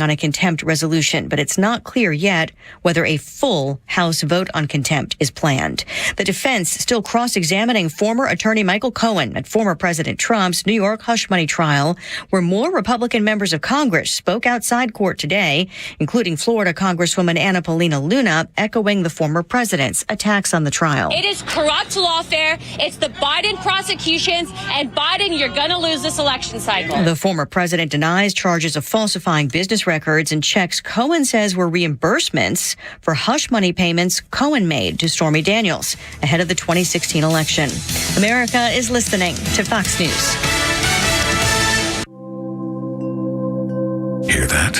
on a contempt resolution, but it's not clear yet whether a full House vote on contempt is planned. The defense still cross-examining former attorney Michael Cohen at former President Trump's New York hush money trial, where more Republican members of Congress spoke outside court today, including Florida Congresswoman Anna Paulina Luna, echoing the former president's attacks on the trial. It is corrupt lawfare. It's the Biden prosecutions, and Biden, you're going to lose this election cycle. The former president denies charges of falsifying business records and checks Cohen says were reimbursements for hush money payments Cohen made to Stormy Daniels ahead of the 2016 election. America is listening to Fox News. Hear that?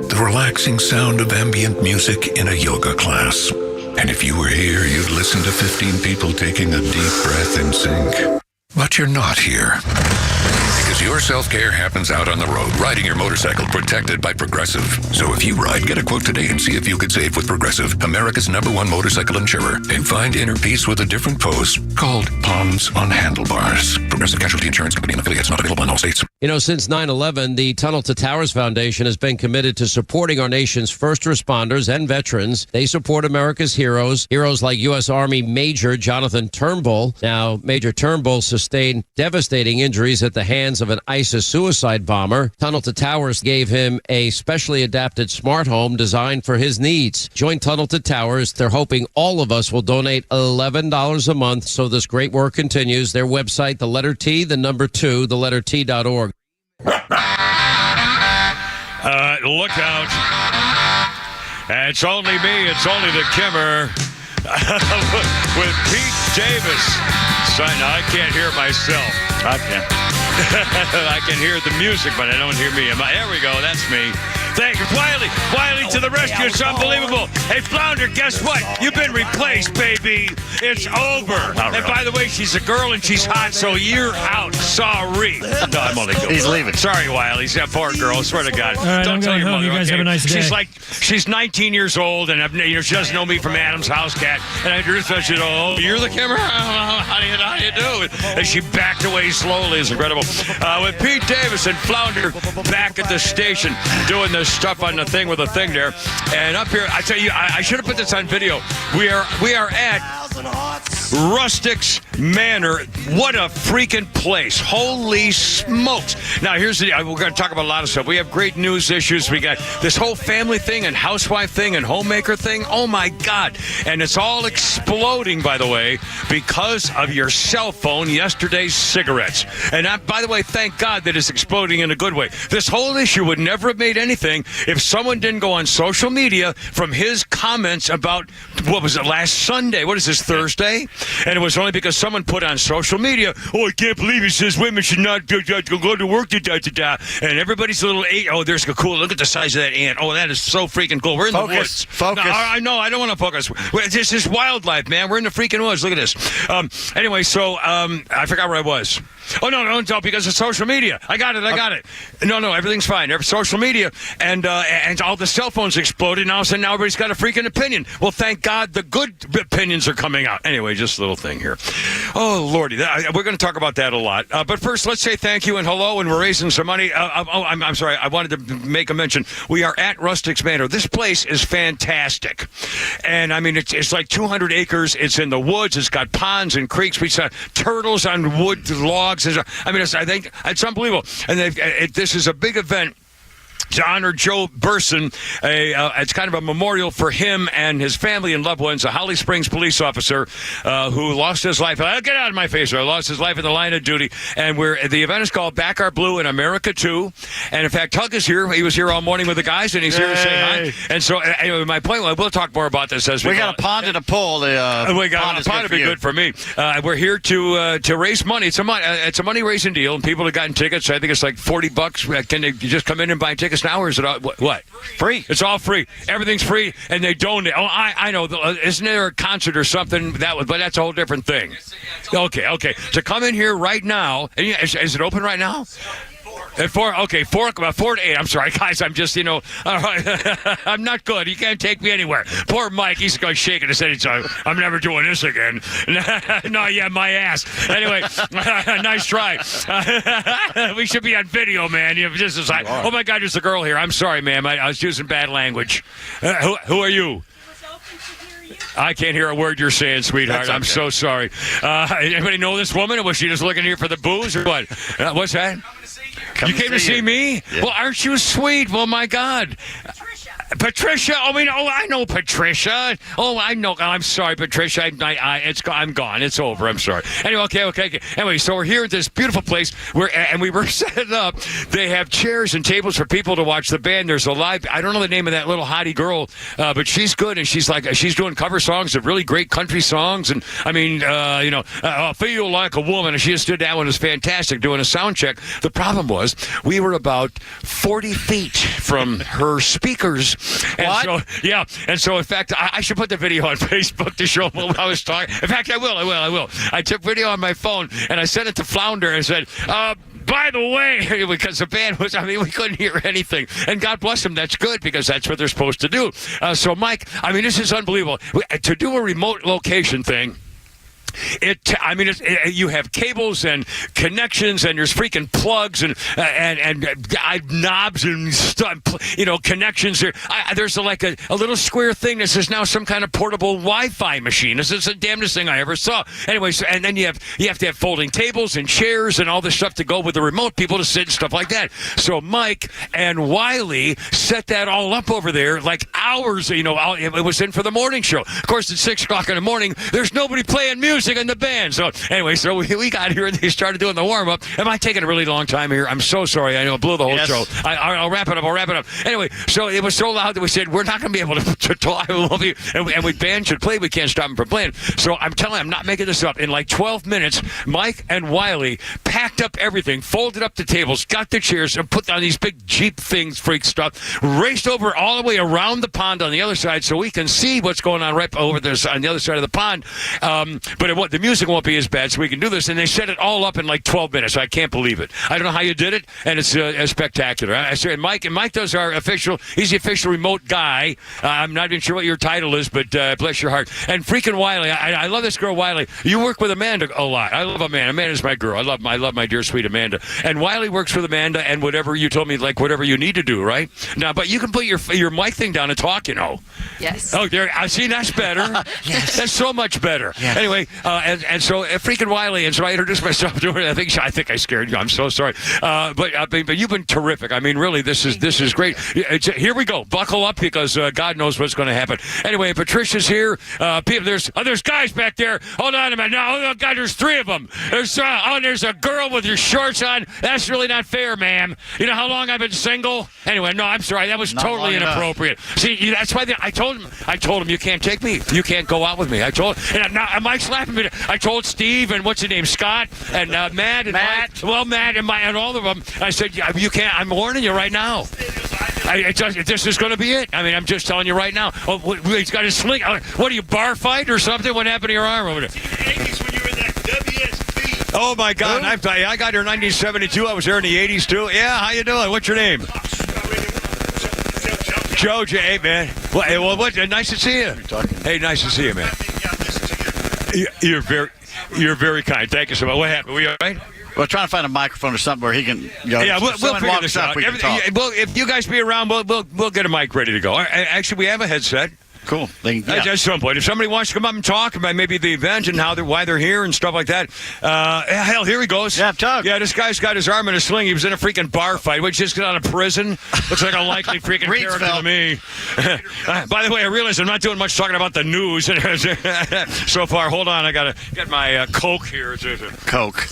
The relaxing sound of ambient music in a yoga class. And if you were here, you'd listen to 15 people taking a deep breath in sync. But you're not here. Because your self-care happens out on the road, riding your motorcycle protected by Progressive. So if you ride, get a quote today and see if you could save with Progressive, America's #1 motorcycle insurer. And find inner peace with a different pose called Palms on Handlebars. Progressive Casualty Insurance Company and affiliates, not available in all states. You know, since 9/11, the Tunnel to Towers Foundation has been committed to supporting our nation's first responders and veterans. They support America's heroes like U.S. Army Major Jonathan Turnbull. Now, Major Turnbull sustained devastating injuries at the hands of an ISIS suicide bomber. Tunnel to Towers gave him a specially adapted smart home designed for his needs. Join Tunnel to Towers. They're hoping all of us will donate $11 a month so this great work continues. Their website, the letter T, the number 2, the letter T.org. Look out. It's only me. It's only the Kimmer with Pete Davis. Son, I can't hear myself. I can. I can hear the music, but I don't hear me. There we go. That's me. Thank you. Wiley to the rescue. It's unbelievable. Hey, Flounder, guess what? You've been replaced, baby. It's over. And by the way, she's a girl and she's hot, so you're out. Sorry. No, I'm only joking. He's leaving. Sorry, Wiley. He's that poor girl. I swear to God. All right, Don't tell your mother. You guys have a nice day. She's 19 years old, and she doesn't know me from Adam's house cat. And I just said, oh, you're the camera? How do you do? And she backed away slowly. It's incredible. With Pete Davis and Flounder back at the station doing this stuff on the thing with a thing there. And up here, I tell you, I should have put this on video. We are at Rustic's Manor. What a freaking place. Holy smokes. Now, here's the deal. We're going to talk about a lot of stuff. We have great news issues. We got this whole family thing and housewife thing and homemaker thing. Oh, my God. And it's all exploding, by the way, because of your cell phone, yesterday's cigarettes. And by the way, thank God that it's exploding in a good way. This whole issue would never have made anything if someone didn't go on social media from his comments about, what was it, last Sunday? What is this, Thursday? And it was only because someone put on social media, oh, I can't believe he says women should not go to work, and everybody's a little, there's a cool, look at the size of that ant. Oh, that is so freaking cool. We're in the woods. Focus. No, I know, I don't want to focus. This is wildlife, man. We're in the freaking woods. Look at this. Anyway, so I forgot where I was. Oh, no, because of social media. I got it. No, everything's fine. Social media, and all the cell phones exploded, and all of a sudden now everybody's got a freaking opinion. Well, thank God the good opinions are coming out. Anyway, just a little thing here. Oh, Lordy, we're going to talk about that a lot. But first, let's say thank you and hello, and we're raising some money. I'm sorry, I wanted to make a mention. We are at Rustic's Manor. This place is fantastic. And, I mean, it's like 200 acres. It's in the woods. It's got ponds and creeks. We saw turtles on wood logs. I mean, I think it's unbelievable. And this is a big event to honor Joe Burson. It's kind of a memorial for him and his family and loved ones, a Holly Springs police officer who lost his life. Get out of my face, sir. Lost his life in the line of duty. And the event is called Back Our Blue in America 2. And, in fact, Tug is here. He was here all morning with the guys, and he's here to say hi. And so, anyway, my point, we'll talk more about this as we got a pond and a pool. We got a pond would be good for me. We're here to raise money. It's a money-raising deal, and people have gotten tickets. I think it's like $40. Can they just come in and buy tickets now, or is it all, what? Free. It's all free. Everything's free, and they donate. Oh, I know. Isn't there a concert or something? But that's a whole different thing. Okay. So come in here right now. Is it open right now? At 4 to 8. I'm sorry, guys. I'm just, I'm not good. You can't take me anywhere. Poor Mike. He's going shaking his head. I'm never doing this again. No, yeah, my ass. Anyway, nice try. We should be on video, man. This is like, oh my God, there's a girl here. I'm sorry, ma'am. I was using bad language. Who are you? I can't hear a word you're saying, sweetheart. Okay. I'm so sorry. Anybody know this woman, or was she just looking here for the booze, or what? What's that? You came to see me? Yeah. Well, aren't you sweet? Well, my God. Patricia. I know Patricia. Oh, I know. I'm sorry, Patricia. I'm gone. It's over. I'm sorry. Anyway, okay. Anyway, so we're here at this beautiful place and we were set up. They have chairs and tables for people to watch the band. There's a live. I don't know the name of that little hottie girl, but she's good, and she's doing cover songs of really great country songs. And I mean, I Feel Like a Woman. And she just did that one. It was fantastic. Doing a sound check. The problem was we were about 40 feet from her speakers. And so in fact, I should put the video on Facebook to show what I was talking. In fact, I will. I took video on my phone and I sent it to Flounder and said, by the way, because the band was, we couldn't hear anything. And God bless them, that's good, because that's what they're supposed to do. So, Mike, this is unbelievable. To do a remote location thing, you have cables and connections, and there's freaking plugs and knobs and stuff, connections. There's like a little square thing that says now some kind of portable Wi-Fi machine. This is the damnedest thing I ever saw. Anyway, and then you have to have folding tables and chairs and all this stuff to go with the remote people to sit and stuff like that. So Mike and Wiley set that all up over there like hours. It was in for the morning show. Of course, at 6 o'clock in the morning, there's nobody playing music in the band. So anyway, we got here and they started doing the warm-up. Am I taking a really long time here? I'm so sorry. I know I blew the whole show. I'll wrap it up. Anyway, so it was so loud that we said, we're not going to be able to talk. And we band should play. We can't stop them from playing. So I'm telling you, I'm not making this up. In like 12 minutes, Mike and Wiley packed up everything, folded up the tables, got the chairs, and put down these big Jeep things, freak stuff, raced over all the way around the pond on the other side so we can see what's going on right over there on the other side of the pond. But the music won't be as bad, so we can do this. And they set it all up in like 12 minutes. I can't believe it. I don't know how you did it, and it's spectacular. I said, Mike does he's the official remote guy. I'm not even sure what your title is, but bless your heart. And freaking Wiley, I love this girl, Wiley. You work with Amanda a lot. I love Amanda. Amanda's my girl. I love my dear, sweet Amanda. And Wiley works with Amanda, and whatever you told me, like whatever you need to do, right? Now, but you can put your mic thing down and talk, Yes. Oh, there. I see. That's better. Yes. That's so much better. Yes. Anyway, and so freaking Wiley, and so I introduced myself to her. I think I scared you. I'm so sorry. But you've been terrific. Really, this is great. Here we go. Buckle up, because God knows what's going to happen. Anyway, Patricia's here. There's guys back there. Hold on a minute. No, oh God, there's 3 of them. There's a girl with your shorts on. That's really not fair, ma'am. You know how long I've been single? Anyway, no, I'm sorry. That was Not totally long enough. inappropriate. See, that's why I told him you can't take me. You can't go out with me. I told him. And now Mike's laughing at me. I told Steve and what's his name, Scott and Matt and Mike. Well, Matt and all of them. I said, you can't. I'm warning you right now. This is going to be it. I'm just telling you right now. Oh, he's got his sling. What are you, bar fight or something? What happened to your arm over there? When you were in that WSB. Oh my God! I got here in 1972. I was there in the 80s too. Yeah, how you doing? What's your name? Joe J. Hey, man. Well, nice to see you. Hey, nice to see you, man. You're very kind. Thank you so much. What happened? Were you all right? We're trying to find a microphone or something where he can. Yeah, we'll figure this out. We can talk. Well, if you guys be around, we'll get a mic ready to go. Actually, we have a headset. Cool. At some point, if somebody wants to come up and talk about maybe the event and why they're here and stuff like that, hell, here he goes. Yeah, talk. Yeah, this guy's got his arm in a sling. He was in a freaking bar fight. Which just got out of prison. Looks like a likely freaking character to me. By the way, I realize I'm not doing much talking about the news so far. Hold on, I gotta get my Coke here. Coke.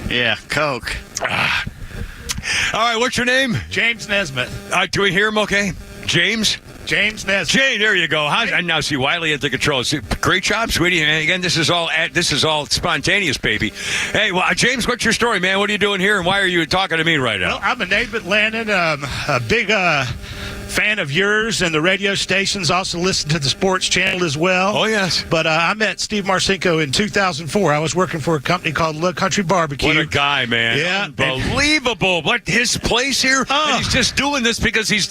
Yeah, Coke. All right, what's your name? James Nesbitt. Do we hear him okay? James Nesbitt. Jay, there you go. I now see Wiley at the controls. Great job, sweetie. And again, this is all spontaneous, baby. Hey, well, James, what's your story, man? What are you doing here, and why are you talking to me right now? Well, I'm a native Atlantan, a big fan of yours and the radio stations. Also listen to the sports channel as well. Oh, yes. But I met Steve Marcinko in 2004. I was working for a company called Look Country Barbecue. What a guy, man. Yeah. Unbelievable. What, his place here? And he's just doing this because he's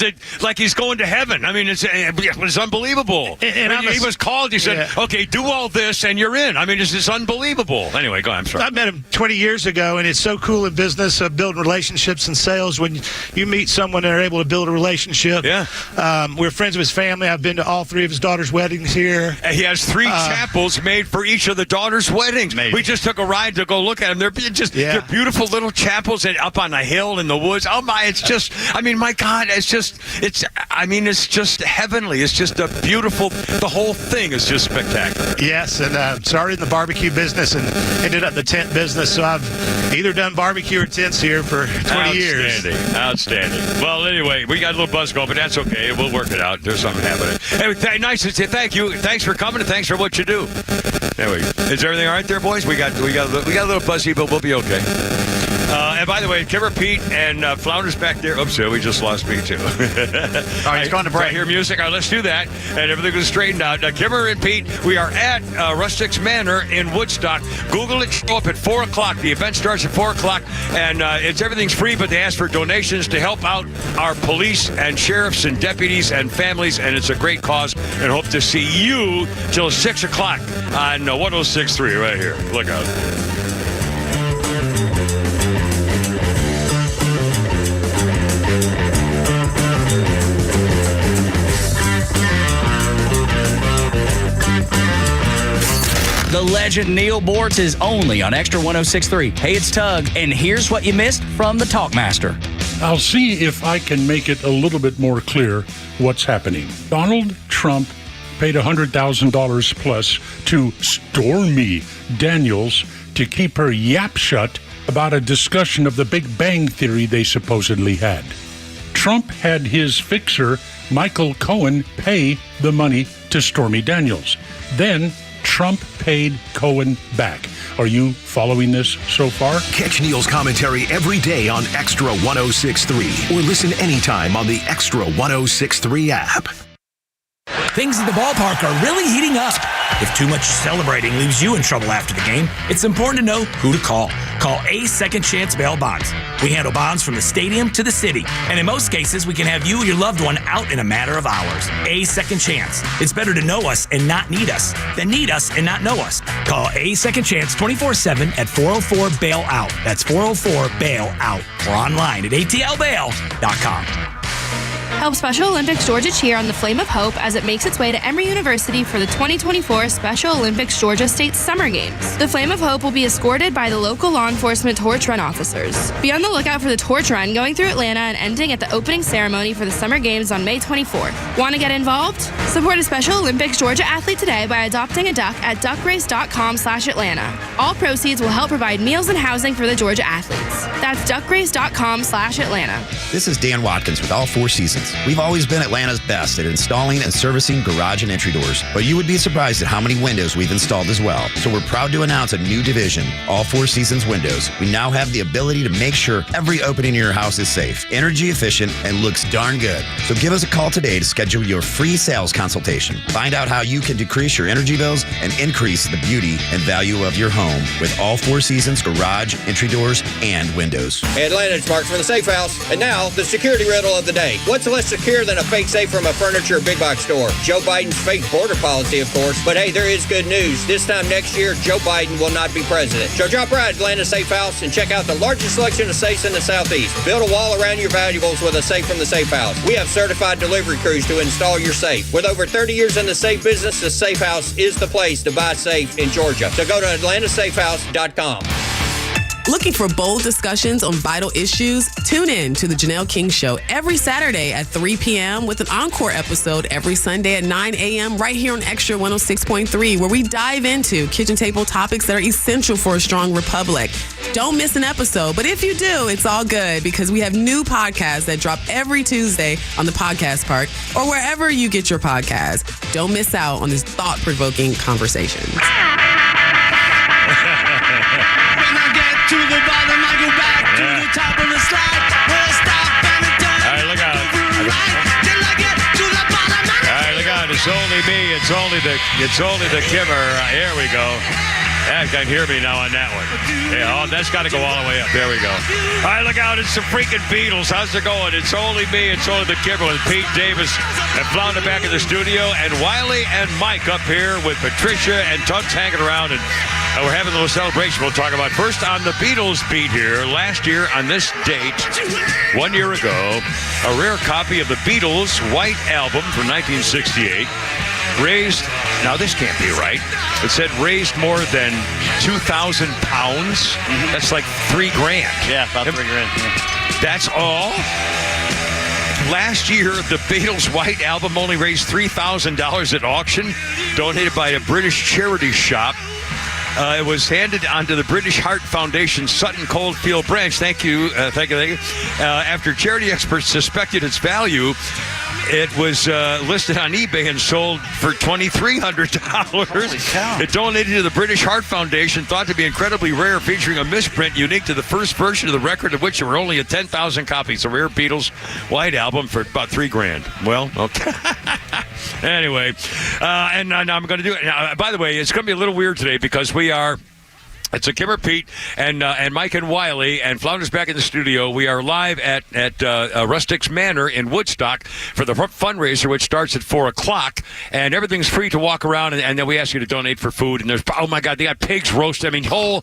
going to heaven. I mean, it was unbelievable. And he was called. He said, okay, do all this and you're in. I mean, it's just unbelievable. Anyway, go ahead. I'm sorry. I met him 20 years ago, and it's so cool in business, building relationships and sales when you meet someone and are able to build a relationship. Yeah. We're friends with his family. I've been to all 3 of his daughter's weddings here. And he has 3 chapels made for each of the daughters' weddings. Amazing. We just took a ride to go look at them. They're they're beautiful little chapels and up on a hill in the woods. Oh my, it's just, I mean, my God, it's just heavenly. It's just a beautiful, the whole thing is just spectacular. Yes, and started in the barbecue business and ended up in the tent business. So I've either done barbecue or tents here for 20 years. Outstanding. Well, anyway, we got a little buzz going, but that's okay. We'll work it out. There's something happening. Anyway, nice to say thank you. Thanks for coming and thanks for what you do. Anyway, is everything all right there, boys? We got a little buzzy, but we'll be okay. And by the way, Kimmer Pete and Flounder's back there. Oops, we just lost me too. All right, he's going to break. I hear music. All right, let's do that. And everything was straightened out. Kimmer and Pete, we are at Rustic's Manor in Woodstock. Google it. Show up at 4 o'clock. The event starts at 4 o'clock. And everything's free, but they ask for donations to help out our police and sheriffs and deputies and families. And it's a great cause. And hope to see you till 6 o'clock on 106.3 right here. Look out. The legend Neil Bortz is only on Extra 106.3. Hey, it's Tug, and here's what you missed from the Talkmaster. I'll see if I can make it a little bit more clear what's happening. Donald Trump paid $100,000 plus to Stormy Daniels to keep her yap shut about a discussion of the Big Bang Theory they supposedly had. Trump had his fixer, Michael Cohen, pay the money to Stormy Daniels. Then Trump paid Cohen back. Are you following this so far? Catch Neil's commentary every day on Extra 106.3 or listen anytime on the Extra 106.3 app. Things at the ballpark are really heating up. If too much celebrating leaves you in trouble after the game, it's important to know who to call. Call A Second Chance Bail Bonds. We handle bonds from the stadium to the city, and in most cases, we can have you or your loved one out in a matter of hours. A Second Chance. It's better to know us and not need us than need us and not know us. Call A Second Chance 24/7 at 404-BAIL-OUT. That's 404-BAIL-OUT. Or online at atlbail.com. Help Special Olympics Georgia cheer on the Flame of Hope as it makes its way to Emory University for the 2024 Special Olympics Georgia State Summer Games. The Flame of Hope will be escorted by the local law enforcement torch run officers. Be on the lookout for the torch run going through Atlanta and ending at the opening ceremony for the Summer Games on May 24th. Want to get involved? Support a Special Olympics Georgia athlete today by adopting a duck at duckrace.com/Atlanta. All proceeds will help provide meals and housing for the Georgia athletes. That's duckrace.com/Atlanta. This is Dan Watkins with All Four Seasons. We've always been Atlanta's best at installing and servicing garage and entry doors, but you would be surprised at how many windows we've installed as well. So we're proud to announce a new division, All Four Seasons Windows. We now have the ability to make sure every opening in your house is safe, energy efficient, and looks darn good. So give us a call today to schedule your free sales consultation. Find out how you can decrease your energy bills and increase the beauty and value of your home with All Four Seasons garage, entry doors, and windows. Hey, Atlanta, it's Mark from the Safe House. And now, the security riddle of the day. What's less secure than a fake safe from a furniture or big box store? Joe Biden's fake border policy, of course. But hey, there is good news. This time next year, Joe Biden will not be president. So drop right at Atlanta Safe House and check out the largest selection of safes in the Southeast. Build a wall around your valuables with a safe from the Safe House. We have certified delivery crews to install your safe. With over 30 years in the safe business, the Safe House is the place to buy safe in Georgia. So go to atlantasafehouse.com. Looking for bold discussions on vital issues? Tune in to the Janelle King Show every Saturday at 3 p.m. with an encore episode every Sunday at 9 a.m. right here on Extra 106.3, where we dive into kitchen table topics that are essential for a strong republic. Don't miss an episode, but if you do, it's all good because we have new podcasts that drop every Tuesday on the Podcast Park or wherever you get your podcasts. Don't miss out on this thought-provoking conversation. To the bottom, I go back to the top of the slide. Where I stop and I turn. All right, look out. Right, just like It's only me. It's only the Kimmer. Here we go. Yeah, you can hear me now on that one. Yeah, that's got to go all the way up. There we go. All right, look out. It's the freaking Beatles. How's it going? It's only me. It's only the Kimmer with Pete Davis and Flounder back in the studio, and Wiley and Mike up here with Patricia and Tuggs hanging around, and we're having a little celebration we'll talk about. First on the Beatles beat here. Last year on this date, 1 year ago, a rare copy of the Beatles' White Album from 1968 raised, now this can't be right, it said raised more than 2,000 pounds. That's like $3,000. Yeah, about $3,000. Yeah. That's all? Last year, the Beatles' White Album only raised $3,000 at auction, donated by a British charity shop. It was handed onto the British Heart Foundation Sutton Coldfield branch. Thank you. After charity experts suspected its value, it was listed on eBay and sold for $2,300. It donated to the British Heart Foundation, thought to be incredibly rare, featuring a misprint unique to the first version of the record, of which there were only 10,000 copies. A rare Beatles White Album for about $3,000. Well, okay. Anyway, and I'm going to do it. Now, by the way, it's going to be a little weird today because it's a Kimmer Pete and Mike and Wiley and Flounder's back in the studio. We are live at Rustics Manor in Woodstock for the fundraiser, which starts at 4:00, and everything's free to walk around. And then we ask you to donate for food. And there's, oh my God, they got pigs roasted. I mean, whole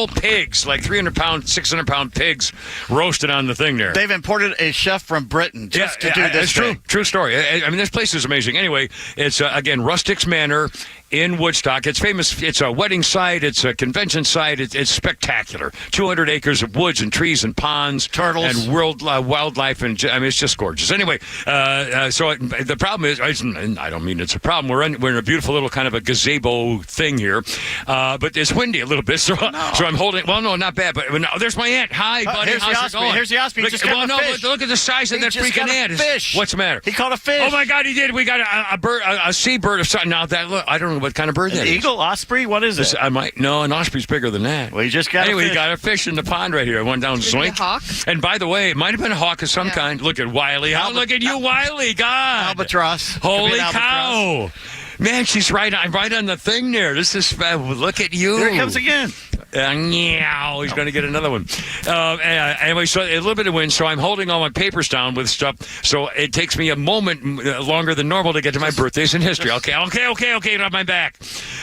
pigs, like 300-pound, 600-pound pigs roasted on the thing there. They've imported a chef from Britain just to do this. It's true story. I mean, this place is amazing. Anyway, it's again Rustics Manor in Woodstock. It's famous. It's a wedding site. It's a convention site. It's spectacular. 200 acres of woods and trees and ponds, turtles, and wildlife, and I mean, it's just gorgeous. Anyway, so the problem is, I don't mean it's a problem. We're in a beautiful little kind of a gazebo thing here, but it's windy a little bit. So I'm holding. Well, no, not bad. But there's my aunt. Hi, buddy. How's it going? Here's the Osprey. Look, look at the size of that freaking ant. Fish. What's the matter? He caught a fish. Oh my God, he did. We got a bird, a seabird or something. Now that look, I don't know what kind of bird that is. Eagle, osprey, what is it? I might no, an osprey's bigger than that. Well, you just got anyway. You got a fish in the pond right here. I went down zoink. Hawk? And by the way, it might have been a hawk of some kind. Look at Wiley. Look at you, Wiley. God, albatross. Holy cow! Man, she's right on the thing there. This is look at you. There it comes again. Meow. He's going to get another one. Anyway, so a little bit of wind, so I'm holding all my papers down with stuff. So it takes me a moment longer than normal to get to my birthdays in history. Okay, on my back.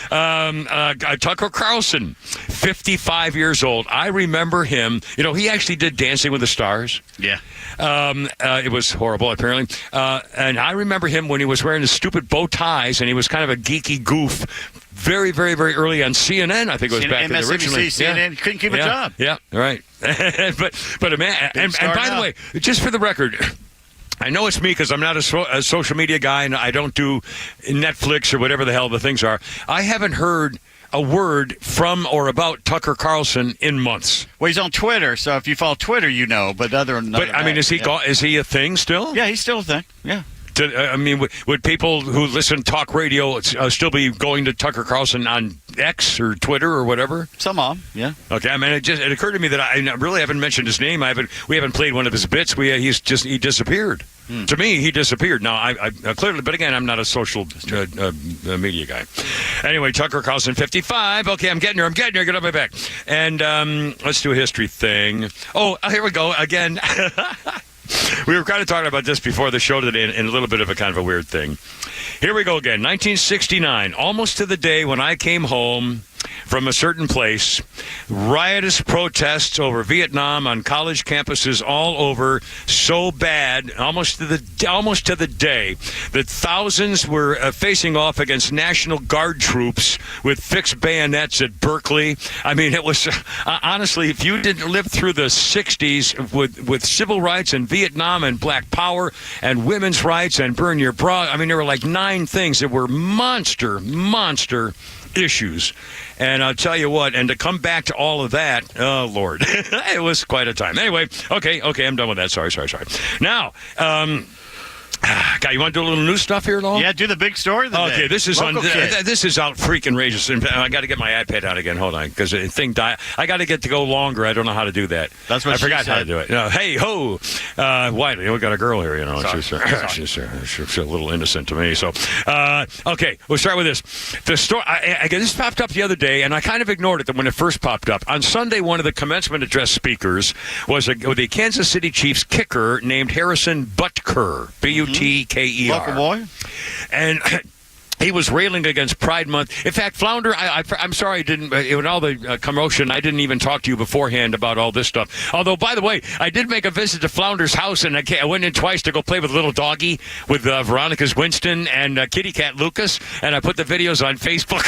Tucker Carlson, 55 years old. I remember him. You know, he actually did Dancing with the Stars. Yeah. It was horrible, apparently. And I remember him when he was wearing the stupid bow ties, and he was kind of a geeky goof. Very, very, very early on CNN, I think it was back then originally. CNN, couldn't keep a job. Yeah, right. but a man, and by the way, just for the record, I know it's me because I'm not a social media guy and I don't do Netflix or whatever the hell the things are. I haven't heard a word from or about Tucker Carlson in months. Well, he's on Twitter, so if you follow Twitter, you know. But I mean, is he a thing still? Yeah, he's still a thing. Yeah. I mean, would people who listen to talk radio still be going to Tucker Carlson on X or Twitter or whatever? Some of them, yeah. Okay, I mean, it occurred to me that I really haven't mentioned his name. We haven't played one of his bits. He disappeared. To me, he disappeared. Now, I clearly, but again, I'm not a social media guy. Anyway, Tucker Carlson, 55. Okay, I'm getting her. Get on my back. And let's do a history thing. Oh, here we go again. We were kind of talking about this before the show today in a little bit of a kind of a weird thing. Here we go again. 1969, almost to the day when I came home from a certain place. Riotous protests over Vietnam on college campuses all over, so bad, almost to the day that thousands were facing off against National Guard troops with fixed bayonets at Berkeley. I mean, it was honestly, if you didn't live through the 60s with civil rights and Vietnam and Black Power and women's rights and burn your bra, I mean, there were like 9 things that were monster issues. And I'll tell you what, and to come back to all of that, oh, Lord, it was quite a time. Anyway, okay, I'm done with that. Sorry. Now, Guy, you want to do a little new stuff here, though? Yeah, do the big story of the day. Okay, this is Local kid. this is out freaking outrageous. I got to get my iPad out again. Hold on, because the thing died. I got to get to go longer. I don't know how to do that. That's what I she forgot how to said. do it. Hey ho, Wiley, we got a girl here. You know, she's a little innocent to me. So, okay, we'll start with this. The story. This popped up the other day, and I kind of ignored it when it first popped up. On Sunday, one of the commencement address speakers was the Kansas City Chiefs kicker named Harrison Butker, Butker. Local boy. And he was railing against Pride Month. In fact, Flounder, I'm sorry I didn't, in all the commotion, I didn't even talk to you beforehand about all this stuff. Although, by the way, I did make a visit to Flounder's house, and I went in twice to go play with little doggy with Veronica's Winston and kitty cat Lucas, and I put the videos on Facebook.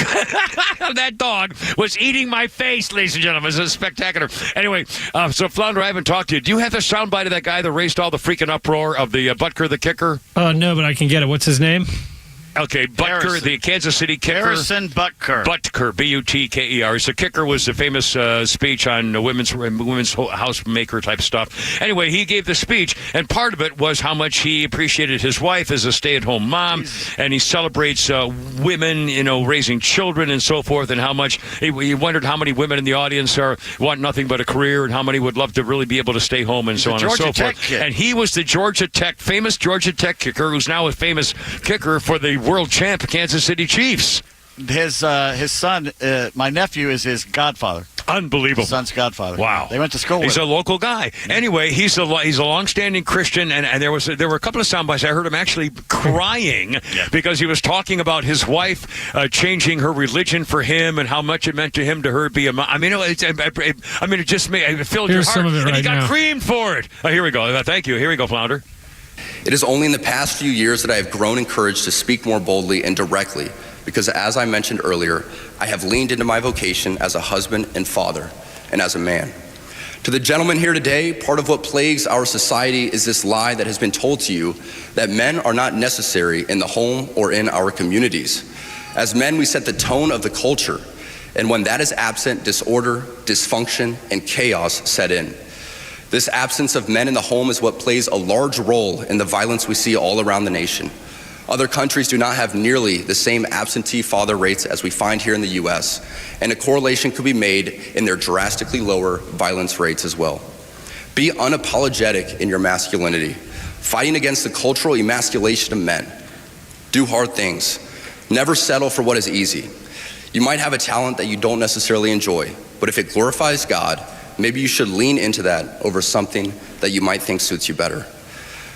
That dog was eating my face, ladies and gentlemen. It was spectacular. Anyway, so Flounder, I haven't talked to you. Do you have the soundbite of that guy that raised all the freaking uproar of the Butker the kicker? No, but I can get it. What's his name? Okay, Butker, the Kansas City kicker. Harrison Butker. Butker, Butker. So kicker was the famous speech on women's housemaker type stuff. Anyway, he gave the speech, and part of it was how much he appreciated his wife as a stay-at-home mom, and he celebrates women, raising children and so forth, and how much he wondered how many women in the audience want nothing but a career, and how many would love to really be able to stay home, and so on and so forth. Kid. And he was the famous Georgia Tech kicker, who's now a famous kicker for the world champ Kansas City Chiefs. His son, my nephew, is his godfather. Unbelievable. His son's godfather. Wow. They went to school He's with a him. local guy. Anyway, he's a long-standing Christian, and there were a couple of sound bites. I heard him actually crying because he was talking about his wife changing her religion for him and how much it meant to him to her be a mom. I mean, it just it filled your Here's heart. some of it and he right got now. creamed for it. Here we go. Thank you. Here we go, Flounder. It is only in the past few years that I have grown in courage to speak more boldly and directly, because as I mentioned earlier, I have leaned into my vocation as a husband and father, and as a man. To the gentleman here today, part of what plagues our society is this lie that has been told to you that men are not necessary in the home or in our communities. As men, we set the tone of the culture, and when that is absent, disorder, dysfunction, and chaos set in. This absence of men in the home is what plays a large role in the violence we see all around the nation. Other countries do not have nearly the same absentee father rates as we find here in the U.S., and a correlation could be made in their drastically lower violence rates as well. Be unapologetic in your masculinity, fighting against the cultural emasculation of men. Do hard things. Never settle for what is easy. You might have a talent that you don't necessarily enjoy, but if it glorifies God, maybe you should lean into that over something that you might think suits you better.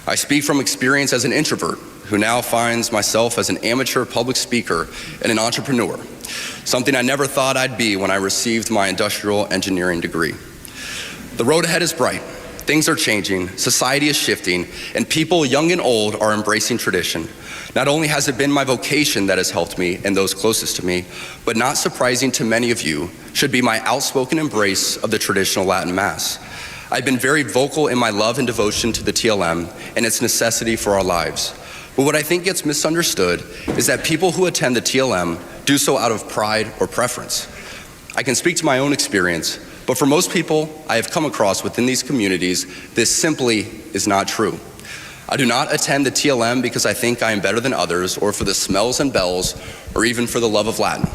I speak from experience as an introvert who now finds myself as an amateur public speaker and an entrepreneur, something I never thought I'd be when I received my industrial engineering degree. The road ahead is bright. Things are changing, society is shifting, and people young and old are embracing tradition. Not only has it been my vocation that has helped me and those closest to me, but not surprising to many of you, should be my outspoken embrace of the traditional Latin Mass. I've been very vocal in my love and devotion to the TLM and its necessity for our lives. But what I think gets misunderstood is that people who attend the TLM do so out of pride or preference. I can speak to my own experience, but for most people I have come across within these communities, this simply is not true. I do not attend the TLM because I think I am better than others, or for the smells and bells, or even for the love of Latin.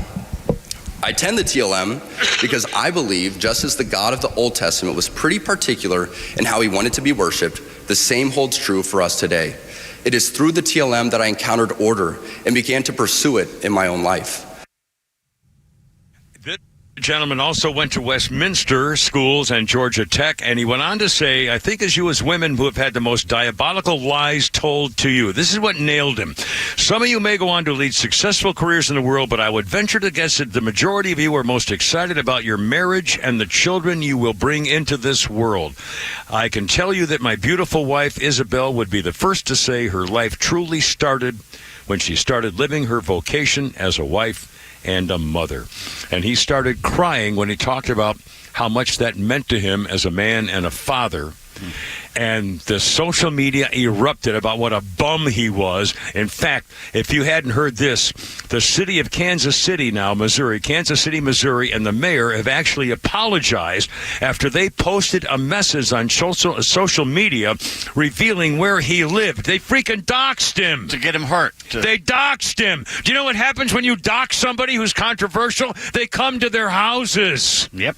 I attend the TLM because I believe, just as the God of the Old Testament was pretty particular in how he wanted to be worshiped, the same holds true for us today. It is through the TLM that I encountered order and began to pursue it in my own life. This gentleman also went to Westminster schools and Georgia Tech, and he went on to say, I think it's you as women who have had the most diabolical lies told to you. This is what nailed him. Some of you may go on to lead successful careers in the world, but I would venture to guess that the majority of you are most excited about your marriage and the children you will bring into this world. I can tell you that my beautiful wife, Isabel, would be the first to say her life truly started when she started living her vocation as a wife and a mother. And he started crying when he talked about how much that meant to him as a man and a father, And the social media erupted about what a bum he was. In fact, if you hadn't heard this, the city of Kansas City, Kansas City, Missouri, and the mayor have actually apologized after they posted a message on social media revealing where he lived. They freaking doxed him. To get him hurt. They doxed him. Do you know what happens when you dox somebody who's controversial? They come to their houses. Yep.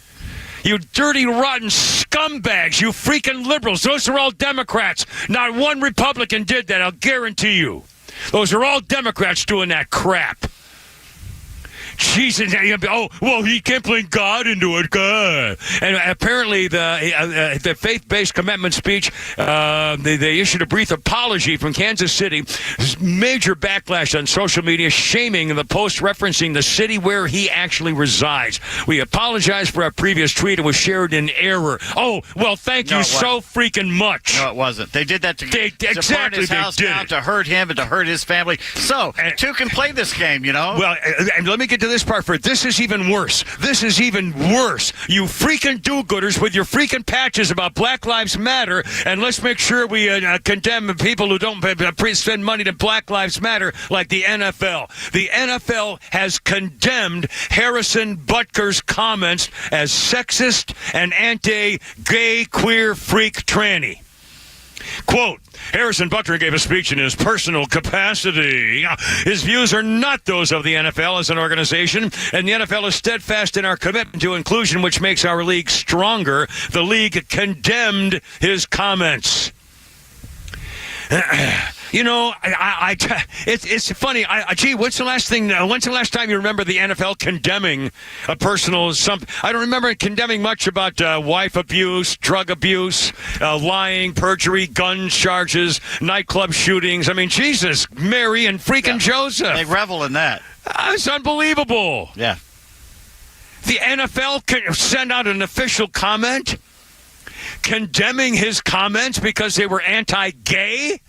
You dirty, rotten scumbags, you freaking liberals. Those are all Democrats. Not one Republican did that, I'll guarantee you. Those are all Democrats doing that crap. Jesus, oh, well, he can't bring God into it. God. And apparently the faith-based commitment speech, they issued a brief apology from Kansas City. Major backlash on social media, shaming the post referencing the city where he actually resides. We apologize for our previous tweet. It was shared in error. Oh, well, thank you so freaking much. No, it wasn't. They did that to burn his house down, it. to hurt him, and to hurt his family. So, two can play this game, you know? Well, and let me get to this part first. This is even worse. This is even worse. You freaking do-gooders with your freaking patches about Black Lives Matter, and let's make sure we condemn people who don't spend money to Black Lives Matter, like the NFL. The NFL has condemned Harrison Butker's comments as sexist and anti-gay, queer, freak, tranny. Quote, Harrison Butker gave a speech in his personal capacity. His views are not those of the NFL as an organization, and the NFL is steadfast in our commitment to inclusion, which makes our league stronger. The league condemned his comments. You know, it's funny. Gee, when's the last time you remember the NFL condemning a personal something? I don't remember condemning much about wife abuse, drug abuse, lying, perjury, gun charges, nightclub shootings. I mean, Jesus, Mary and freaking Joseph. They revel in that. It's unbelievable. Yeah. The NFL can send out an official comment condemning his comments because they were anti-gay?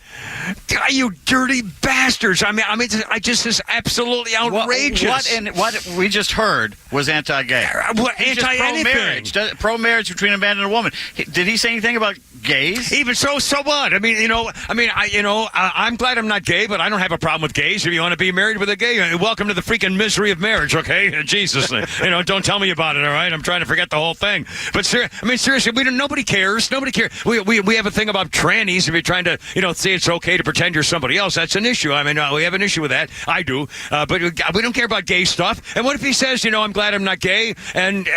God, you dirty bastards. I mean, this is absolutely outrageous. What we just heard was anti-gay. Anti-anything. Pro-marriage between a man and a woman. Did he say anything about gays? Even so what? I mean, I'm glad I'm not gay, but I don't have a problem with gays. If you want to be married with a gay, welcome to the freaking misery of marriage, okay? Jesus, don't tell me about it, all right? I'm trying to forget the whole thing. But seriously, nobody cares. Nobody cares. We have a thing about trannies. If you're trying to, say it's okay to pretend you're somebody else, that's an issue. I mean, we have an issue with that. I do. But we don't care about gay stuff. And what if he says, I'm glad I'm not gay, and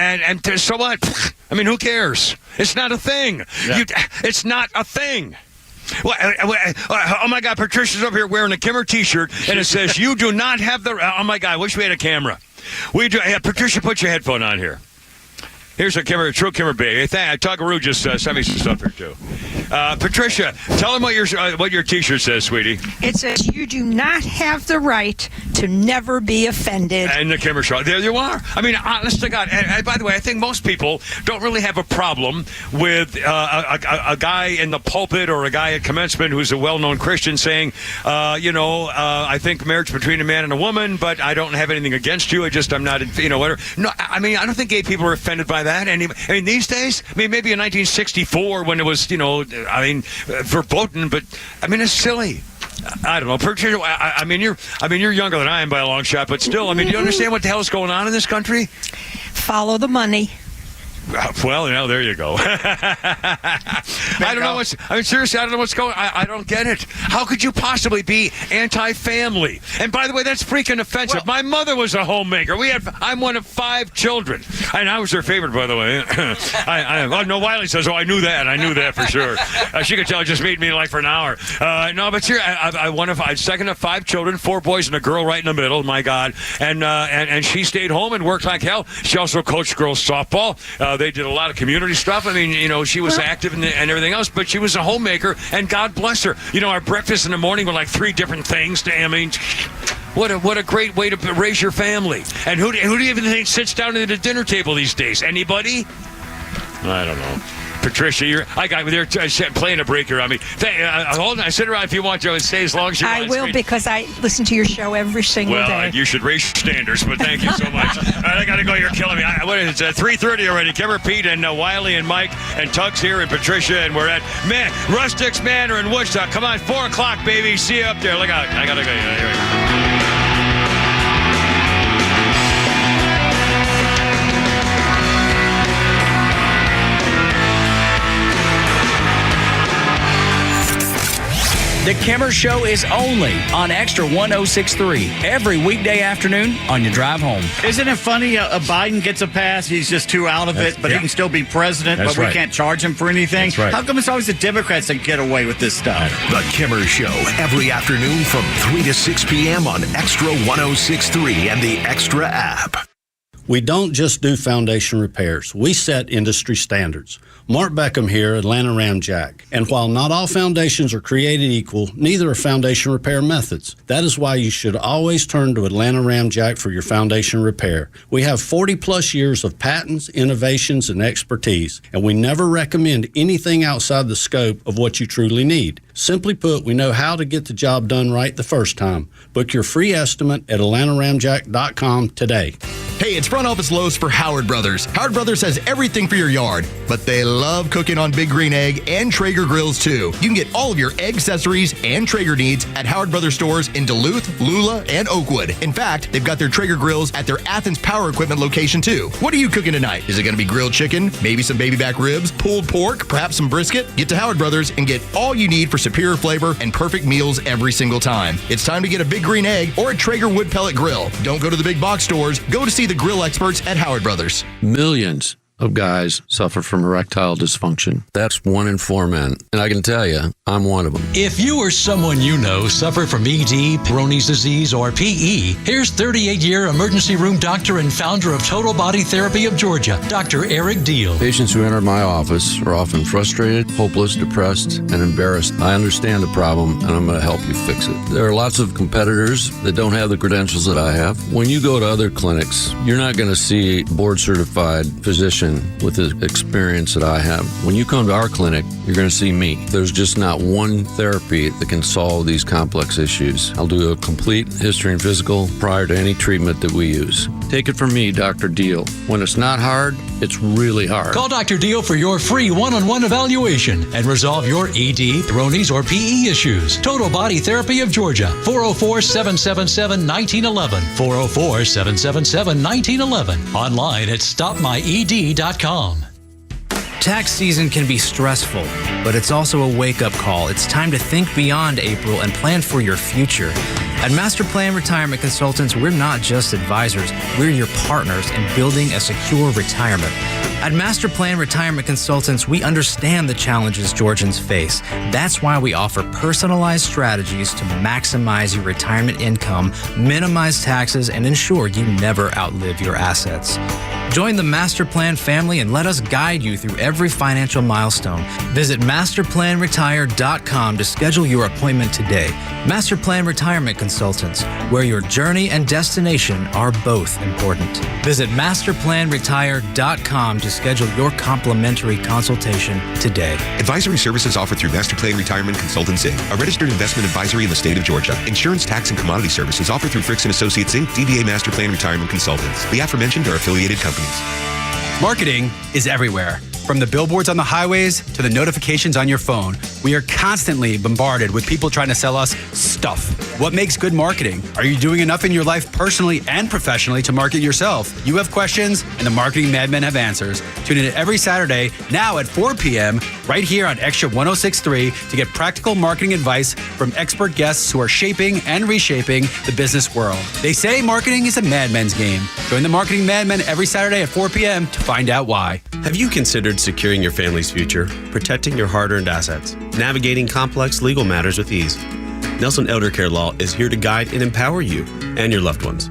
so what? I mean, who cares? It's not a thing. Yeah. It's not a thing. Oh my God, Patricia's over here wearing a Kimmer T-shirt, and it says, "You do not have the." Oh my God, I wish we had a camera. We do. Yeah, Patricia, put your headphone on here. Here's a true Kimmer Bay. Tuggaroo just sent me some stuff here too. Patricia, tell them what your T-shirt says, sweetie. It says, "You do not have the right to never be offended." And the Kimmer Show. There you are. I mean, honest to God. And by the way, I think most people don't really have a problem with a guy in the pulpit or a guy at commencement who's a well-known Christian saying, I think marriage between a man and a woman, but I don't have anything against you. I'm not, whatever. No, I mean, I don't think gay people are offended by that. And I mean, these days, maybe in 1964 when it was, verboten, but I mean, it's silly. I don't know. Patricia, I mean, you're younger than I am by a long shot, but still, I mean, do you understand what the hell is going on in this country? Follow the money. Well, there you go. I don't know seriously, I don't know what's going on. I don't get it. How could you possibly be anti-family? And by the way, that's freaking offensive. Well, my mother was a homemaker. I'm one of 5 children. And I was her favorite, by the way. Wiley says, I knew that for sure. She could tell just meeting me like for an hour. No, but I'm second of 5 children, 4 boys and a girl right in the middle, my God. And she stayed home and worked like hell. She also coached girls softball. They did a lot of community stuff. I mean, she was active and everything else, but she was a homemaker, and God bless her. Our breakfast in the morning were like 3 different things. I mean, what a great way to raise your family. And who do you even think sits down at the dinner table these days? Anybody? I don't know. Patricia, I got there playing a breaker on me. Hold on, sit around if you want to and stay as long as you want. I will, because I listen to your show every single day. Well, you should raise your standards, but thank you so much. All right, I got to go. You're killing me. What is it? 3:30 already. Kimmer, Pete, and Wiley and Mike and Tug's here and Patricia, and we're at Rustic's Manor in Woodstock. Come on, 4 o'clock, baby. See you up there. Look out. I got to go. Here we go. The Kimmer Show is only on Extra 106.3 every weekday afternoon on your drive home. Isn't it funny? Biden gets a pass. He's just too out of it, but he can still be president, but we can't charge him for anything. That's right. How come it's always the Democrats that get away with this stuff? The Kimmer Show, every afternoon from 3 to 6 p.m. on Extra 106.3 and the Extra app. We don't just do foundation repairs. We set industry standards. Mark Beckham here, Atlanta Ramjack. And while not all foundations are created equal, neither are foundation repair methods. That is why you should always turn to Atlanta Ramjack for your foundation repair. We have 40-plus years of patents, innovations, and expertise, and we never recommend anything outside the scope of what you truly need. Simply put, we know how to get the job done right the first time. Book your free estimate at atlantaramjack.com today. Hey, it's Front Office Lowe's for Howard Brothers. Howard Brothers has everything for your yard, but they love cooking on Big Green Egg and Traeger grills too. You can get all of your egg accessories and Traeger needs at Howard Brothers stores in Duluth, Lula, and Oakwood. In fact, they've got their Traeger grills at their Athens Power Equipment location too. What are you cooking tonight? Is it going to be grilled chicken, maybe some baby back ribs, pulled pork, perhaps some brisket? Get to Howard Brothers and get all you need for superior flavor and perfect meals every single time. It's time to get a Big Green Egg or a Traeger wood pellet grill. Don't go to the big box stores. Go to see the grill experts at Howard Brothers. Millions of guys suffer from erectile dysfunction. That's 1 in 4 men. And I can tell you, I'm one of them. If you or someone you know suffer from ED, Peyronie's disease, or PE, here's 38-year emergency room doctor and founder of Total Body Therapy of Georgia, Dr. Eric Deal. Patients who enter my office are often frustrated, hopeless, depressed, and embarrassed. I understand the problem, and I'm going to help you fix it. There are lots of competitors that don't have the credentials that I have. When you go to other clinics, you're not going to see a board-certified physician with the experience that I have. When you come to our clinic, you're going to see me. There's just not one therapy that can solve these complex issues. I'll do a complete history and physical prior to any treatment that we use. Take it from me, Dr. Deal. When it's not hard, it's really hard. Call Dr. Deal for your free one-on-one evaluation and resolve your ED, Peyronie's, or PE issues. Total Body Therapy of Georgia, 404-777-1911, 404-777-1911, online at stopmyed.com. Tax season can be stressful, but it's also a wake-up call. It's time to think beyond April and plan for your future. At Master Plan Retirement Consultants, we're not just advisors, we're your partners in building a secure retirement. At Master Plan Retirement Consultants, we understand the challenges Georgians face. That's why we offer personalized strategies to maximize your retirement income, minimize taxes, and ensure you never outlive your assets. Join the Master Plan family and let us guide you through every financial milestone. Visit masterplanretire.com to schedule your appointment today. Master Plan Retirement Consultants, where your journey and destination are both important. Visit masterplanretire.com to schedule your complimentary consultation today. Advisory services offered through Master Plan Retirement Consultants, Inc., a registered investment advisory in the state of Georgia. Insurance, tax, and commodity services offered through Fricks & Associates, Inc., DBA Master Plan Retirement Consultants. The aforementioned are affiliated companies. Marketing is everywhere. From the billboards on the highways to the notifications on your phone, we are constantly bombarded with people trying to sell us stuff. What makes good marketing? Are you doing enough in your life personally and professionally to market yourself? You have questions, and the Marketing Madmen have answers. Tune in every Saturday, now at 4 p.m., right here on Extra 106.3 to get practical marketing advice from expert guests who are shaping and reshaping the business world. They say marketing is a madman's game. Join the Marketing Madmen every Saturday at 4 p.m. to find out why. Have you considered securing your family's future, protecting your hard-earned assets, navigating complex legal matters with ease? Nelson Elder Care Law is here to guide and empower you and your loved ones.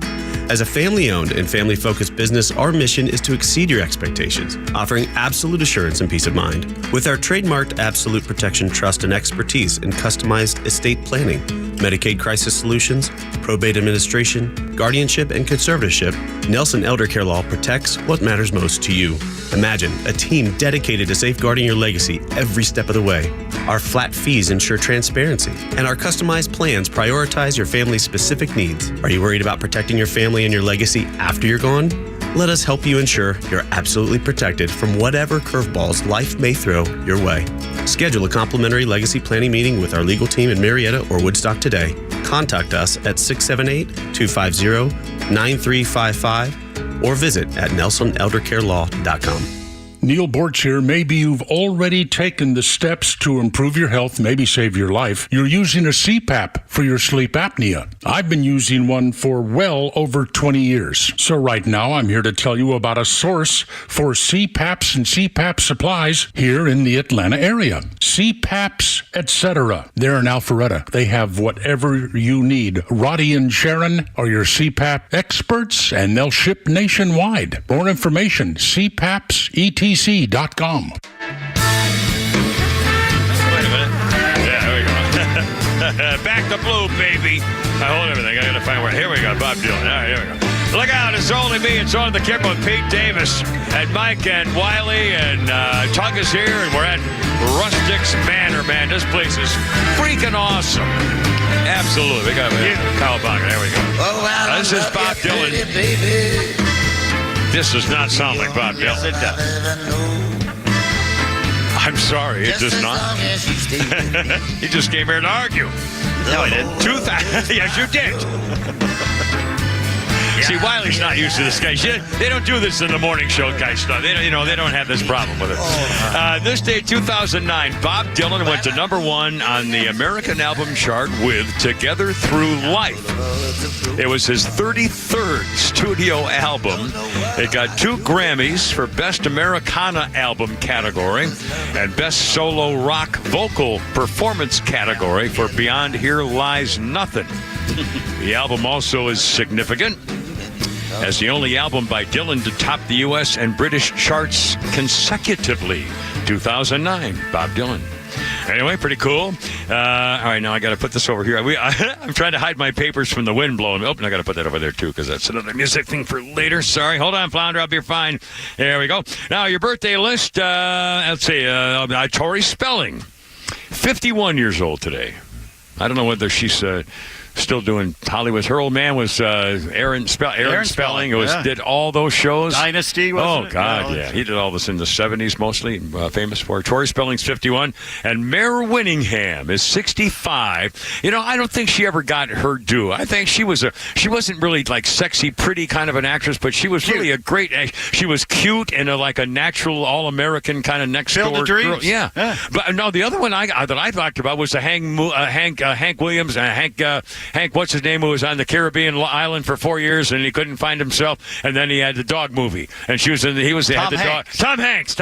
As a family-owned and family-focused business, our mission is to exceed your expectations, offering absolute assurance and peace of mind. With our trademarked Absolute Protection Trust and expertise in customized estate planning, Medicaid crisis solutions, probate administration, guardianship, and conservatorship, Nelson Elder Care Law protects what matters most to you. Imagine a team dedicated to safeguarding your legacy every step of the way. Our flat fees ensure transparency, and our customized plans prioritize your family's specific needs. Are you worried about protecting your family and your legacy after you're gone? Let us help you ensure you're absolutely protected from whatever curveballs life may throw your way. Schedule a complimentary legacy planning meeting with our legal team in Marietta or Woodstock today. Contact us at 678-250-9355 or visit at nelsoneldercarelaw.com. Neil Borch here. Maybe you've already taken the steps to improve your health, maybe save your life. You're using a CPAP for your sleep apnea. I've been using one for well over 20 years. So right now I'm here to tell you about a source for CPAPs and CPAP supplies here in the Atlanta area. CPAPs, etc. They're in Alpharetta. They have whatever you need. Roddy and Sharon are your CPAP experts, and they'll ship nationwide. More information, CPAPs.com. Wait a minute. Yeah, there we go. Back to blue, baby. I hold everything. I got to find where. Here we go. Bob Dylan. All right, here we go. Look out. It's only me. It's on the Kimmer with Pete Davis and Mike and Wiley. And Tug is here. And we're at Rustic's Manor, man. This place is freaking awesome. Absolutely. We got Cowabunga. There we go. This is Bob Dylan. This does not sound like Bob Dylan. Yes, it does. I'm sorry, it does not. He just came here to argue. No, he didn't. Yes, you did. See, Wiley's not used to this guy. They don't do this in the morning show guy stuff. They don't have this problem with it. This day, 2009, Bob Dylan went to #1 on the American album chart with "Together Through Life." It was his 33rd studio album. It got 2 Grammys for Best Americana Album category and Best Solo Rock Vocal Performance category for Beyond Here Lies Nothing. The album also is significant as the only album by Dylan to top the U.S. and British charts consecutively. 2009, Bob Dylan. Anyway, pretty cool. All right, now I got to put this over here. I'm trying to hide my papers from the wind blowing. Oh, I got to put that over there, too, because that's another music thing for later. Sorry. Hold on, Flounder. I'll be fine. There we go. Now, your birthday list. Let's see. Tori Spelling, 51 years old today. I don't know whether she's still doing Hollywood. Her old man was Aaron Spelling. Did all those shows. Dynasty, wasn't it? Oh, God, yeah. He did all this in the 70s mostly, famous for. Tori Spelling's 51. And Mare Winningham is 65. I don't think she ever got her due. I think she wasn't really like sexy, pretty kind of an actress, but she was really a great, she was cute and like a natural all-American kind of next-door girl. Yeah. But no, the other one that I talked about was the Hank Williams, Hank, what's his name, who was on the Caribbean island for 4 years and he couldn't find himself, and then he had the dog movie, and she was in the, he was had the dog. Tom Hanks,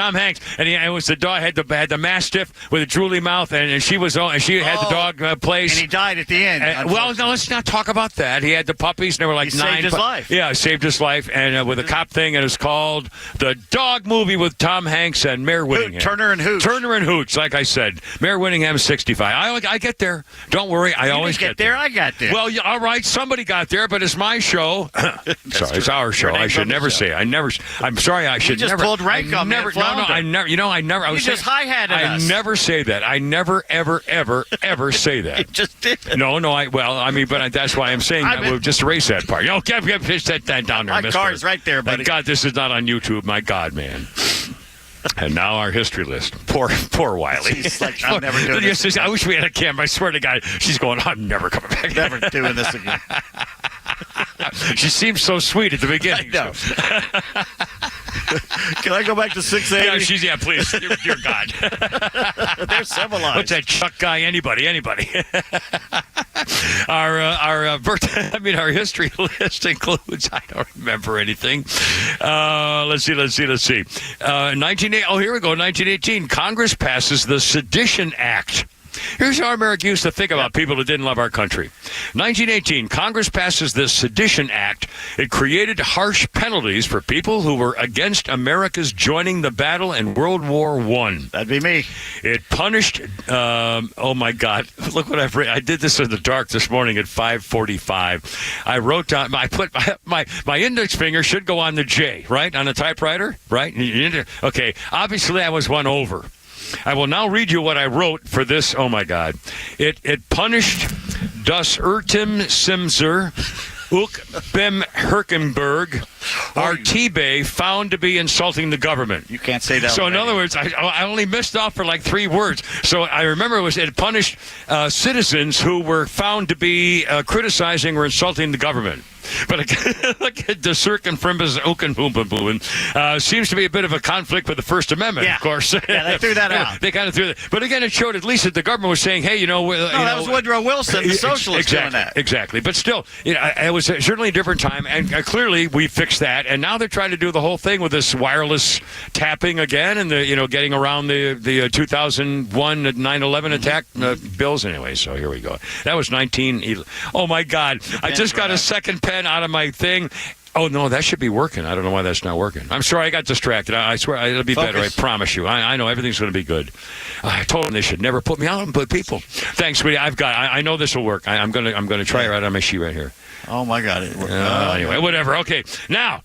and it was the dog had the Mastiff with a drooly mouth, and she was had the dog place, and he died at the end. Well, no, let's not talk about that. He had the puppies, and they were like 9. Saved his life. Yeah, saved his life, and with a cop thing, and it's called the Dog Movie with Tom Hanks and Mare Winningham. Turner and Hooch, like I said. Mare Winningham is 65. I get there. Don't worry, I always get there. I got there. Well, all right, somebody got there, but it's my show. Sorry, it's our show. I should never say. I'm sorry. I should never. You just pulled rank on me. No, I never. I never. I was just hi-hatted us. I never say that. I never, ever, ever, ever say that. You just did. No. But that's why I'm saying that. We'll just erase that part. Just set that down there, my mister. car's right there, buddy. Thank God this is not on YouTube. My God, man. And now our history list. Poor Wiley. She's like, I'm never doing this. I wish we had a camera. I swear to God, she's going, I'm never coming back. Never doing this again. She seemed so sweet at the beginning. I know. Can I go back to 680? Yeah, please. Dear God. They're civilized. What's that Chuck guy? Anybody. Our history list includes, I don't remember anything. Let's see. 1918. Here we go. 1918. Congress passes the Sedition Act. Here's how America used to think about people who didn't love our country. 1918, Congress passes the Sedition Act. It created harsh penalties for people who were against America's joining the battle in World War I. That'd be me. It punished, oh my God, look what I've written. I did this in the dark this morning at 5:45. I wrote down, I put my index finger should go on the J, right? On the typewriter, right? Okay, obviously I was one over. I will now read you what I wrote for this. Oh my God. It punished Das Irrtum Simser Bem Herkenberg Artibe found to be insulting the government. You can't say that. So in other words, I only missed off for like 3 words. So I remember it punished citizens who were found to be criticizing or insulting the government. But look at the Circumfrimbus Okenboomboom seems to be a bit of a conflict with the First Amendment, of course. Yeah, they threw that out. They kind of threw that. But again, it showed at least that the government was saying, hey, that was Woodrow Wilson, the socialist, doing that. Exactly. But still, it was certainly a different time, and clearly we fixed that. And now they're trying to do the whole thing with this wireless tapping again, and getting around the 2001 9/11 attack bills. Anyway, so here we go. That was 19. Oh my God! I just got a second pen out of my thing. Oh, no, that should be working. I don't know why that's not working. I'm sorry, I got distracted. I swear it'll be better. I promise you. I know everything's going to be good. I told them they should never put me out and put people. Thanks, sweetie. I know this will work. I'm going to try it right on my sheet right here. Oh, my God. It worked. Anyway, whatever. Okay, now.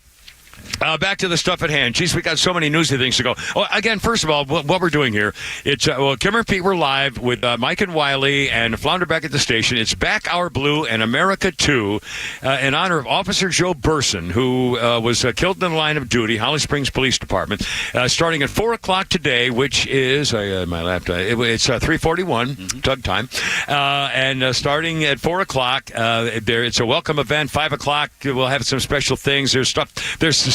Back to the stuff at hand. Jeez, we got so many newsy things to go. Oh, again, first of all, what we're doing here, it's Kimmer and Pete, we're live with Mike and Wiley and Flounder back at the station. It's Back Our Blue and America 2 in honor of Officer Joe Burson, who was killed in the line of duty, Holly Springs Police Department, starting at 4 o'clock today, which is, my laptop, it's 3:41, tug time, and starting at 4 o'clock, it's a welcome event. 5 o'clock, we'll have some special things. There's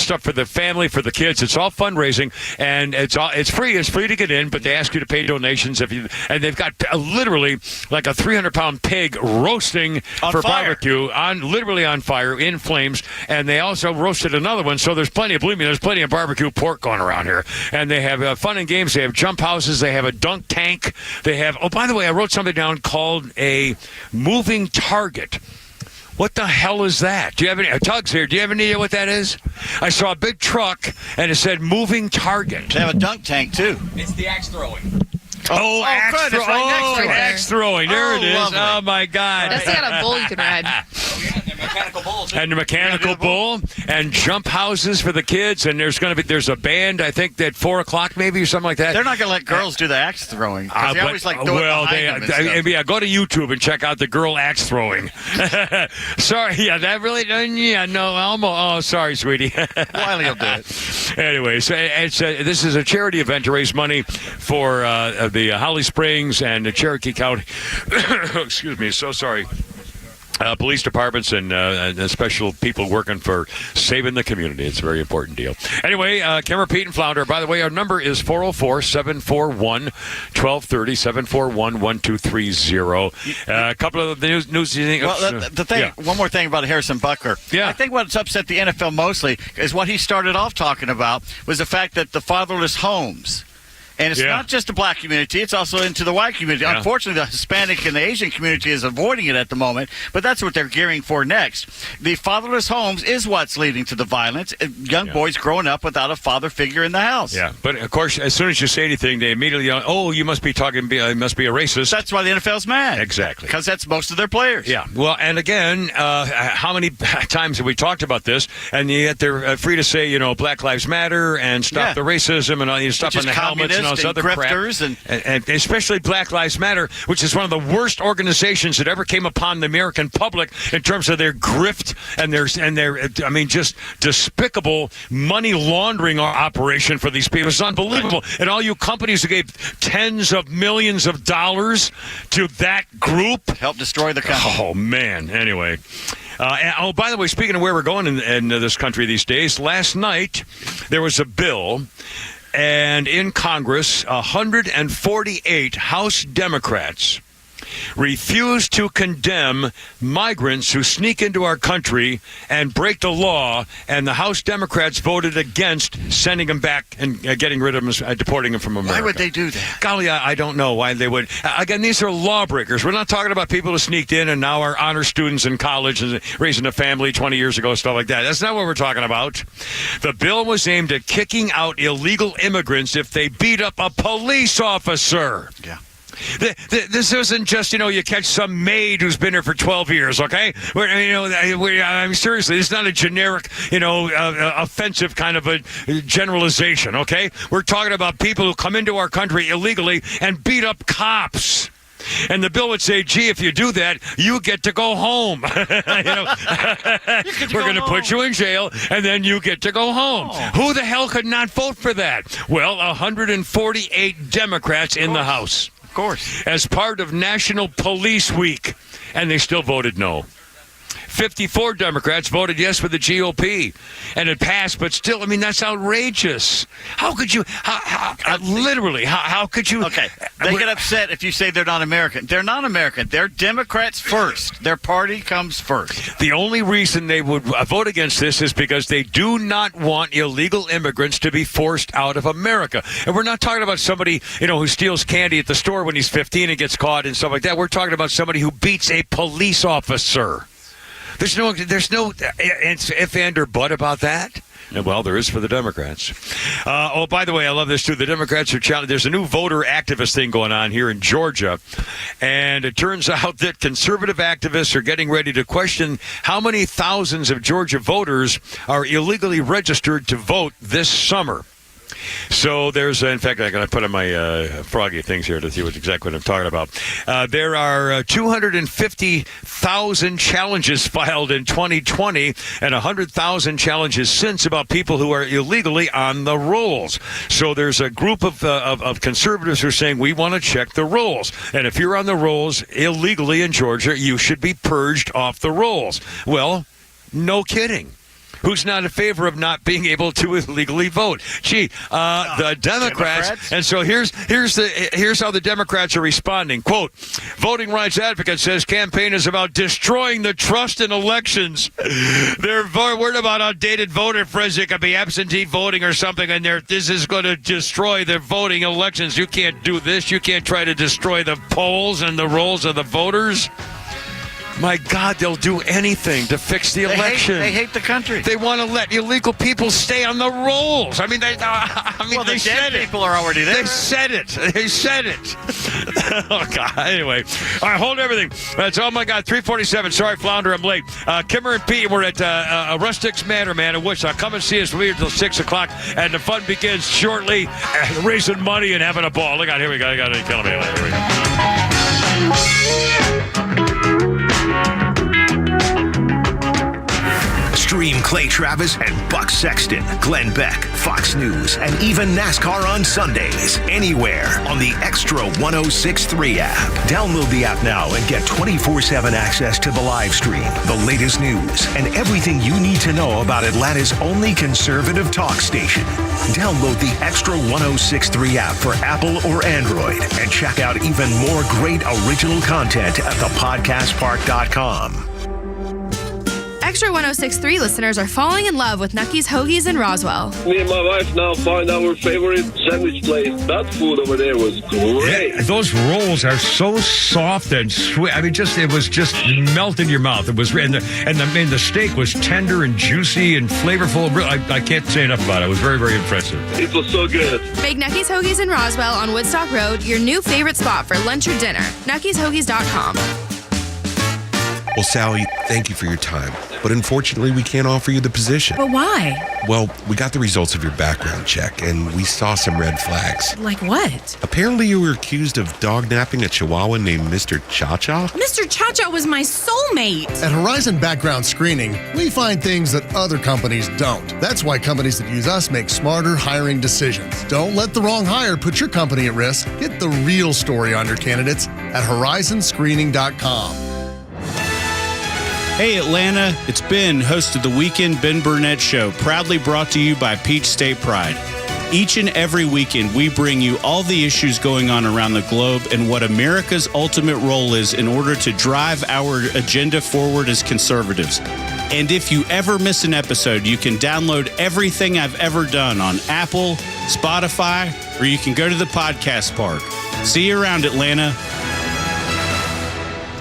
stuff for the family, for the kids. It's all fundraising, and it's free. It's free to get in, but they ask you to pay donations and they've got literally like a 300-pound pig roasting for barbecue literally on fire in flames, and they also roasted another one. So there's plenty of barbecue pork going around here, and they have fun and games. They have jump houses. They have a dunk tank. They have. Oh, by the way, I wrote something down called a moving target. What the hell is that? Do you have any Tugs here? Do you have any idea what that is? I saw a big truck and it said moving target. They have a dunk tank too. It's the axe throwing. Oh, axe good. It's right next to it. Axe throwing. There it is. Lovely. Oh my God. That's got a bull you can ride. Mechanical bulls. And the mechanical bull and jump houses for the kids, and there's a band, I think, at 4 o'clock maybe or something like that. They're not going to let girls do the axe throwing. They always like do it behind them. Yeah, go to YouTube and check out the girl axe throwing. Sorry, yeah, that really, yeah, no, almost. Oh, sorry, sweetie. Wiley will do it. Anyway, so this is a charity event to raise money for the Holly Springs and the Cherokee County. Excuse me, so sorry. Police departments and special people working for saving the community. It's a very important deal. Anyway, Kimmer, Pete, and Flounder. By the way, our number is 404-741-1230, 741-1230. A couple of the news things. Well, the thing, one more thing about Harrison Butker. Yeah. I think what's upset the NFL mostly is what he started off talking about was the fact that the fatherless homes. And it's not just the black community, it's also into the white community. Yeah. Unfortunately, the Hispanic and the Asian community is avoiding it at the moment, but that's what they're gearing for next. The fatherless homes is what's leading to the violence. Young boys growing up without a father figure in the house. Yeah, but of course, as soon as you say anything, they immediately you must be a racist. That's why the NFL's mad. Exactly. Because that's most of their players. Yeah, well, and again, how many times have we talked about this? And yet they're free to say, Black Lives Matter and stop the racism and all you stuff on the helmets and all this other crap. And especially Black Lives Matter, which is one of the worst organizations that ever came upon the American public in terms of their grift and their just despicable money laundering operation for these people. It's unbelievable. And all you companies who gave tens of millions of dollars to that group help destroy the country. Oh man. Anyway. By the way, speaking of where we're going in this country these days, last night there was a bill. And in Congress, 148 House Democrats refused to condemn migrants who sneak into our country and break the law, and the House Democrats voted against sending them back and getting rid of them, deporting them from America. Why would they do that? Golly, I don't know why they would. Again, these are lawbreakers. We're not talking about people who sneaked in and now are honor students in college and raising a family 20 years ago, stuff like that. That's not what we're talking about. The bill was aimed at kicking out illegal immigrants if they beat up a police officer. Yeah. This isn't just, you catch some maid who's been here for 12 years, okay? Seriously, it's not a generic, offensive kind of a generalization, okay? We're talking about people who come into our country illegally and beat up cops. And the bill would say, gee, if you do that, you get to go home. We're going to put you in jail, and then you get to go home. Who the hell could not vote for that? Well, 148 Democrats in the House. Of course. As part of National Police Week, and they still voted no. 54 Democrats voted yes for the GOP, and it passed, but still, that's outrageous. How could you, literally, how could you? Okay, they get upset if you say they're not American. They're not American. They're Democrats first. Their party comes first. The only reason they would vote against this is because they do not want illegal immigrants to be forced out of America. And we're not talking about somebody, who steals candy at the store when he's 15 and gets caught and stuff like that. We're talking about somebody who beats a police officer. There's no if, and, or but about that. Well, there is for the Democrats. By the way, I love this, too. The Democrats are challenging. There's a new voter activist thing going on here in Georgia, and it turns out that conservative activists are getting ready to question how many thousands of Georgia voters are illegally registered to vote this summer. So there's, in fact, I'm going to put on my froggy things here to see exactly what I'm talking about. There are 250,000 challenges filed in 2020 and 100,000 challenges since about people who are illegally on the rolls. So there's a group of conservatives who are saying we want to check the rolls. And if you're on the rolls illegally in Georgia, you should be purged off the rolls. Well, no kidding. Who's not in favor of not being able to illegally vote? Gee, the Democrats. And so here's how the Democrats are responding. Quote, voting rights advocate says campaign is about destroying the trust in elections. They're worried about outdated voter friends. It could be absentee voting or something, and this is going to destroy the voting elections. You can't do this. You can't try to destroy the polls and the rolls of the voters. My God, they'll do anything to fix the election. They hate the country. They want to let illegal people stay on the rolls. Well, they said it. People are already there. They said it. Oh, God. Anyway. All right, hold everything. That's oh, my God, 3:47. Sorry, Flounder, I'm late. Kimmer and Pete, we're at Rustics Manor, man, in Wichita. Come and see us. We're here until 6 o'clock, and the fun begins shortly. Raising money and having a ball. Look out. Here we go. I got it. Killing me. Here we go. Stream Clay Travis and Buck Sexton, Glenn Beck, Fox News, and even NASCAR on Sundays. Anywhere on the Extra 106.3 app. Download the app now and get 24/7 access to the live stream, the latest news, and everything you need to know about Atlanta's only conservative talk station. Download the Extra 106.3 app for Apple or Android and check out even more great original content at thepodcastpark.com. Extra 106.3 listeners are falling in love with Nucky's Hoagies in Roswell. Me and my wife now find our favorite sandwich place. That food over there was great. Yeah, those rolls are so soft and sweet. It was just melt in your mouth. It was, and the steak was tender and juicy and flavorful. I can't say enough about it. It was very, very impressive. It was so good. Make Nucky's Hoagies in Roswell on Woodstock Road your new favorite spot for lunch or dinner. Nucky'sHoagies.com. Well, Sally, thank you for your time. But unfortunately, we can't offer you the position. But why? Well, we got the results of your background check, and we saw some red flags. Like what? Apparently, you were accused of dog-napping a Chihuahua named Mr. Cha-Cha. Mr. Cha-Cha was my soulmate. At Horizon Background Screening, we find things that other companies don't. That's why companies that use us make smarter hiring decisions. Don't let the wrong hire put your company at risk. Get the real story on your candidates at horizonscreening.com. Hey Atlanta, it's Ben, host of the Weekend Ben Burnett Show, proudly brought to you by Peach State Pride. Each and every weekend, we bring you all the issues going on around the globe and what America's ultimate role is in order to drive our agenda forward as conservatives. And if you ever miss an episode, you can download everything I've ever done on Apple, Spotify, or you can go to the podcast park. See you around, Atlanta.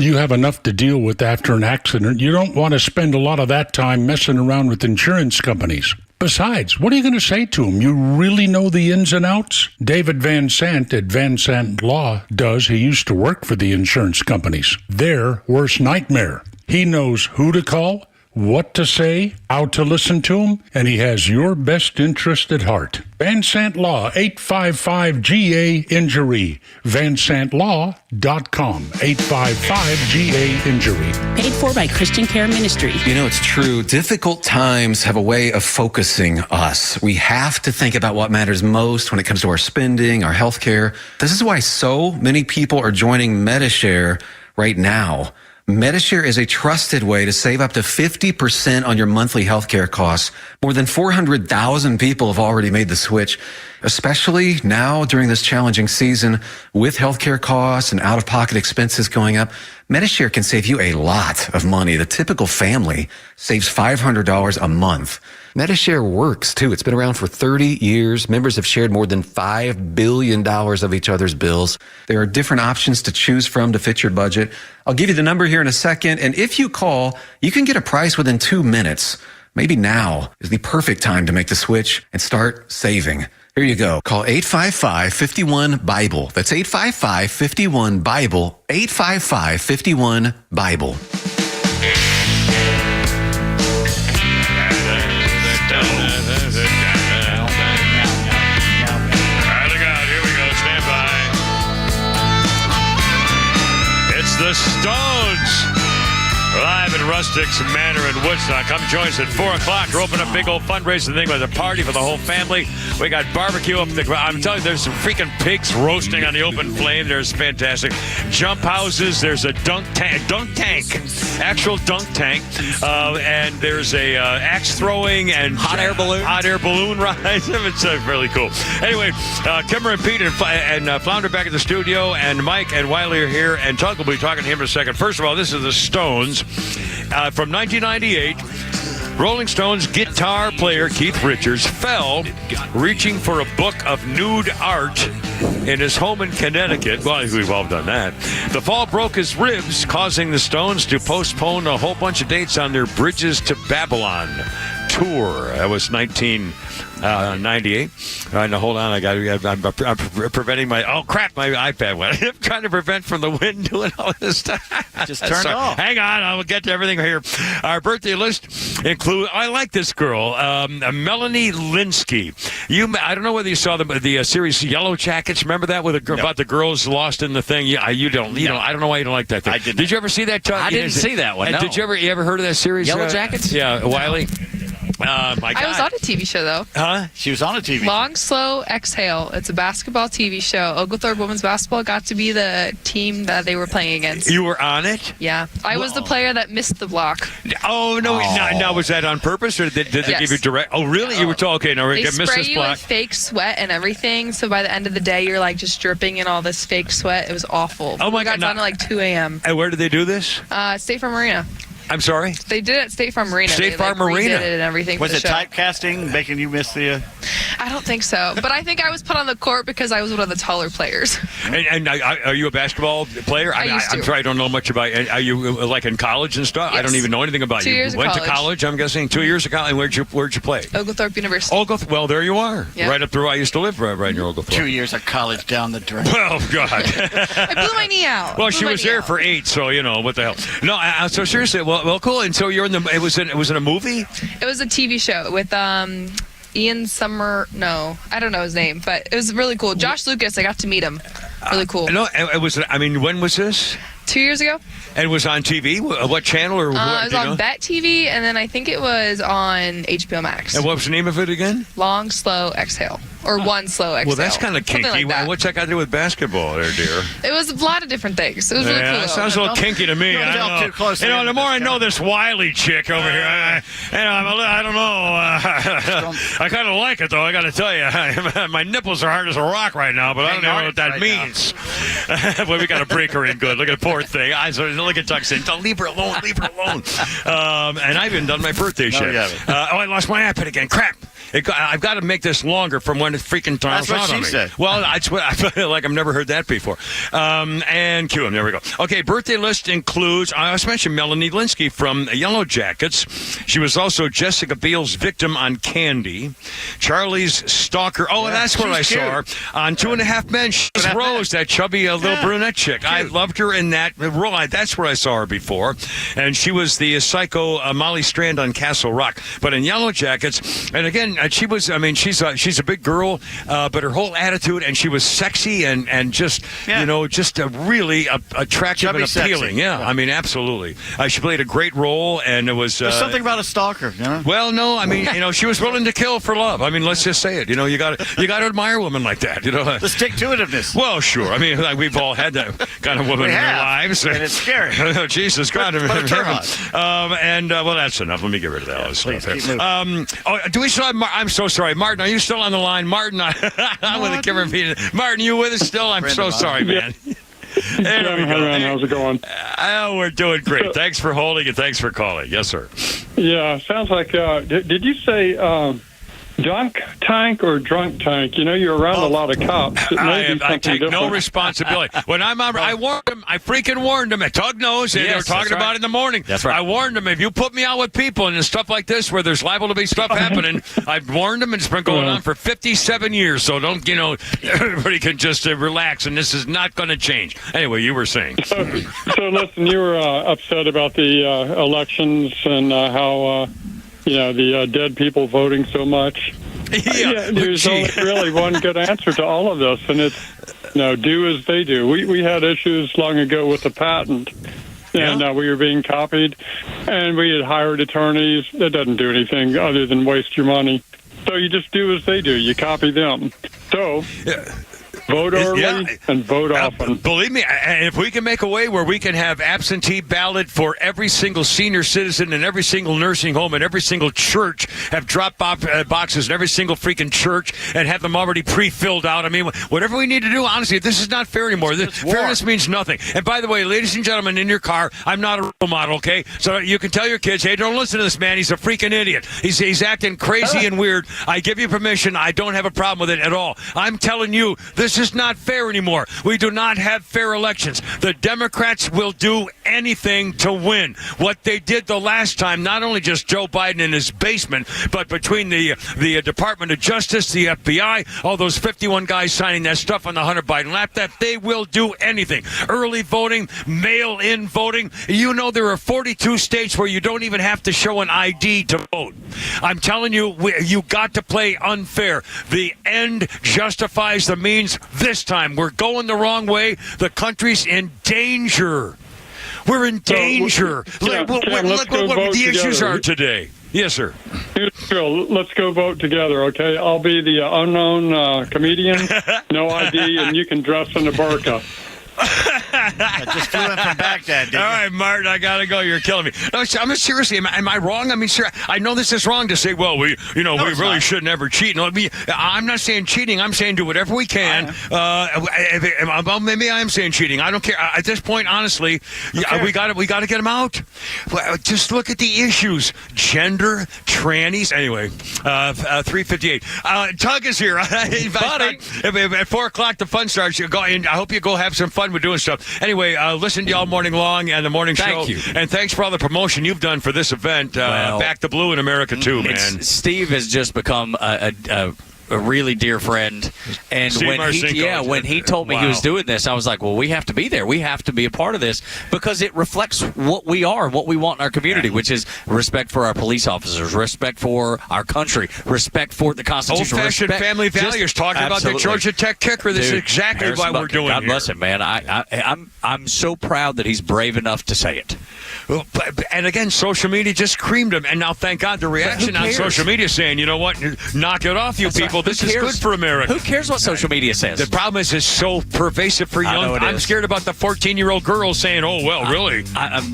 You have enough to deal with after an accident. You don't want to spend a lot of that time messing around with insurance companies. Besides, what are you going to say to them? You really know the ins and outs? David Van Sant at Van Sant Law does. He used to work for the insurance companies. Their worst nightmare. He knows who to call, what to say, how to listen to them, and he has your best interest at heart. Van Sant Law, 855-GA-INJURY. VanSantLaw.com, 855-GA-INJURY. Paid for by Christian Care Ministry. You know, it's true. Difficult times have a way of focusing us. We have to think about what matters most when it comes to our spending, our health care. This is why so many people are joining Medi-Share right now. Medi-Share is a trusted way to save up to 50% on your monthly healthcare costs. More than 400,000 people have already made the switch, especially now during this challenging season with healthcare costs and out-of-pocket expenses going up. Medi-Share can save you a lot of money. The typical family saves $500 a month. Medi-Share works, too. It's been around for 30 years. Members have shared more than $5 billion of each other's bills. There are different options to choose from to fit your budget. I'll give you the number here in a second, and if you call, you can get a price within 2 minutes. Maybe now is the perfect time to make the switch and start saving. Here you go. Call 855-51-BIBLE. That's 855-51-BIBLE. 855-51-BIBLE. The Stones, live at Rustic's Manor in Woodstock. Come join us at 4 o'clock. We're opening a big old fundraising thing with a party for the whole family. We got barbecue up the ground. I'm telling you, there's some freaking pigs roasting on the open flame. There's fantastic jump houses. There's a dunk tank, actual dunk tank. And there's a axe throwing and hot air balloon ride. It's really cool. Anyway, Kimmer and Pete and Flounder back at the studio, and Mike and Wiley are here, and Tug will be talking to him in a second. First of all, this is the Stones. From 1998, Rolling Stones guitar player Keith Richards fell reaching for a book of nude art in his home in Connecticut. Well, we've all done that. The fall broke his ribs, causing the Stones to postpone a whole bunch of dates on their Bridges to Babylon tour. That was 1998. Now, hold on. I'm preventing my... Oh, crap. My iPad went. I'm trying to prevent from the wind doing all this stuff. Just turn it off. Hang on. I'll get to everything here. Our birthday list include... I like this girl. Melanie Linsky. I don't know whether you saw the series Yellow Jackets. Remember that with about the girls lost in the thing? Yeah, you don't. I don't know why you don't like that thing. Did you ever see that? I didn't see that one. No. Did you ever heard of that series? Yellow Jackets? Yeah, Wiley. I was on a TV show, though. Huh? She was on a TV Long, Slow, Exhale. It's a basketball TV show. Oglethorpe Women's Basketball got to be the team that they were playing against. You were on it? Yeah. I was the player that missed the block. Oh, no. Now, was that on purpose, or did they give you direct? Oh, really? You were told, okay, now we're they going to miss spray this you block. with fake sweat and everything, so by the end of the day, you're like just dripping in all this fake sweat. It was awful. Oh, my we got God. done at like 2 a.m. And where did they do this? State Farm Arena. I'm sorry? They did it at State Farm Arena. State Farm Arena. Redid it and everything. Was for it the show. typecasting, making you miss the... I don't think so. But I think I was put on the court because I was one of the taller players. And are you a basketball player? I used to. I'm sorry, I don't know much about... Are you like in college and stuff? Yes. I don't even know anything about 2 you. years of Went college. to college, I'm guessing. 2 years of college. And where'd you play? Oglethorpe University. Well, there you are. Yep. Right up the road. I used to live right near Oglethorpe. 2 years of college down the drain. Well, God. I blew my knee out. Well, she was there for 8, so, what the hell. No, so seriously, well, cool. And so you're in it was in a movie? It was a TV show with Ian Summer. No, I don't know his name, but it was really cool. Josh Lucas, I got to meet him. Really cool. No, it was. I mean, when was this? 2 years ago. And it was on TV? What channel? Or It what, was on Bet TV, and then I think it was on HBO Max. And what was the name of it again? Long, Slow, Exhale. Or One Slow Exhale. Well, that's kind of Something kinky. like that. What's that got to do with basketball there, dear? It was a lot of different things. It was really cool. That sounds a little kinky to me. I don't know. Too close the more I know this Wiley chick over here, I don't know. I kind of like it, though, I got to tell you. My nipples are hard as a rock right now, but I don't know what that means. Well, we got to break her in good. Look at poor thing. Look at Tuxin. Don't leave her alone. Leave her alone. And I haven't done my birthday yet. I lost my iPad again. Crap. I've got to make this longer from when it freaking turns That's what out she on me. said. Well, I feel like I've never heard that before. And cue him. There we go. Okay, birthday list includes, I also mentioned Melanie Linsky from Yellow Jackets. She was also Jessica Biel's victim on Candy. Charlie's stalker. Oh, and that's where I saw her. On 2.5 Men, she was Rose, that chubby little brunette chick. I loved her in that role. That's where I saw her before. And she was the psycho Molly Strand on Castle Rock. But in Yellow Jackets, and again, she was, I mean, she's a big girl, but her whole attitude, and she was sexy and just, just really attractive Chubby, and appealing. sexy. Yeah, I mean, absolutely. She played a great role, and it was... There's something about a stalker, you know? Well, no, I mean, she was willing to kill for love. I mean, let's just say it. You got to admire women like that, The stick-to-itiveness. Well, sure. I mean, we've all had that kind of woman in our lives. And it's scary. Oh, Jesus God. But a turn on. Well, that's enough. Let me get rid of that other stuff keep here. moving. Do we still have I'm so sorry. Martin, are you still on the line? Martin, I'm with the camera repeating. Martin, you with us still? I'm so sorry, man. There we go. How's it going? Oh, we're doing great. Thanks for holding and thanks for calling. Yes, sir. Yeah, sounds like, did you say dunk tank or drunk tank? You're around a lot of cops. I take no responsibility. When I'm on, I warned them. I freaking warned them. Tug knows, and they were talking about it in the morning. That's right. I warned them. If you put me out with people and stuff like this where there's liable to be stuff happening, I've warned them, and it's been going on for 57 years. So don't, everybody can just relax, and this is not going to change. Anyway, you were saying. So listen, you were upset about the elections and how... the dead people voting so much. There's only really one good answer to all of this, and it's do as they do. We had issues long ago with the patent, and we were being copied, and we had hired attorneys. That doesn't do anything other than waste your money. So you just do as they do. You copy them. So... Vote early and vote often. Believe me, if we can make a way where we can have absentee ballot for every single senior citizen in every single nursing home and every single church, have drop boxes in every single freaking church and have them already pre-filled out. I mean, whatever we need to do, honestly, this is not fair anymore. Fairness means nothing. And by the way, ladies and gentlemen, in your car, I'm not a role model, okay? So you can tell your kids, hey, don't listen to this man. He's a freaking idiot. He's acting crazy and weird. I give you permission. I don't have a problem with it at all. I'm telling you, this is not fair anymore. We do not have fair elections. The Democrats will do anything to win. What they did the last time, not only just Joe Biden in his basement, but between the Department of Justice, the FBI, all those 51 guys signing that stuff on the Hunter Biden laptop, they will do anything. Early voting, mail-in voting. There are 42 states where you don't even have to show an ID to vote. I'm telling you, you got to play unfair. The end justifies the means. This time, we're going the wrong way. The country's in danger. We're in danger. Look what the issues are today. Yes, sir. Let's go vote together, okay? I'll be the unknown comedian, no ID, and you can dress in a burqa. I just flew in from Baghdad. All right, Martin, I gotta go. You're killing me. No, I'm seriously. Am I wrong? I mean, sir, I know this is wrong to say. Well, we really shouldn't ever cheat. No, I'm not saying cheating. I'm saying do whatever we can. Maybe I am saying cheating. I don't care. At this point, honestly, we got to get them out. Just look at the issues: gender, trannies. Anyway, 3:58. Tug is here. Buddy. At 4:00, the fun starts. You go. And I hope you go have some fun with doing stuff. Anyway, listen to y'all morning long and the morning show. Thank you. And thanks for all the promotion you've done for this event. Back the blue in America, too, man. Steve has just become a really dear friend. And Steve when Marcinko. he told me he was doing this, I was like, well, we have to be there. We have to be a part of this because it reflects what we are, what we want in our community, which is respect for our police officers, respect for our country, respect for the Constitution. Old-fashioned family values. Talking about the Georgia Tech kicker. This is exactly Harrison why we're Butker, doing God it. bless him, man. I'm so proud that he's brave enough to say it. Well, and again, social media just creamed him. And now, thank God, the reaction on social media saying, you know what, knock it off, you people. This is good for America. Who cares what social media says? The problem is it's so pervasive for young. I'm scared about the 14-year-old girls saying, oh, well, really?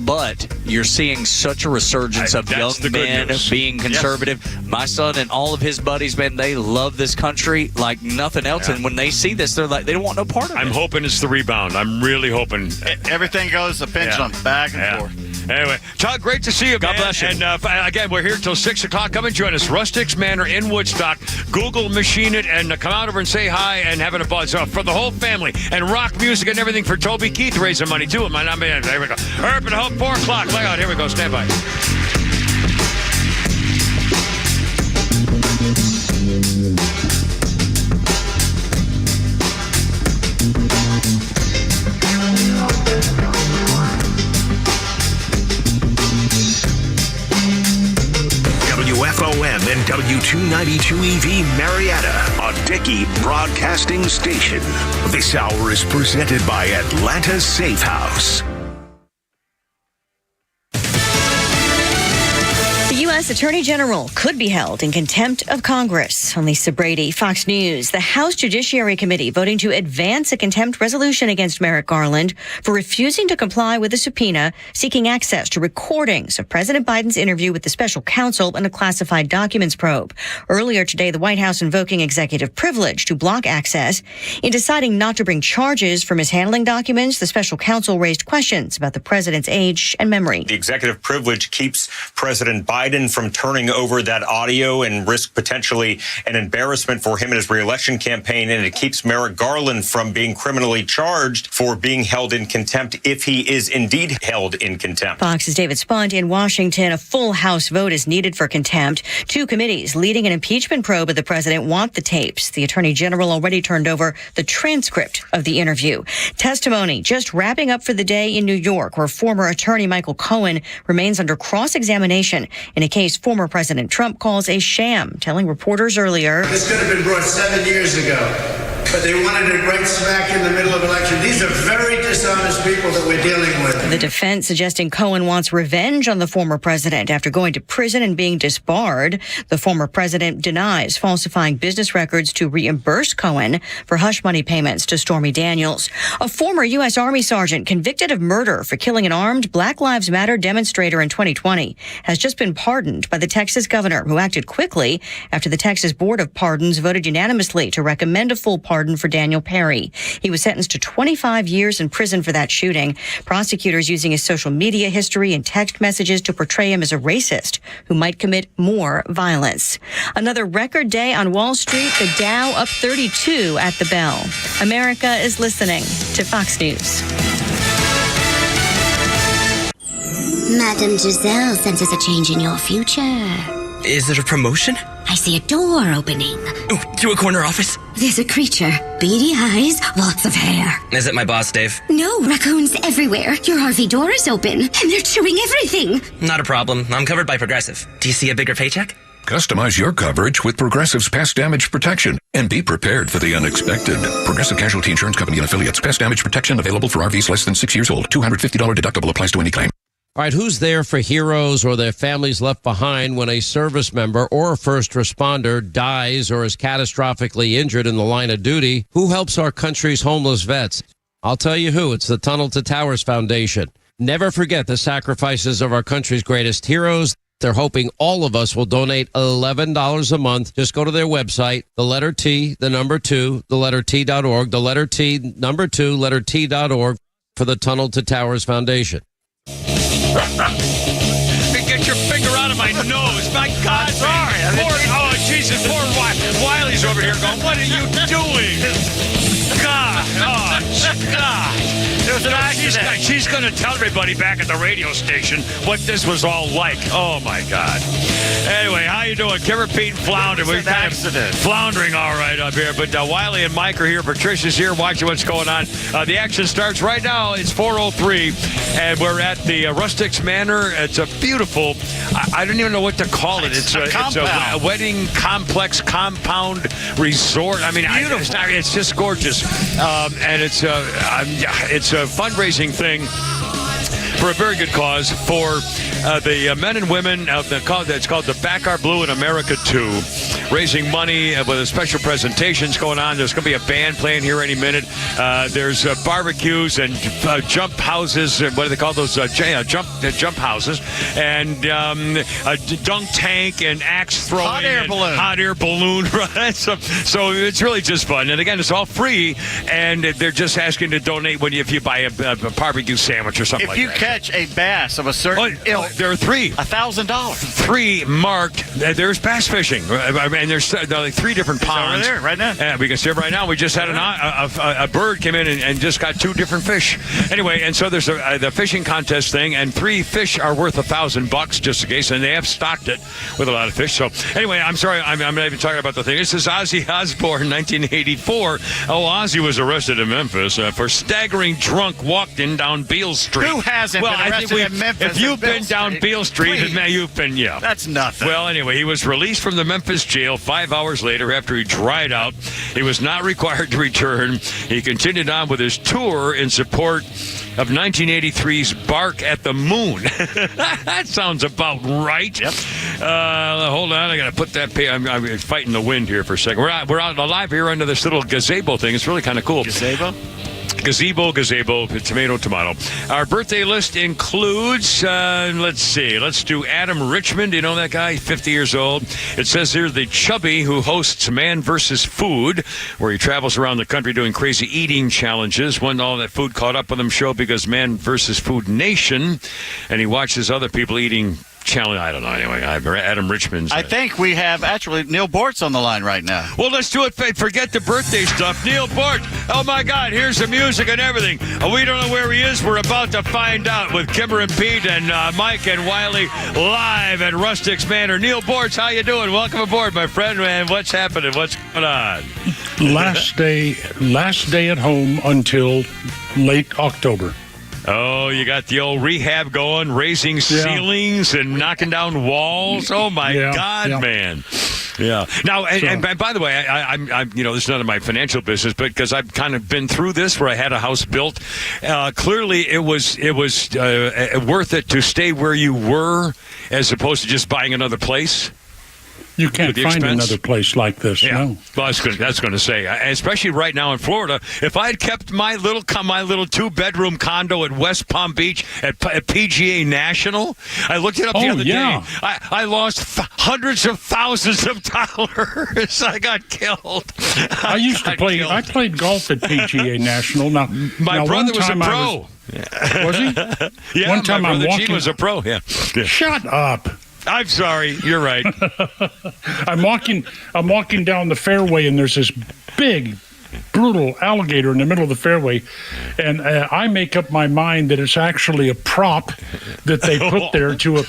But you're seeing such a resurgence of young men being conservative. Yes. My son and all of his buddies, man, they love this country like nothing else. And when they see this, they're like, they don't want no part of it. I'm hoping it's the rebound. I'm really hoping. Everything goes the pendulum back and forth. Anyway, Todd, great to see you, God man. bless you. And again, we're here till 6 o'clock. Come and join us. Rustics Manor in Woodstock. Google Machine it and come out over and say hi and having a buzz for the whole family. And rock music and everything for Toby Keith, raising money too. There we go. Urban Hope, 4 o'clock. Lay out. Here we go. Stand by. WFOM and W292EV Marietta, a Dickey Broadcasting Station. This hour is presented by Atlanta Safe House. The U.S. Attorney General could be held in contempt of Congress. I'm Lisa Brady, Fox News. The House Judiciary Committee voting to advance a contempt resolution against Merrick Garland for refusing to comply with a subpoena seeking access to recordings of President Biden's interview with the special counsel in a classified documents probe. Earlier today, the White House invoking executive privilege to block access. In deciding not to bring charges for mishandling documents, the special counsel raised questions about the president's age and memory. The executive privilege keeps President Biden from turning over that audio and risk potentially an embarrassment for him in his reelection campaign, and it keeps Merrick Garland from being criminally charged for being held in contempt if he is indeed held in contempt. Fox's David Spunt in Washington. A full House vote is needed for contempt. 2 committees leading an impeachment probe of the president want the tapes. The Attorney General already turned over the transcript of the interview. Testimony just wrapping up for the day in New York, where former attorney Michael Cohen remains under cross-examination in a case former President Trump calls a sham, telling reporters earlier. This could have been brought 7 years ago, but they wanted it right smack in the middle of election. These are very dishonest people that we're dealing with. The defense suggesting Cohen wants revenge on the former president after going to prison and being disbarred. The former president denies falsifying business records to reimburse Cohen for hush money payments to Stormy Daniels. A former U.S. Army sergeant convicted of murder for killing an armed Black Lives Matter demonstrator in 2020 has just been pardoned by the Texas governor, who acted quickly after the Texas Board of Pardons voted unanimously to recommend a full pardon for Daniel Perry. He was sentenced to 25 years in prison for that shooting. Prosecutors using his social media history and text messages to portray him as a racist who might commit more violence. Another record day on Wall Street, the Dow up 32 at the bell. America is listening to Fox News. Madame Giselle senses a change in your future. Is it a promotion? I see a door opening. Ooh, to a corner office? There's a creature. Beady eyes, lots of hair. Is it my boss, Dave? No, raccoons everywhere. Your RV door is open, and they're chewing everything. Not a problem. I'm covered by Progressive. Do you see a bigger paycheck? Customize your coverage with Progressive's pest damage protection and be prepared for the unexpected. Progressive Casualty Insurance Company and Affiliates. Pest damage protection available for RVs less than 6 years old. $250 deductible applies to any claim. All right, who's there for heroes or their families left behind when a service member or a first responder dies or is catastrophically injured in the line of duty? Who helps our country's homeless vets? I'll tell you who. It's the Tunnel to Towers Foundation. Never forget the sacrifices of our country's greatest heroes. They're hoping all of us will donate $11 a month. Just go to their website, the letter T, the number 2, the letter T.org, the letter T, number 2, letter T.org for the Tunnel to Towers Foundation. Get your finger out of my nose. My God. Sorry. Oh, Jesus. Poor Wiley's over here going, what are you doing? God. Oh, God. It was an accident. She's going to tell everybody back at the radio station what this was all like. Oh, my God. Anyway, how you doing? Kimmer, Pete, and Flounder. We're kind of floundering all right up here. But Wiley and Mike are here. Patricia's here watching what's going on. The action starts right now. It's 4:03, and we're at the Rustics Manor. It's a beautiful, I don't even know what to call it. It's a wedding complex compound resort. I mean, it's just gorgeous. And it's a fundraising thing for a very good cause for the men and women. It's called the Back Our Blue in America 2. Raising money with special presentations going on. There's going to be a band playing here any minute. There's barbecues and jump houses. What do they call those? Jump houses. And a dunk tank and axe throwing. Hot air balloon. Right? So it's really just fun. And again, it's all free. And they're just asking to donate if you buy a barbecue sandwich or something like that. If you catch a bass of a certain ilk, there are three. $1,000. Three marked. There's bass fishing. And there's like three different ponds. Over there, right now. Yeah, we can see it right now. We just had a bird came in and just got two different fish. Anyway, and so there's the fishing contest thing, and three fish are worth $1,000 just in case, and they have stocked it with a lot of fish. So anyway, I'm sorry, I'm not even talking about the thing. This is Ozzy Osbourne, 1984. Ozzy was arrested in Memphis for staggering drunk walking down Beale Street. Who hasn't been arrested in Memphis? If you've been down Beale Street, man, you've been, yeah. That's nothing. Well, anyway, he was released from the Memphis jail 5 hours later after he dried out. He was not required to return. He continued on with his tour in support of 1983's Bark at the Moon. That sounds about right. Yep. Hold on, I got to put that. I'm fighting the wind here for a second. We're out alive here under this little gazebo thing. It's really kind of cool. Gazebo, tomato. Our birthday list includes, let's do Adam Richmond. You know that guy? 50 years old. It says here the chubby who hosts Man vs. Food, where he travels around the country doing crazy eating challenges. When all that food caught up with him show because Man vs. Food Nation, and he watches other people eating challenge. I don't know. Anyway, Adam Richmond's. I think we have actually Neil Bortz on the line right now. Well, let's do it. Forget the birthday stuff. Neil Bort. Oh my God! Here's the music and everything. We don't know where he is. We're about to find out with Kimmer and Pete and Mike and Wiley live at Rustics Manor. Neil Bortz, how you doing? Welcome aboard, my friend. Man, what's happening? What's going on? Last day at home until late October. Oh, you got the old rehab going, raising ceilings and knocking down walls. Oh my God, man! Yeah. Now, and by the way, I'm this is none of my financial business, but because I've kind of been through this, where I had a house built, clearly it was worth it to stay where you were as opposed to just buying another place. You can't find another place like this. Yeah. No. Well, that's going to say, especially right now in Florida. If I had kept my little 2-bedroom condo at West Palm Beach at PGA National, I looked it up the other day. I lost hundreds of thousands of dollars. I got killed. I used to play. I played golf at PGA National. Now, my brother was a pro. Was he? Yeah. One time my brother I'm walking. Gene was a pro. Yeah. Shut up. I'm sorry. You're right. I'm walking down the fairway, and there's this big, brutal alligator in the middle of the fairway, and I make up my mind that it's actually a prop that they put there to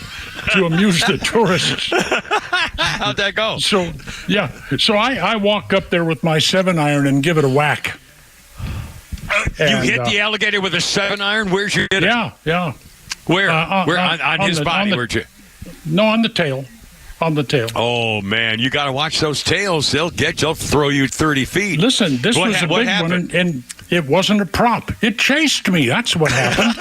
amuse the tourists. How'd that go? So I walk up there with my 7-iron and give it a whack. You hit the alligator with a 7-iron? Where'd you hit it? Yeah. Where? On his body? Where'd you? No, on the tail. On the tail. Oh, man. You got to watch those tails. They'll throw you 30 feet. Listen, this was a big one, and it wasn't a prop. It chased me. That's what happened.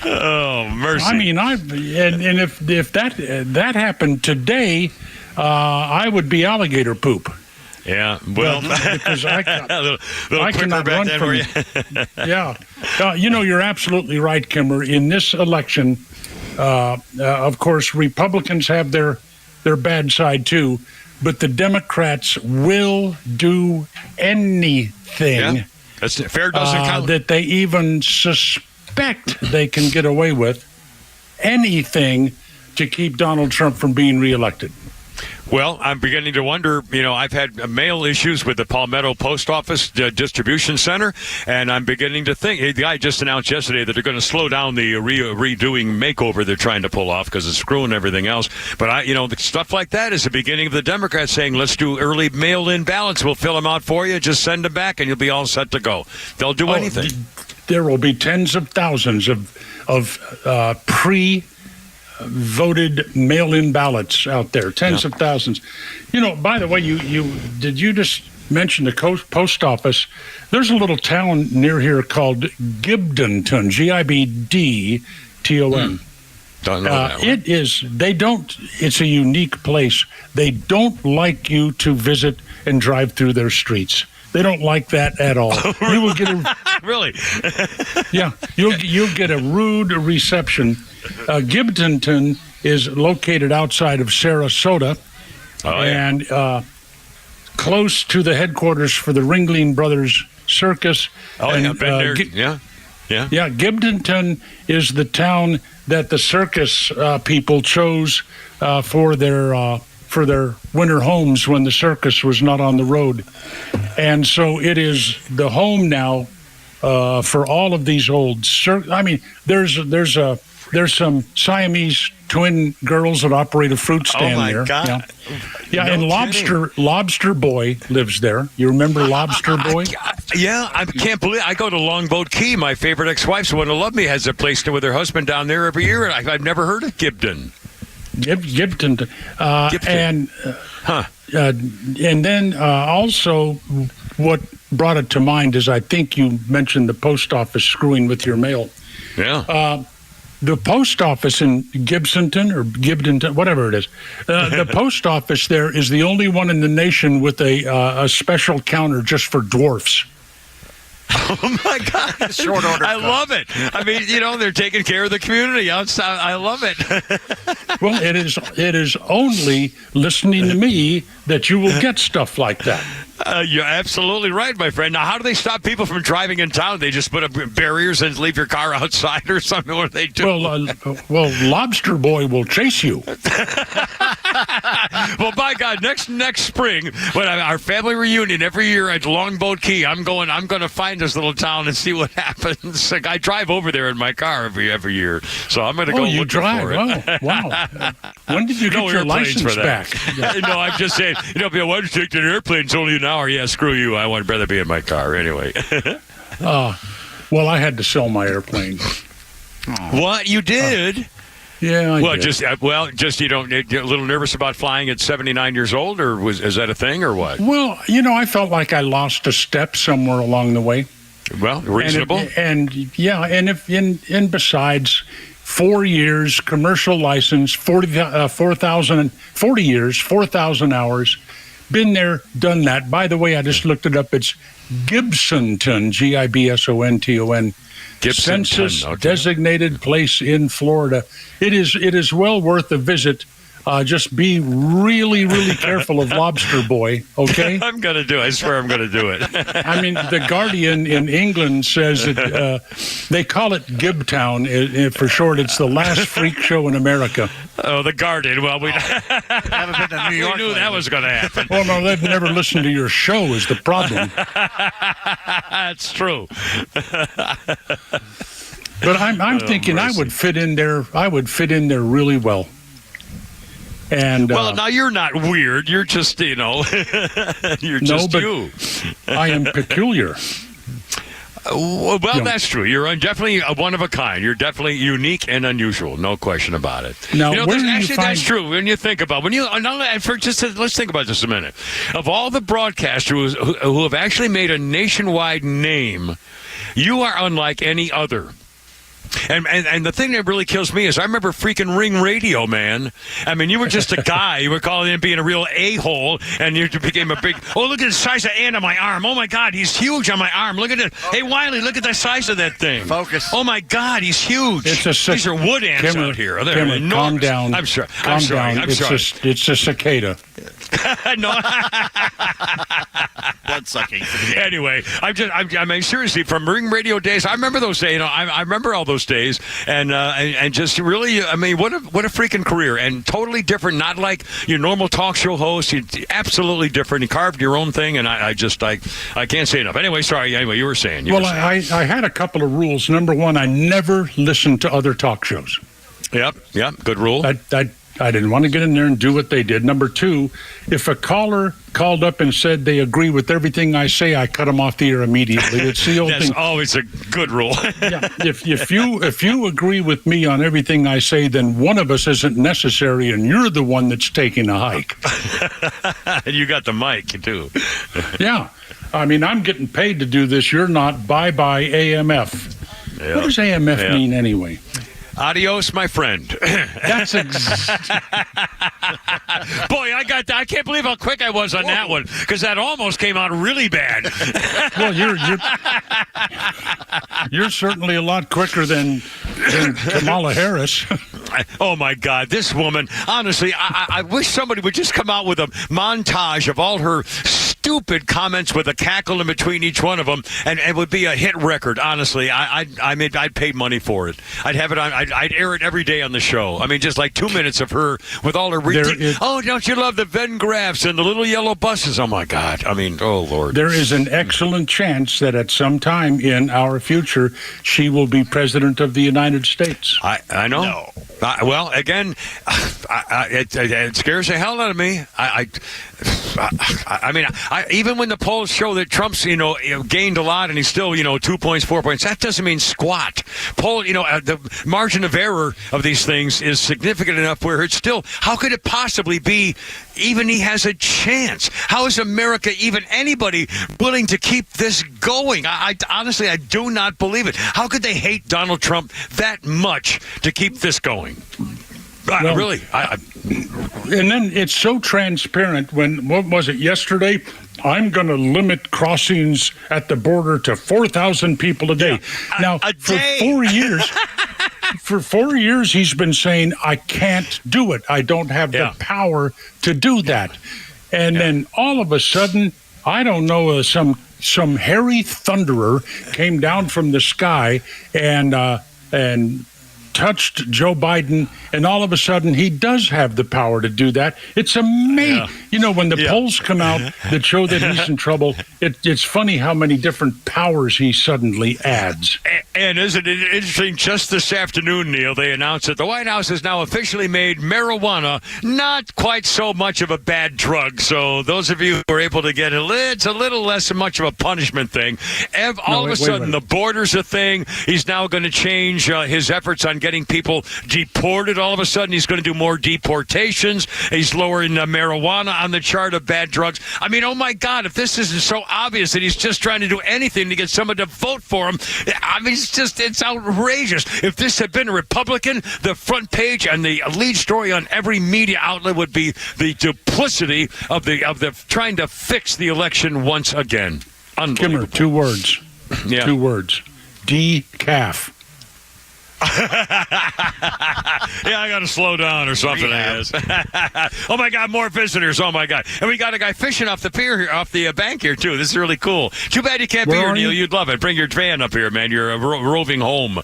Oh, mercy. I mean, and if that happened today, I would be alligator poop. Yeah, well, because I cannot run from you. Yeah, you're absolutely right, Kimmer. In this election, of course, Republicans have their bad side too, but the Democrats will do anything. Yeah. That's fair doesn't count. That they even suspect they can get away with, anything to keep Donald Trump from being reelected. Well, I'm beginning to wonder, I've had mail issues with the Palmetto Post Office Distribution Center, and I'm beginning to think, the guy just announced yesterday that they're going to slow down the redoing makeover they're trying to pull off because it's screwing everything else. But, stuff like that is the beginning of the Democrats saying, let's do early mail-in ballots. We'll fill them out for you. Just send them back, and you'll be all set to go. They'll do anything. There will be tens of thousands of voted mail-in ballots out there, tens of thousands. By the way, you just mention the post office? There's a little town near here called Gibdonton, Gibdton. Don't know that one. It's a unique place. They don't like you to visit and drive through their streets. They don't like that at all. You will get really? Yeah, you'll get a rude reception. Gibdonton is located outside of Sarasota, and close to the headquarters for the Ringling Brothers Circus. Been there. Yeah. Gibdonton is the town that the circus people chose for their winter homes when the circus was not on the road. And so it is the home now for all of these old there's some Siamese twin girls that operate a fruit stand there. Oh my God. Yeah, No and kidding. Lobster Boy lives there. You remember Lobster Boy? I can't believe I go to Longboat Key. My favorite ex-wife, the one who loved me, has a place with her husband down there every year, and I've never heard of Gibdon. Gibdon. And then also what brought it to mind is I think you mentioned the post office screwing with your mail. Yeah. The post office in Gibsonton or Gibdonton, whatever it is, the post office there is the only one in the nation with a special counter just for dwarfs. Oh my God! Short order. I love it. I mean, they're taking care of the community outside. I love it. Well, it is only listening to me that you will get stuff like that. You're absolutely right, my friend. Now, how do they stop people from driving in town? They just put up barriers and leave your car outside or something? What do they do? Well, Lobster Boy will chase you. Well, by God, next spring, when our family reunion every year at Longboat Key, I'm going to find this little town and see what happens. I drive over there in my car every year, so I'm going to go look for it. Oh, wow. When did you get your license back? No, I'm just saying, why don't you take an airplane? It's only an hour. Yeah, screw you. I would rather be in my car anyway. Well, I had to sell my airplane. What? You did? Yeah, I did. Just you're a little nervous about flying at 79 years old, or is that a thing, or what? Well, I felt like I lost a step somewhere along the way. Well, reasonable. And besides, 4 years, commercial license, 40 years, 4,000 hours. Been there, done that. By the way, I just looked it up. It's Gibsonton, Gibsonton. Census designated place in Florida. It is well worth a visit. Just be really, really careful of Lobster Boy, okay? I'm going to do it. I swear I'm going to do it. I mean, The Guardian in England says that they call it Gibtown. For short, it's the last freak show in America. Oh, The Guardian. Well, we haven't been to New York. We knew that was going to happen. Well, no, they've never listened to your show is the problem. That's true. But I'm thinking mercy. I would fit in there. I would fit in there really well. And now you're not weird. You're just you're just you. I am peculiar. That's true. You're definitely one of a kind. You're definitely unique and unusual. No question about it. Now, that's true. When you think about let's think about this a minute. Of all the broadcasters who have actually made a nationwide name, you are unlike any other. And the thing that really kills me is I remember freaking Ring Radio, man. I mean, you were just a guy. You were calling in being a real a-hole, and you became a big, look at the size of Ant on my arm. Oh, my God, he's huge on my arm. Look at it. Hey, Wiley, look at the size of that thing. Focus. Oh, my God, he's huge. These are wood ants out here. They're enormous. Calm down. I'm sorry. It's a cicada. No. blood sucking. Anyway, I mean, seriously, from ring radio days, I remember those days. I remember all those days, and just really, I mean, what a freaking career, and totally different. Not like your normal talk show host. You're absolutely different. You carved your own thing, and I can't say enough. Anyway, sorry. Anyway, you were saying. I had a couple of rules. Number one, I never listened to other talk shows. Yep, good rule. I didn't want to get in there and do what they did. Number two, if a caller called up and said they agree with everything I say, I cut them off the air immediately. It's the old That's thing. always a good rule. Yeah. If you agree with me on everything I say, then one of us isn't necessary, and you're the one that's taking a hike. And you got the mic too. Yeah, I mean, I'm getting paid to do this. You're not. Bye AMF. Yep. What does AMF mean anyway? Adios, my friend. That's Boy, I can't believe how quick I was on that one, because that almost came out really bad. Well, you're certainly a lot quicker than Kamala Harris. Oh my God, this woman! Honestly, I wish somebody would just come out with a montage of all her stupid comments with a cackle in between each one of them, and it would be a hit record. Honestly, I'd pay money for it. I'd have it on. I'd air it every day on the show. I mean, just like 2 minutes of her with all her. Oh, don't you love the Venn graphs and the little yellow buses? Oh my God! I mean, oh Lord. There is an excellent chance that at some time in our future, she will be president of the United States. I know. No. Well, again, it scares the hell out of me. I mean, even when the polls show that Trump's, gained a lot and he's still, 2 points, 4 points, that doesn't mean squat. The margin of error of these things is significant enough where it's still, how could it possibly be even he has a chance? How is America, even anybody, willing to keep this going? Honestly, I do not believe it. How could they hate Donald Trump that much to keep this going? Well, really? And then it's so transparent when, what was it, yesterday? I'm going to limit crossings at the border to 4,000 people a day. Yeah, now, for 4 years... For 4 years, he's been saying, I can't do it. I don't have the power to do that. And then all of a sudden, I don't know, some hairy thunderer came down from the sky and touched Joe Biden, and all of a sudden he does have the power to do that. It's amazing. Yeah. When the polls come out that show that he's in trouble, it's funny how many different powers he suddenly adds. And isn't it interesting, just this afternoon, Neil, they announced that the White House has now officially made marijuana not quite so much of a bad drug. So those of you who are able to get it, it's a little less much of a punishment thing. All of a sudden, the border's a thing. He's now going to change his efforts on getting people deported. All of a sudden, he's going to do more deportations. He's lowering marijuana on the chart of bad drugs. I mean, oh my God, if this isn't so obvious that he's just trying to do anything to get someone to vote for him, I mean, it's outrageous. If this had been a Republican, the front page and the lead story on every media outlet would be the duplicity of the trying to fix the election once again. Unbelievable. Kimmer, 2 words. Yeah. 2 words. Decaf. Yeah, I got to slow down or something, I guess. Oh, my God, more visitors. Oh, my God. And we got a guy fishing off the pier here, off the bank here, too. This is really cool. Too bad you can't be here, Neil. You'd love it. Bring your van up here, man. You're a roving home.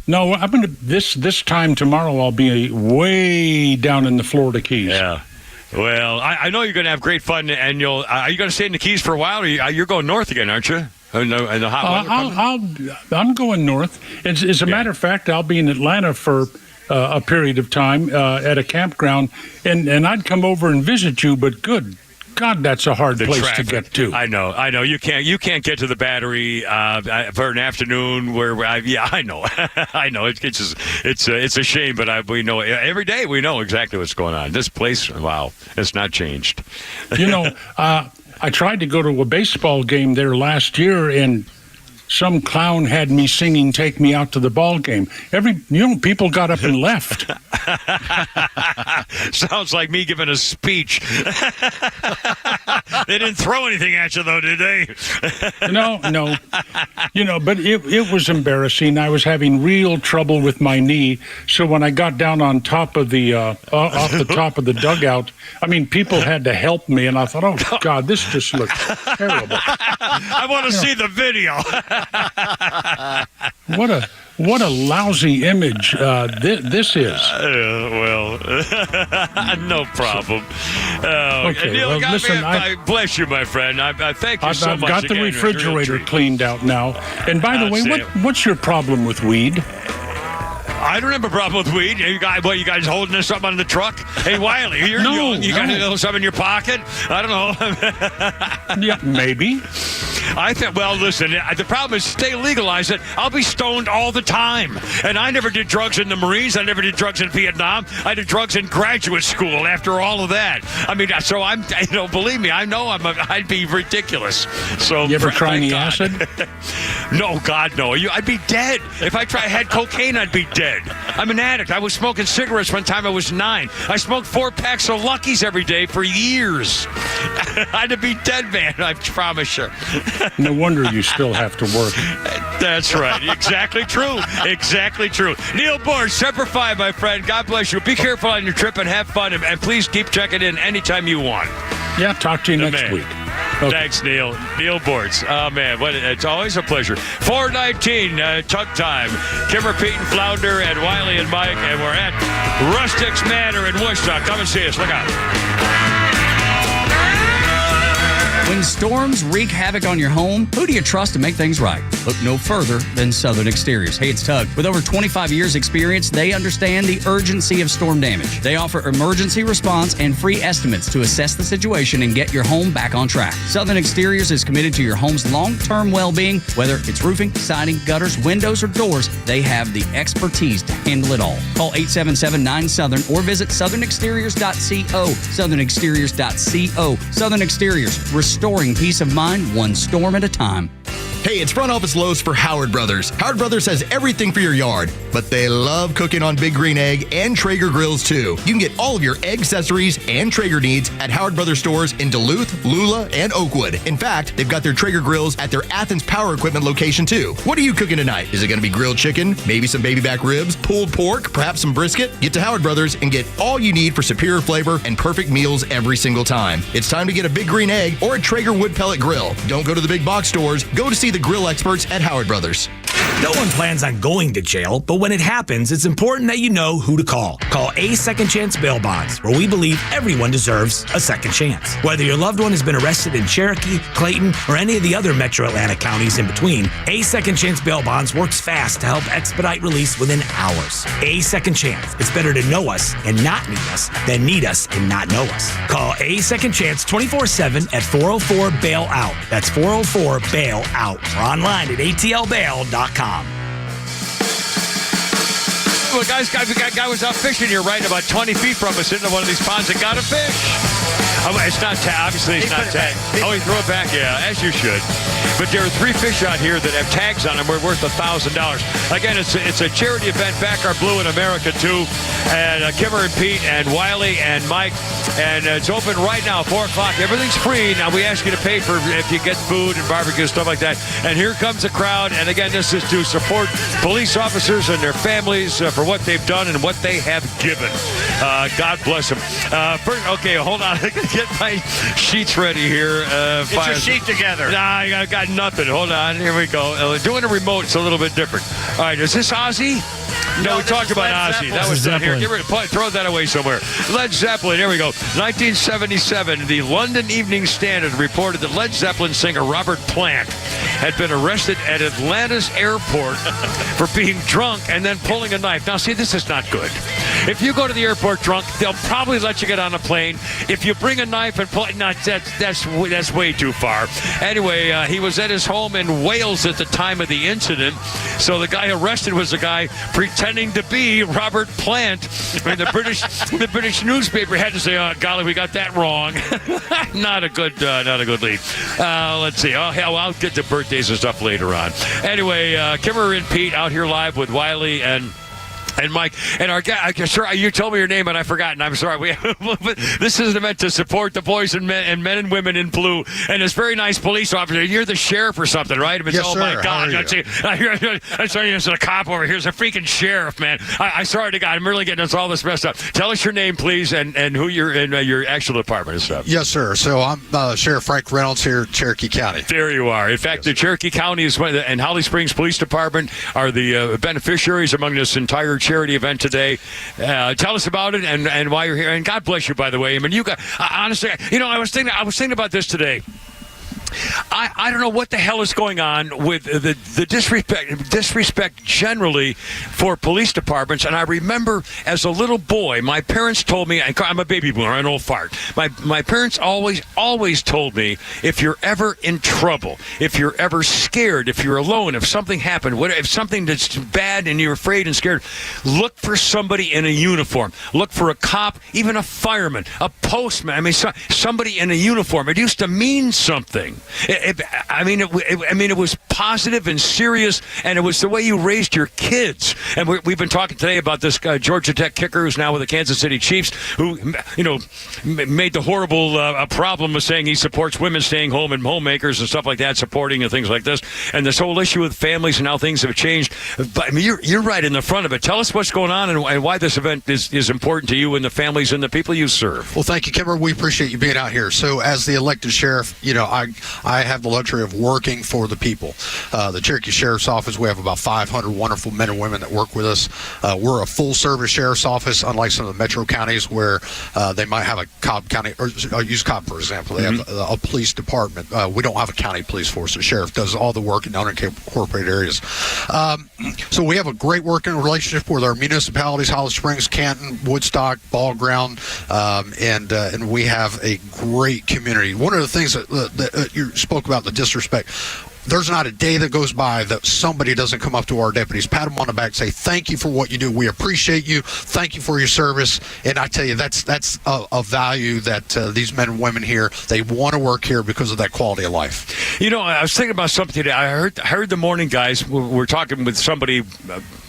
No, I'm going to, this time tomorrow, I'll be way down in the Florida Keys. Yeah. Well, I know you're going to have great fun, and are you going to stay in the Keys for a while, or you're going north again, aren't you? I'm going north. As a matter of fact, I'll be in Atlanta for a period of time at a campground, and I'd come over and visit you. But good God, that's a hard place to get to. I know. You can't get to the Battery for an afternoon. I know. I know. It's a shame, but we know every day. We know exactly what's going on. This place, wow, it's not changed. I tried to go to a baseball game there last year, and some clown had me singing "Take Me Out to the Ball Game." People got up and left. Sounds like me giving a speech. They didn't throw anything at you, though, did they? No. But it was embarrassing. I was having real trouble with my knee. So when I got down on top of the off the top of the dugout, people had to help me, and I thought, oh God, this just looks terrible. I want to see the video. What a lousy image this is. No problem. Okay, Neil, listen, I bless you, my friend. I thank you so much. I've got the refrigerator cleaned out now. And by the way, what's your problem with weed? I don't have a problem with weed. You guys holding something on the truck? Hey, Wiley, you're young. You got a little something in your pocket? I don't know. Yeah, maybe. I think, well, listen, the problem is they legalize it. I'll be stoned all the time. And I never did drugs in the Marines. I never did drugs in Vietnam. I did drugs in graduate school after all of that. So I'm, believe me, I know I'd be ridiculous. So you ever try any acid? No, God, no. I'd be dead. If I had cocaine, I'd be dead. I'm an addict. I was smoking cigarettes one time I was 9. I smoked 4 packs of Luckies every day for years. I'd be dead, man, I promise you. No wonder you still have to work. That's right. Exactly true. Exactly true. Neil Boortz, Semper Fi, my friend. God bless you. Be careful on your trip and have fun. And please keep checking in anytime you want. Yeah, talk to you next week. Okay. Thanks, Neil. Neil Boortz. Oh, man. It's always a pleasure. 4:19, Tug Time. Kimmer, Pete, and Flounder, and Wiley and Mike. And we're at Rustics Manor in Worcester. Come and see us. Look out. When storms wreak havoc on your home, who do you trust to make things right? Look no further than Southern Exteriors. Hey, it's Tug. With over 25 years experience, they understand the urgency of storm damage. They offer emergency response and free estimates to assess the situation and get your home back on track. Southern Exteriors is committed to your home's long-term well-being. Whether it's roofing, siding, gutters, windows, or doors, they have the expertise to handle it all. Call 877-9-SOUTHERN or visit southernexteriors.co. southernexteriors.co. Southern Exteriors. Restoring peace of mind one storm at a time. Hey, it's Front Office Lowe's for Howard Brothers. Howard Brothers has everything for your yard, but they love cooking on Big Green Egg and Traeger grills too. You can get all of your egg accessories and Traeger needs at Howard Brothers stores in Duluth, Lula, and Oakwood. In fact, they've got their Traeger grills at their Athens Power Equipment location too. What are you cooking tonight? Is it going to be grilled chicken, maybe some baby back ribs, pulled pork, perhaps some brisket? Get to Howard Brothers and get all you need for superior flavor and perfect meals every single time. It's time to get a Big Green Egg or a Traeger wood pellet grill. Don't go to the big box stores. Go to see the grill experts at Howard Brothers. No one plans on going to jail, but when it happens, it's important that you know who to call. Call A Second Chance Bail Bonds, where we believe everyone deserves a second chance. Whether your loved one has been arrested in Cherokee, Clayton, or any of the other metro Atlanta counties in between, A Second Chance Bail Bonds works fast to help expedite release within hours. A Second Chance. It's better to know us and not need us than need us and not know us. Call A Second Chance 24/7 at 404-BAIL-OUT. That's 404-BAIL-OUT. Or online at atlbail.com. Well, guy was out fishing here, right about 20 feet from us into one of these ponds and got a fish. Oh, it's not obviously it's not tagged. Oh, he threw it back, yeah, as you should. But there are 3 fish out here that have tags on them. We're worth $1,000. Again, it's a charity event. Back Our Blue in America too, and Kimmer and Pete and Wiley and Mike, and it's open right now, 4 o'clock. Everything's free. Now we ask you to pay for if you get food and barbecue stuff like that. And here comes the crowd. And again, this is to support police officers and their families for what they've done and what they have given. God bless them. Okay, hold on. I gotta get my sheets ready here. Get your sheet together. Nah, I got nothing. Hold on. Here we go. Doing a remote, it's a little bit different. All right, is this Ozzy? No, we talked about Ozzy. That was not here. Throw that away somewhere. Led Zeppelin, here we go. 1977, the London Evening Standard reported that Led Zeppelin singer Robert Plant had been arrested at Atlanta's airport for being drunk and then pulling a knife. Now, see, this is not good. If you go to the airport drunk, they'll probably let you get on a plane. If you bring a knife and play, that's way too far. Anyway, he was at his home in Wales at the time of the incident. So the guy arrested was a guy pretending to be Robert Plant. I mean, the British newspaper had to say, "Oh, golly, we got that wrong." Not a good lead. Let's see. Oh, hell, I'll get to birthdays and stuff later on. Anyway, Kimmer and Pete out here live with Wiley and Mike, and our guy. Sure, you told me your name, and I forgot. And I'm sorry. This isn't meant to support the boys and men and women in blue. And this very nice police officer. You're the sheriff or something, right? I mean, yes, oh sir. my God! I'm sorry, there's a cop over here. Here's a freaking sheriff, man. I swear to God, I'm really getting us all this messed up. Tell us your name, please, and who you're in your actual department and stuff. Yes, sir. So I'm Sheriff Frank Reynolds here, Cherokee County. There you are. In fact, the Cherokee County and Holly Springs Police Department are the beneficiaries among this entire charity event today. Tell us about it and why you're here. And God bless you, by the way. I mean, you got honestly. I was thinking about this today. I don't know what the hell is going on with the disrespect generally for police departments. And I remember as a little boy, my parents told me, I'm a baby boomer, an old fart. My parents always told me, if you're ever in trouble, if you're ever scared, if you're alone, if something happened, if something that's bad and you're afraid and scared, look for somebody in a uniform. Look for a cop, even a fireman, a postman. I mean, somebody in a uniform. It used to mean something. It was positive and serious, and it was the way you raised your kids. And we've been talking today about this Georgia Tech kicker who's now with the Kansas City Chiefs, who made the horrible problem of saying he supports women staying home and homemakers and stuff like that, supporting and things like this. And this whole issue with families and how things have changed. But I mean, you're right in the front of it. Tell us what's going on and why this event is important to you and the families and the people you serve. Well, thank you, Kimber. We appreciate you being out here. So, as the elected sheriff, I have the luxury of working for the people. The Cherokee Sheriff's Office, we have about 500 wonderful men and women that work with us. We're a full-service sheriff's office, unlike some of the metro counties where they might have a Cobb County, or use Cobb, for example. They have a police department. We don't have a county police force. The sheriff does all the work in unincorporated areas. So we have a great working relationship with our municipalities, Holly Springs, Canton, Woodstock, Ball Ground, and we have a great community. One of the things that you spoke about, the disrespect. There's not a day that goes by that somebody doesn't come up to our deputies, pat them on the back, say, thank you for what you do. We appreciate you. Thank you for your service. And I tell you, that's a value that these men and women here, they want to work here because of that quality of life. I was thinking about something today. I heard the morning guys were talking with somebody,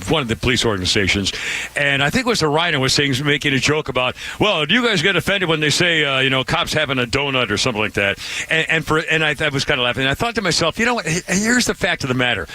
one of the police organizations, and I think it was the Rhino was making a joke about, well, do you guys get offended when they say, cops having a donut or something like that? And I was kind of laughing. And I thought to myself, you know what? Here's the fact of the matter.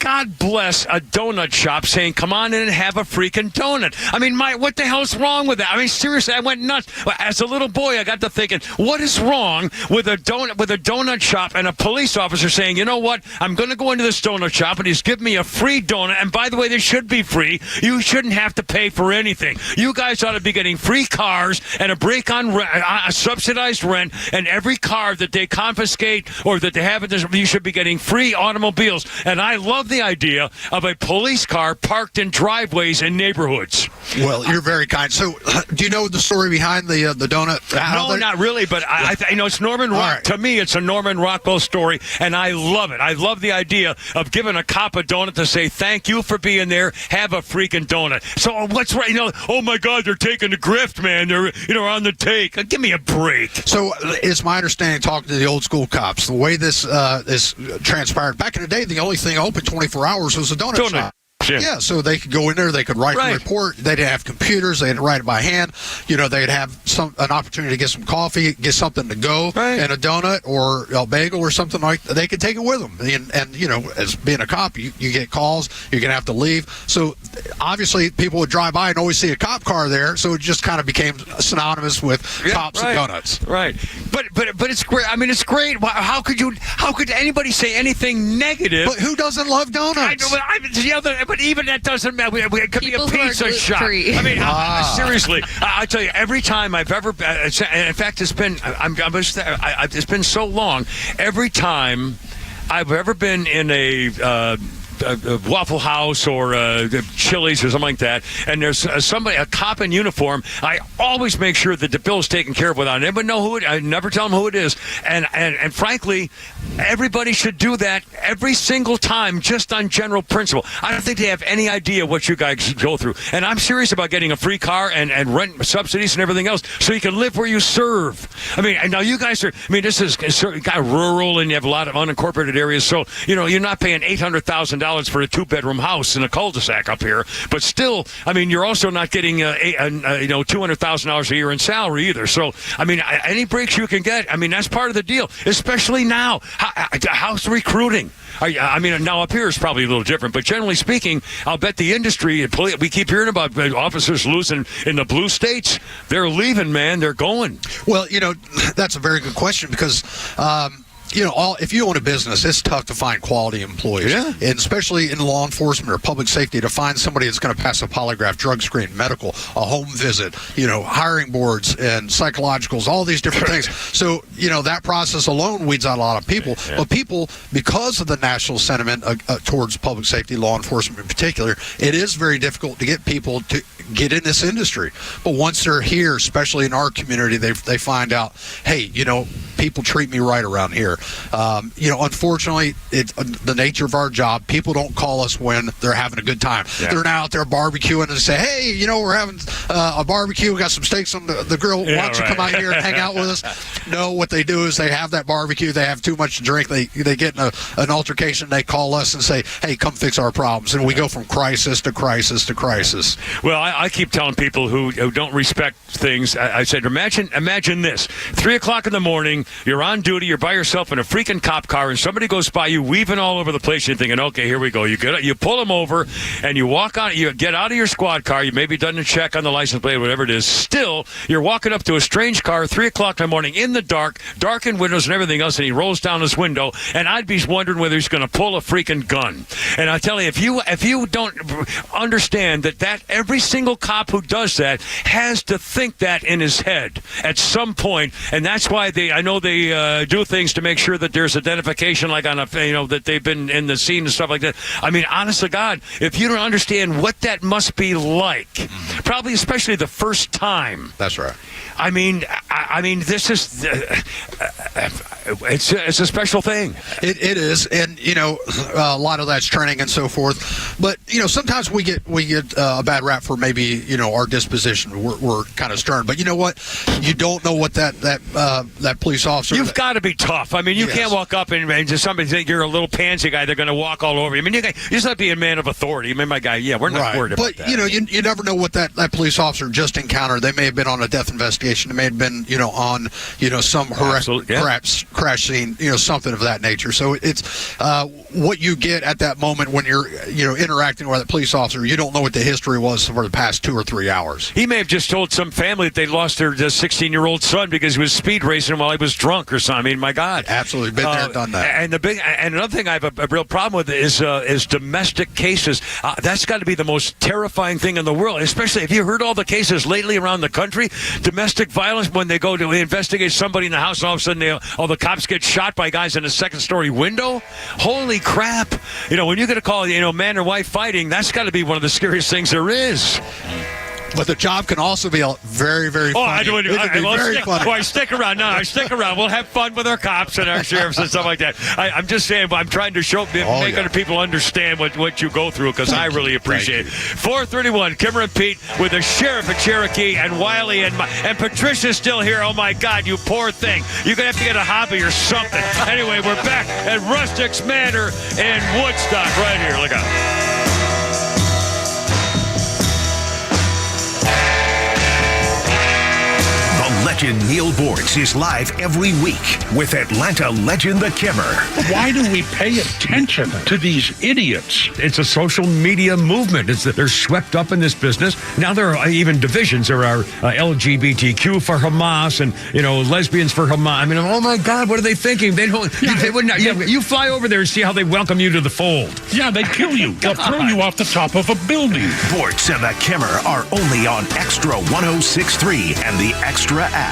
God bless a donut shop saying, come on in and have a freaking donut. I mean, what the hell's wrong with that? I mean, seriously, I went nuts. As a little boy, I got to thinking, what is wrong with a donut shop and a police officer saying, you know what, I'm going to go into this donut shop and he's giving me a free donut. And by the way, they should be free. You shouldn't have to pay for anything. You guys ought to be getting free cars and a break on a subsidized rent, and every car that they confiscate or that they have, you should be getting free automobiles. And I love the idea of a police car parked in driveways in neighborhoods. Well, you're very kind. So, do you know the story behind the donut? No, not really, but I know it's Norman Rock. Right. To me, it's a Norman Rockwell story, and I love it. I love the idea of giving a cop a donut to say, thank you for being there, have a freaking donut. So what's right? Oh my God, they're taking the grift, man. They're on the take. Give me a break. So it's my understanding, talking to the old school cops, the way this is transpired. Back in the day, the only thing open 24 hours was a donut shop. Yeah, so they could go in there, they could write the report. They didn't have computers, they had to write it by hand. They'd have an opportunity to get some coffee, get something to go, and a donut or a bagel or something like that. They could take it with them. And as being a cop, you get calls, you're going to have to leave. So obviously people would drive by and always see a cop car there, so it just kind of became synonymous with cops and donuts. Right. But it's great. I mean, it's great. How could anybody say anything negative? But who doesn't love donuts? But even that doesn't matter. It could be a pizza shop. I mean, seriously, I tell you, every time I've ever, in fact, it's been so long. Every time I've ever been in a Waffle House or Chili's or something like that, and there's a cop in uniform, I always make sure that the bill is taken care of without anyone know who it. I never tell them who it is, and frankly, everybody should do that every single time, just on general principle. I don't think they have any idea what you guys go through, and I'm serious about getting a free car and rent subsidies and everything else, so you can live where you serve. I mean, and now you guys are. I mean, this is kind of rural, and you have a lot of unincorporated areas, so you're not paying $800,000 for a 2-bedroom house in a cul-de-sac up here, but still, I mean, you're also not getting $200,000 a year in salary either. So, I mean, any breaks you can get, I mean, that's part of the deal, especially now. How's recruiting? I mean, now up here is probably a little different, but generally speaking, I'll bet the industry, we keep hearing about officers losing in the blue states. They're leaving, man. They're going. Well, that's a very good question because if you own a business, it's tough to find quality employees. Yeah. And especially in law enforcement or public safety, to find somebody that's going to pass a polygraph, drug screen, medical, a home visit, hiring boards and psychologicals, all these different things. So, that process alone weeds out a lot of people. Yeah. But people, because of the national sentiment towards public safety, law enforcement in particular, it is very difficult to get people to get in this industry. But once they're here, especially in our community, they find out, hey, people treat me right around here. Unfortunately, it's the nature of our job. People don't call us when they're having a good time. Yeah. They're now out there barbecuing and say, hey, we're having a barbecue. We got some steaks on the grill. Why don't you come out here and hang out with us? No, what they do is they have that barbecue. They have too much to drink. They get in an altercation. They call us and say, hey, come fix our problems. And we go from crisis to crisis to crisis. Well, I keep telling people who don't respect things, I said, imagine this. 3 o'clock in the morning, you're on duty, you're by yourself in a freaking cop car, and somebody goes by you weaving all over the place. You're thinking, okay, here we go. You pull them over, and you walk on. You get out of your squad car. You maybe done a check on the license plate, whatever it is. Still, you're walking up to a strange car, 3 o'clock in the morning, in the darkened windows and everything else, and he rolls down his window, and I'd be wondering whether he's going to pull a freaking gun. And I tell you, if you don't understand that every single cop who does that has to think that in his head at some point, and that's why I know they do things to make sure that there's identification, like on that they've been in the scene and stuff like that. I mean, honest to God, if you don't understand what that must be like, probably especially the first time. That's right. I mean, this is it's a special thing. It is, and a lot of that's training and so forth. But sometimes we get a bad rap for maybe our disposition. We're kind of stern, but you know what? You don't know what that police officer. You've got to be tough. I mean, you can't walk up and just somebody think you're a little pansy guy. They're going to walk all over you. I mean, you just not be a man of authority. I mean, my guy. Yeah, we're not worried about that. But you never know what that police officer just encountered. They may have been on a death investigation. They may have been on some crash scene. Something of that nature. So it's what you get at that moment when you're interacting with a police officer. You don't know what the history was for the past 2 or 3 hours. He may have just told some family that they lost their 16-year-old son because he was speed racing while he was drunk or something. I mean, my God. Absolutely. Been there, done that. And another thing I have a real problem with is domestic cases. That's got to be the most terrifying thing in the world, especially if you heard all the cases lately around the country. Domestic violence, when they go to investigate somebody in the house and all of a sudden all the cops get shot by guys in a second-story window. Holy crap. When you get a call, man or wife fighting, that's got to be one of the scariest things there is. But the job can also be very, very funny. I stick around. No, I stick around. We'll have fun with our cops and our sheriffs and stuff like that. I'm just saying, I'm trying to make other people understand what you go through, because I really appreciate it. 431, Kimmer and Pete with the sheriff of Cherokee and Wiley and Patricia's still here. Oh, my God, you poor thing. You're going to have to get a hobby or something. Anyway, we're back at Rustic's Manor in Woodstock right here. Look out. Legend Neil Bortz is live every week with Atlanta legend The Kimmer. Why do we pay attention to these idiots? It's a social media movement. They're swept up in this business. Now there are even divisions. There are LGBTQ for Hamas and lesbians for Hamas. I mean, oh my God, what are they thinking? They would not. Yeah, you fly over there and see how they welcome you to the fold. Yeah, they kill you. They'll throw you off the top of a building. Bortz and The Kimmer are only on Extra 106.3 and the Extra app.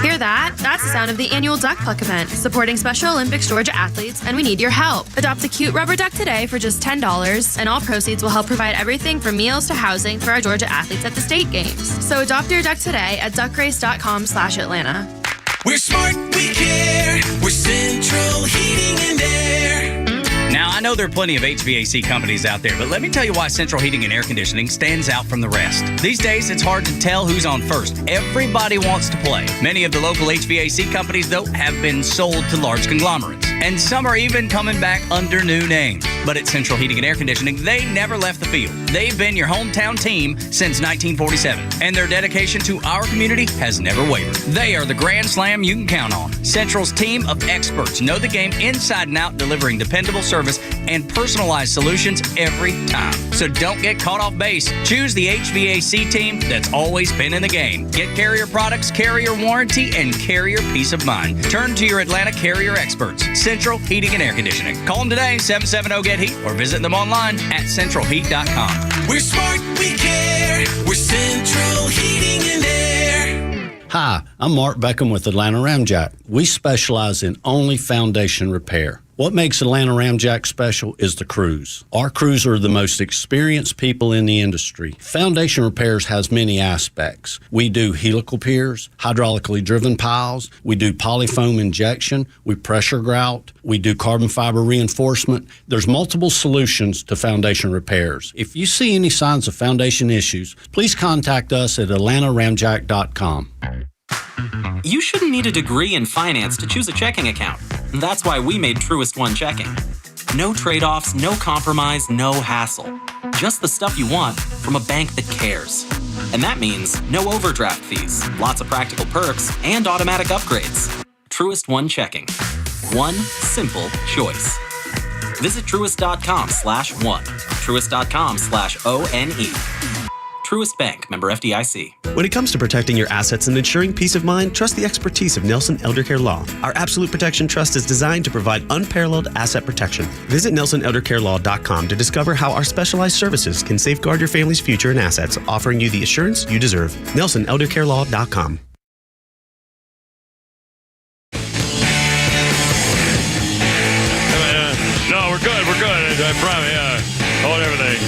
Hear that? That's the sound of the annual Duck Pluck event, supporting Special Olympics Georgia athletes, and we need your help. Adopt a cute rubber duck today for just $10, and all proceeds will help provide everything from meals to housing for our Georgia athletes at the state games. So adopt your duck today at duckrace.com/Atlanta. We're smart, we care. We're Central Heating and Air. Now, I know there are plenty of HVAC companies out there, but let me tell you why Central Heating and Air Conditioning stands out from the rest. These days, it's hard to tell who's on first. Everybody wants to play. Many of the local HVAC companies, though, have been sold to large conglomerates. And some are even coming back under new names. But at Central Heating and Air Conditioning, they never left the field. They've been your hometown team since 1947. And their dedication to our community has never wavered. They are the Grand Slam you can count on. Central's team of experts know the game inside and out, delivering dependable service and personalized solutions every time. So don't get caught off base. Choose the HVAC team that's always been in the game. Get Carrier products, Carrier warranty, and Carrier peace of mind. Turn to your Atlanta Carrier experts, Central Heating and Air Conditioning. Call them today, 770-GET-HEAT, or visit them online at centralheat.com. We're smart, we care. We're Central Heating and Air. Hi, I'm Mark Beckham with Atlanta Ramjack. We specialize in only foundation repair. What makes Atlanta Ramjack special is the crews. Our crews are the most experienced people in the industry. Foundation repairs has many aspects. We do helical piers, hydraulically driven piles, we do polyfoam injection, we pressure grout, we do carbon fiber reinforcement. There's multiple solutions to foundation repairs. If you see any signs of foundation issues, please contact us at atlantaramjack.com. You shouldn't need a degree in finance to choose a checking account. That's why we made Truist One Checking. No trade-offs, no compromise, no hassle. Just the stuff you want from a bank that cares. And that means no overdraft fees, lots of practical perks, and automatic upgrades. Truist One Checking. One simple choice. Visit truist.com/one. Truist.com/ONE. Truist Bank, member FDIC. When it comes to protecting your assets and ensuring peace of mind, trust the expertise of Nelson Eldercare Law. Our Absolute Protection Trust is designed to provide unparalleled asset protection. Visit NelsonElderCareLaw.com to discover how our specialized services can safeguard your family's future and assets, offering you the assurance you deserve. NelsonElderCareLaw.com. No, we're good. We're good. I promise. Hold everything.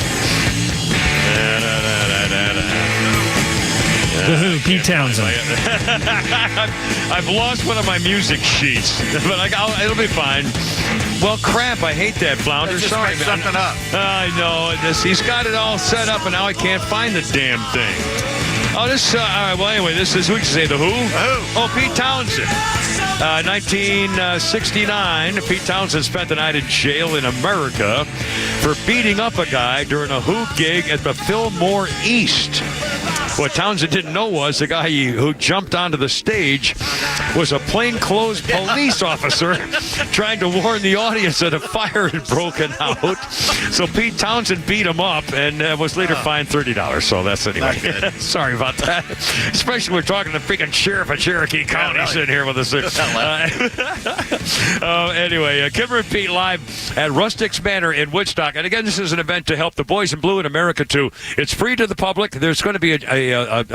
The Who, Pete Townsend. I've lost one of my music sheets, but it'll be fine. Well, crap, I hate that, Flounder. Just Sorry, make man. something up. I know. He's got it all set up, and now I can't find the damn thing. Oh, this, all right, well, anyway, this is, we can say the Who? Oh, Pete Townsend. 1969, Pete Townsend spent the night in jail in America for beating up a guy during a Who gig at the Fillmore East. What Townsend didn't know was the guy who jumped onto the stage was a plainclothes police officer trying to warn the audience that a fire had broken out. So Pete Townsend beat him up and was later fined $30. So that's anyway. Sorry about that. Especially we're talking to the freaking sheriff of Cherokee County sitting here with us. Anyway, Kimber and Pete live at Rustics Manor in Woodstock. And again, this is an event to help the boys in blue in America too. It's free to the public. There's going to be a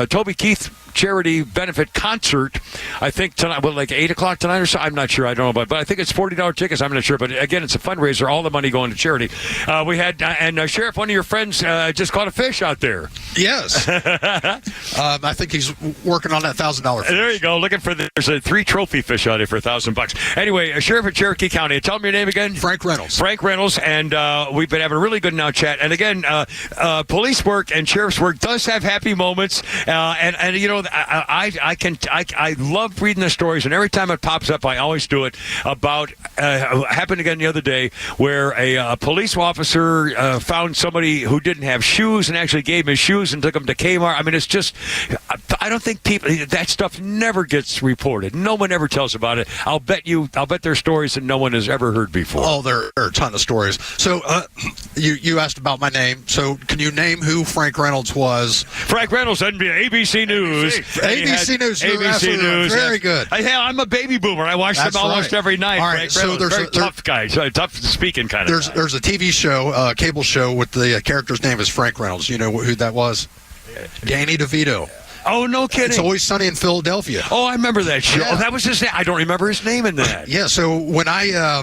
Toby Keith charity benefit concert, I think tonight, like 8 o'clock tonight or so. I'm not sure. I don't know, but I think it's $40 tickets. I'm not sure, but again, it's a fundraiser. All the money going to charity. We had Sheriff, one of your friends just caught a fish out there. Yes. I think he's working on that $1,000 fish. There you go. Looking for there's 3 trophy fish out there for $1,000. Anyway, Sheriff of Cherokee County. Tell me your name again. Frank Reynolds. Frank Reynolds, and we've been having a really good now chat. And again, police work and sheriff's work does have happy moments. And you know, I love reading the stories, and every time it pops up, I always do it about happened again the other day where a police officer found somebody who didn't have shoes and actually gave him his shoes and took him to Kmart. I mean, it's just, I don't think that stuff never gets reported. No one ever tells about it. I'll bet there's stories that no one has ever heard before. Oh, there are a ton of stories. So you asked about my name. So can you name who Frank Reynolds was? Frank Reynolds, ABC News. ABC News. ABC News. Very good. I'm a baby boomer. I watch them almost every night. All right, Frank Reynolds, very tough guy, tough speaking kind of guy. There's a TV show, cable show, with the character's name is Frank Reynolds. You know who that was? Danny DeVito. Oh, no kidding. It's Always Sunny in Philadelphia. Oh, I remember that show. Yeah. Oh, that was his name. I don't remember his name in that. Yeah, so when I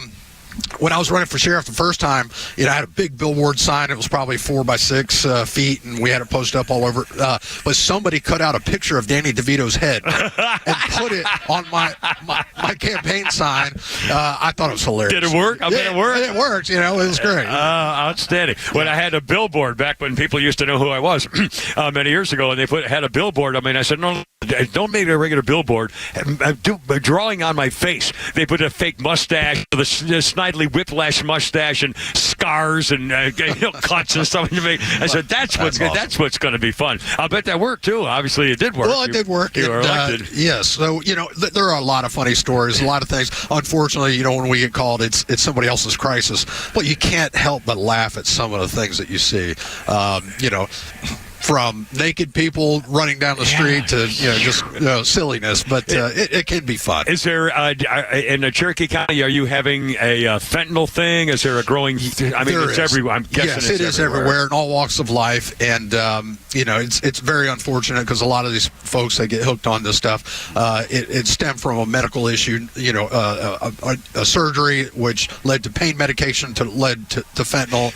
was running for sheriff the first time, I had a big billboard sign. It was probably 4 by 6 feet, and we had it posted up all over. But somebody cut out a picture of Danny DeVito's head and put it on my campaign sign. I thought it was hilarious. Did it work? I bet it worked. It worked. It was great. Outstanding. When I had a billboard back when people used to know who I was many years ago, and they had a billboard. I mean, I said, no, don't make it a regular billboard. Drawing on my face. They put a fake mustache, the snidely whiplash mustache, and scars and cuts and stuff. I said, that's what's going to be fun. I'll bet that worked too. Obviously, it did work. Well, it did work. You were elected. Yes. So there are a lot of funny stories, a lot of things. Unfortunately, when we get called, it's somebody else's crisis. But you can't help but laugh at some of the things that you see. From naked people running down the street to just silliness, but it can be fun. Is there in Cherokee County? Are you having a fentanyl thing? Is there a growing? I mean, it's everywhere. I'm guessing yes, it is everywhere in all walks of life, and it's very unfortunate because a lot of these folks that get hooked on this stuff, it stemmed from a medical issue. A surgery which led to pain medication led to fentanyl.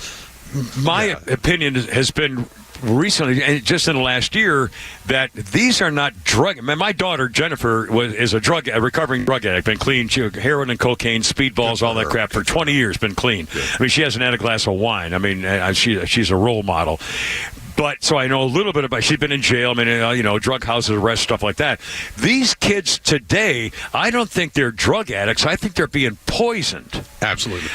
My opinion has been recently, and just in the last year, that these are not drug. My daughter Jennifer is a recovering drug addict. Been clean, heroin and cocaine, speedballs, all that crap for 20 years. Been clean. I mean, she hasn't had a glass of wine. I mean, she's a role model. But so I know a little bit about. She's been in jail. I mean, drug houses, arrests, stuff like that. These kids today, I don't think they're drug addicts. I think they're being poisoned. Absolutely.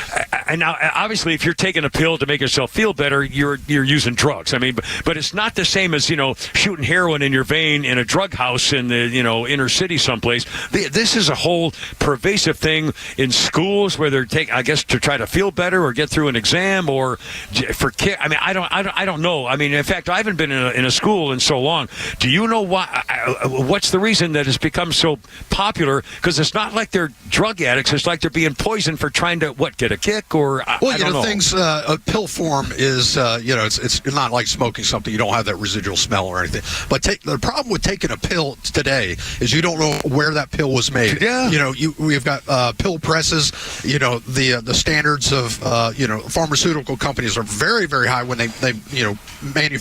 And now, obviously, if you're taking a pill to make yourself feel better, you're using drugs. I mean, but it's not the same as shooting heroin in your vein in a drug house in the inner city someplace. This is a whole pervasive thing in schools where they're taking, I guess, to try to feel better or get through an exam or for kids. I mean, I don't know. I mean, in fact, I haven't been in a school in so long. Do you know why? What's the reason that it's become so popular? Because it's not like they're drug addicts. It's like they're being poisoned for trying to get a kick or I don't know. Things. A pill form is it's not like smoking something. You don't have that residual smell or anything. But the problem with taking a pill today is you don't know where that pill was made. Yeah. We've got pill presses. The standards of pharmaceutical companies are very, very high when they manufacture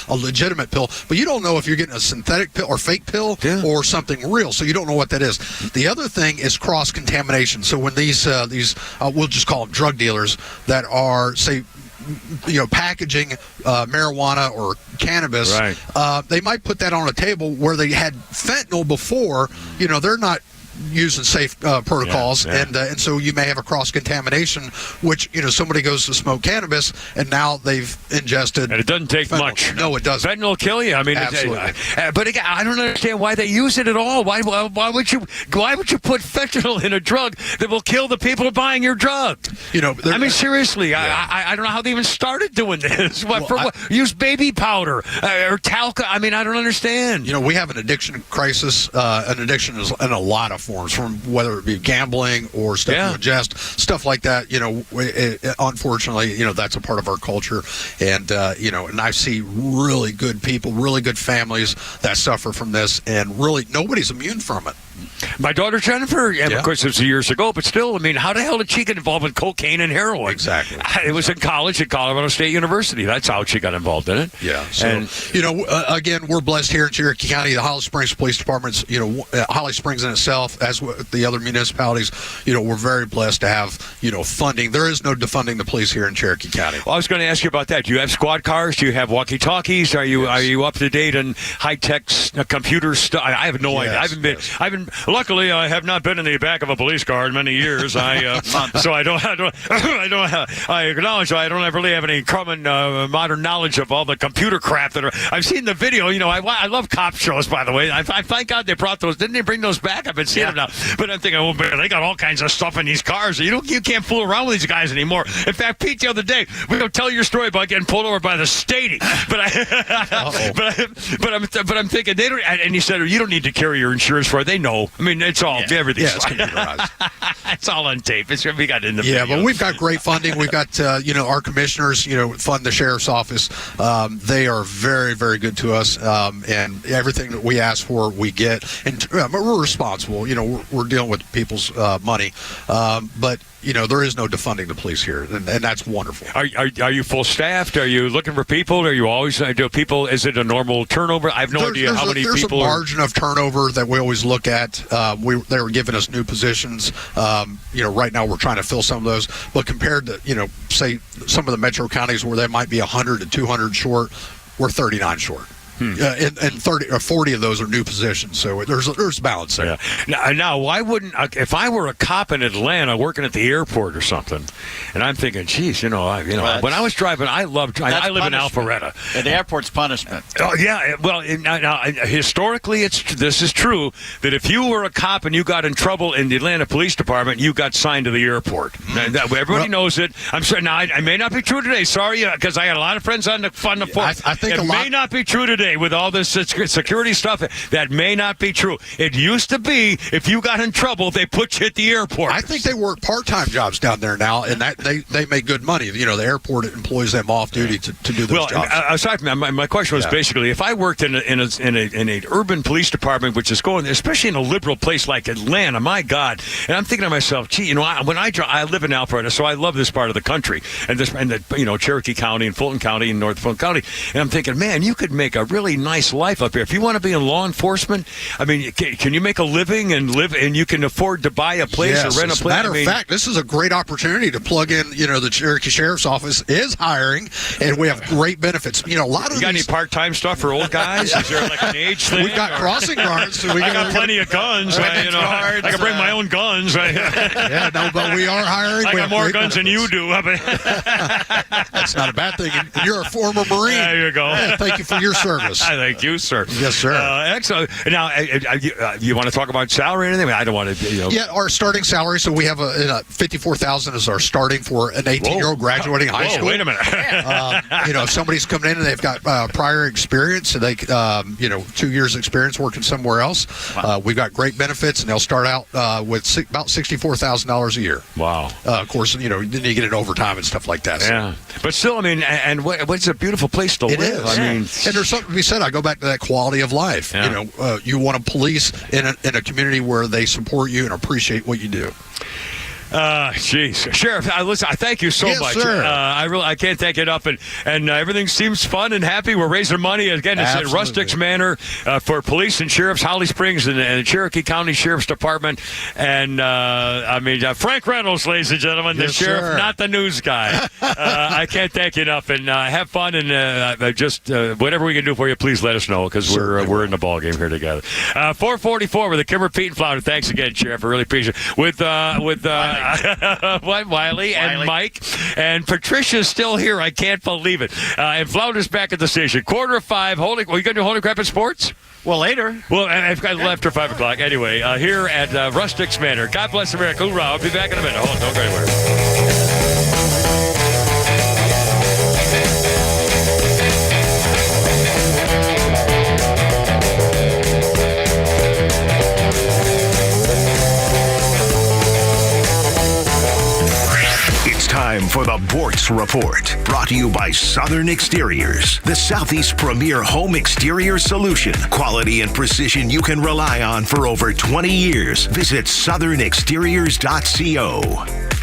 a legitimate pill, but you don't know if you're getting a synthetic pill or fake pill or something real, so you don't know what that is. The other thing is cross-contamination. So when these we'll just call them drug dealers that are, say, packaging marijuana or cannabis, right. They might put that on a table where they had fentanyl before. They're not using safe protocols, and so you may have a cross-contamination, which somebody goes to smoke cannabis and now they've ingested. And it doesn't take fentanyl. much. No, it doesn't. Fentanyl will kill you. I mean, absolutely. But again, I don't understand why they use it at all. Why would you put fentanyl in a drug that will kill the people buying your drug? I mean, seriously, I don't know how they even started doing this. What? Use baby powder or talc? I mean, I don't understand. We have an addiction crisis. An addiction is in a lot of forms, from whether it be gambling or stuff you ingest, stuff like that. Unfortunately, that's a part of our culture, and and I see really good people, really good families that suffer from this, and really nobody's immune from it. My daughter Jennifer, of course, it was years ago, but still, I mean, how the hell did she get involved with cocaine and heroin? Exactly. It was in college at Colorado State University. That's how she got involved in it. Yeah. So, again, we're blessed here in Cherokee County. The Holly Springs Police Department's, Holly Springs in itself, as with the other municipalities, we're very blessed to have, funding. There is no defunding the police here in Cherokee County. Well, I was going to ask you about that. Do you have squad cars? Do you have walkie-talkies? Are you up to date on high-tech computer stuff? I have no idea. Luckily, I have not been in the back of a police car in many years. So I acknowledge I don't really have any common modern knowledge of all the computer crap that are. I've seen the video. I love cop shows, by the way. I thank God they brought those. Didn't they bring those back? I've been seeing them now. But I'm thinking, oh man, they got all kinds of stuff in these cars. You can't fool around with these guys anymore. In fact, Pete, the other day, we're going to tell your story about getting pulled over by the statey. But I'm thinking they don't. And he said, you don't need to carry your insurance for it. They know. I mean, it's all everything's it's computerized. It's all on tape. It's we got in the Yeah, video. but we've got great funding. We've got our commissioners, fund the sheriff's office. They are very, very good to us, and everything that we ask for, we get. And we're responsible. We're dealing with people's money, but. There is no defunding the police here, and that's wonderful. Are you full staffed? Are you looking for people? Are you always do people? Is it a normal turnover? I have no idea how many people. There's a margin of turnover that we always look at. They were giving us new positions. Right now we're trying to fill some of those, but compared to say some of the metro counties where they might be 100 to 200 short, we're 39 short. And 30 or 40 of those are new positions, so there's balance there. Yeah. Now, why wouldn't if I were a cop in Atlanta working at the airport or something, and I'm thinking, geez, when I was driving, I live in Alpharetta. And the airport's punishment. Oh yeah, well, now historically, this is true that if you were a cop and you got in trouble in the Atlanta Police Department, you got signed to the airport. Everybody knows it. I'm sorry. Now, it may not be true today. Sorry, because I got a lot of friends on the force. I think it may not be true today. With all this security stuff, that may not be true. It used to be if you got in trouble, they put you at the airport. I think they work part-time jobs down there now, and that they make good money. The airport employs them off duty to do those jobs. Aside from that, my question was basically if I worked in an urban police department, which is going, especially in a liberal place like Atlanta, my God, and I'm thinking to myself, gee, when I live in Alpharetta, so I love this part of the country, and Cherokee County and Fulton County and North Fulton County, and I'm thinking, man, you could make a really nice life up here. If you want to be in law enforcement, I mean, can you make a living and you can afford to buy a place or rent a place? As a matter of fact, this is a great opportunity to plug in. The Cherokee Sheriff's Office is hiring, and we have great benefits. A lot of you got any part-time stuff for old guys? Is there like an age thing? We've got crossing guards. So I got plenty of guns. I can bring my own guns. But we are hiring. I got more guns than you do. That's not a bad thing. You're a former Marine. There you go. Yeah, thank you for your service. Thank you, sir. Yes, sir. Excellent. Now, you want to talk about salary or anything? I don't want to. Yeah, our starting salary. So we have $54,000 is our starting for an 18-year-old graduating high school. Wait a minute. If somebody's coming in and they've got prior experience, so they 2 years experience working somewhere else. We've got great benefits, and they'll start out with about $64,000 a year. Wow. Of course, then you get it overtime and stuff like that. Yeah. But still, I mean, and what's a beautiful place to live. Is. I mean, and there's something to be said. I go back to that quality of life. Yeah. You want to police in a community where they support you and appreciate what you do. Jeez, Sheriff, listen, I thank you so much. Sir. I can't thank it enough, and everything seems fun and happy. We're raising money again. It's at Rustick's Manor for police and sheriffs, Holly Springs, and the Cherokee County Sheriff's Department. And Frank Reynolds, ladies and gentlemen, the sheriff, not the news guy. I can't thank you enough, and have fun, and just whatever we can do for you, please let us know because we're in the ball game here together. 444 with the Kimmer, Pete, and Flounder. Thanks again, Sheriff. I really appreciate it. With Wiley and Mike and Patricia's still here. I can't believe it. And Flounder's back at the station. 4:45. Well, you going to do Holy Crap at Sports? Well, later. Well, I've got after 5 o'clock. Anyway, here at Rustick's Manor. God bless America. Hoorah. I'll be back in a minute. Hold on. Don't go anywhere. Time for the Bortz Report, brought to you by Southern Exteriors, the Southeast premier home exterior solution. Quality and precision you can rely on for over 20 years. Visit southernexteriors.co.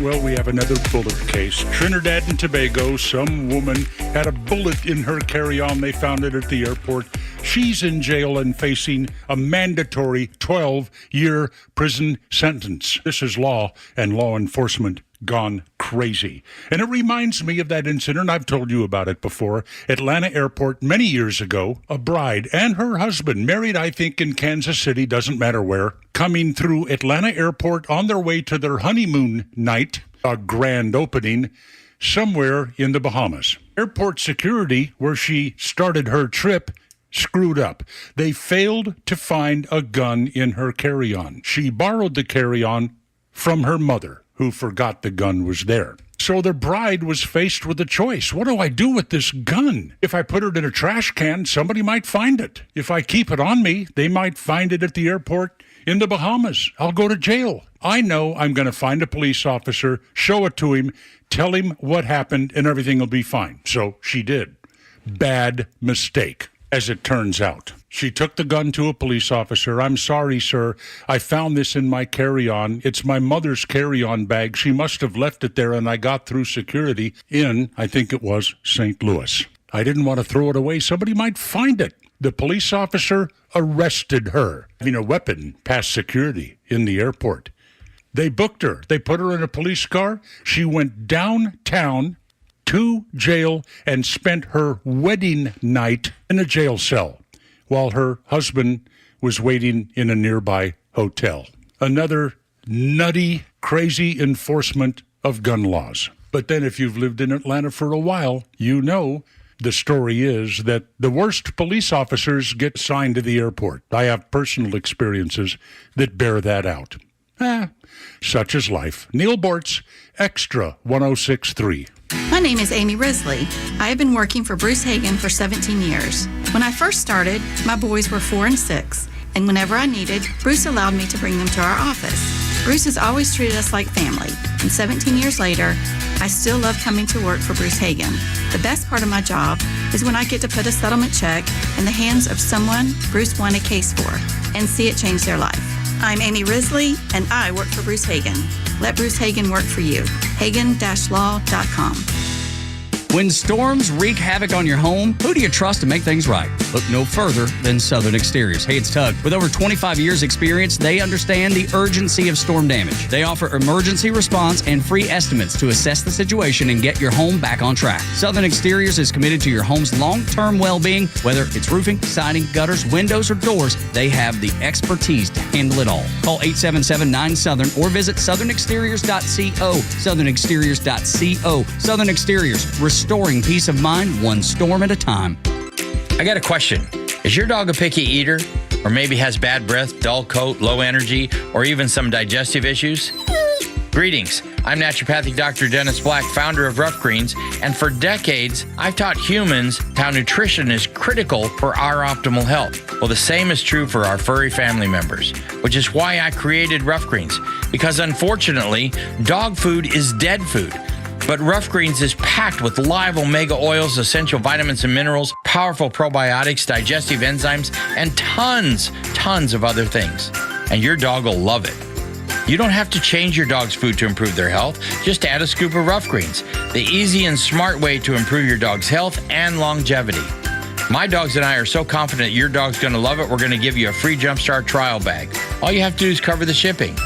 Well, we have another bullet case. Trinidad and Tobago, some woman had a bullet in her carry-on. They found it at the airport. She's in jail and facing a mandatory 12-year prison sentence. This is law and law enforcement gone crazy. And it reminds me of that incident. I've told you about it before. Atlanta Airport many years ago, a bride and her husband, married, I think, in Kansas City, doesn't matter where, coming through Atlanta Airport on their way to their honeymoon night, a grand opening, somewhere in the Bahamas. Airport security, where she started her trip, screwed up. They failed to find a gun in her carry-on. She borrowed the carry-on from her mother, who forgot the gun was there. So the bride was faced with a choice. What do I do with this gun? If I put it in a trash can, somebody might find it. If I keep it on me, they might find it at the airport in the Bahamas. I'll go to jail. I know I'm going to find a police officer, show it to him, tell him what happened, and everything will be fine. So she did. Bad mistake, as it turns out. She took the gun to a police officer. I'm sorry, sir. I found this in my carry-on. It's my mother's carry-on bag. She must have left it there, and I got through security in, I think it was, St. Louis. I didn't want to throw it away. Somebody might find it. The police officer arrested her, having a weapon past security in the airport. They booked her. They put her in a police car. She went downtown to jail and spent her wedding night in a jail cell while her husband was waiting in a nearby hotel. Another nutty, crazy enforcement of gun laws. But then if you've lived in Atlanta for a while, you know the story is that the worst police officers get assigned to the airport. I have personal experiences that bear that out. Such is life. Neil Bortz, Extra 106.3. My name is Amy Risley. I have been working for Bruce Hagen for 17 years. When I first started, my boys were 4 and 6, and whenever I needed, Bruce allowed me to bring them to our office. Bruce has always treated us like family, and 17 years later, I still love coming to work for Bruce Hagen. The best part of my job is when I get to put a settlement check in the hands of someone Bruce won a case for and see it change their life. I'm Amy Risley, and I work for Bruce Hagen. Let Bruce Hagen work for you. Hagen-law.com. When storms wreak havoc on your home, who do you trust to make things right? Look no further than Southern Exteriors. Hey, it's Tug. With over 25 years experience, they understand the urgency of storm damage. They offer emergency response and free estimates to assess the situation and get your home back on track. Southern Exteriors is committed to your home's long-term well-being. Whether it's roofing, siding, gutters, windows, or doors, they have the expertise to handle it all. Call 877-9-SOUTHERN or visit southernexteriors.co. southernexteriors.co. Southern Exteriors, restoring peace of mind one storm at a time. I got a question. Is your dog a picky eater? Or maybe has bad breath, dull coat, low energy, or even some digestive issues? Greetings. I'm naturopathic Dr. Dennis Black, founder of Rough Greens, and for decades, I've taught humans how nutrition is critical for our optimal health. Well, the same is true for our furry family members, which is why I created Rough Greens, because unfortunately, dog food is dead food. But Rough Greens is packed with live omega oils, essential vitamins and minerals, powerful probiotics, digestive enzymes, and tons of other things. And your dog will love it. You don't have to change your dog's food to improve their health. Just add a scoop of Rough Greens, the easy and smart way to improve your dog's health and longevity. My dogs and I are so confident your dog's going to love it, we're going to give you a free Jumpstart trial bag. All you have to do is cover the shipping.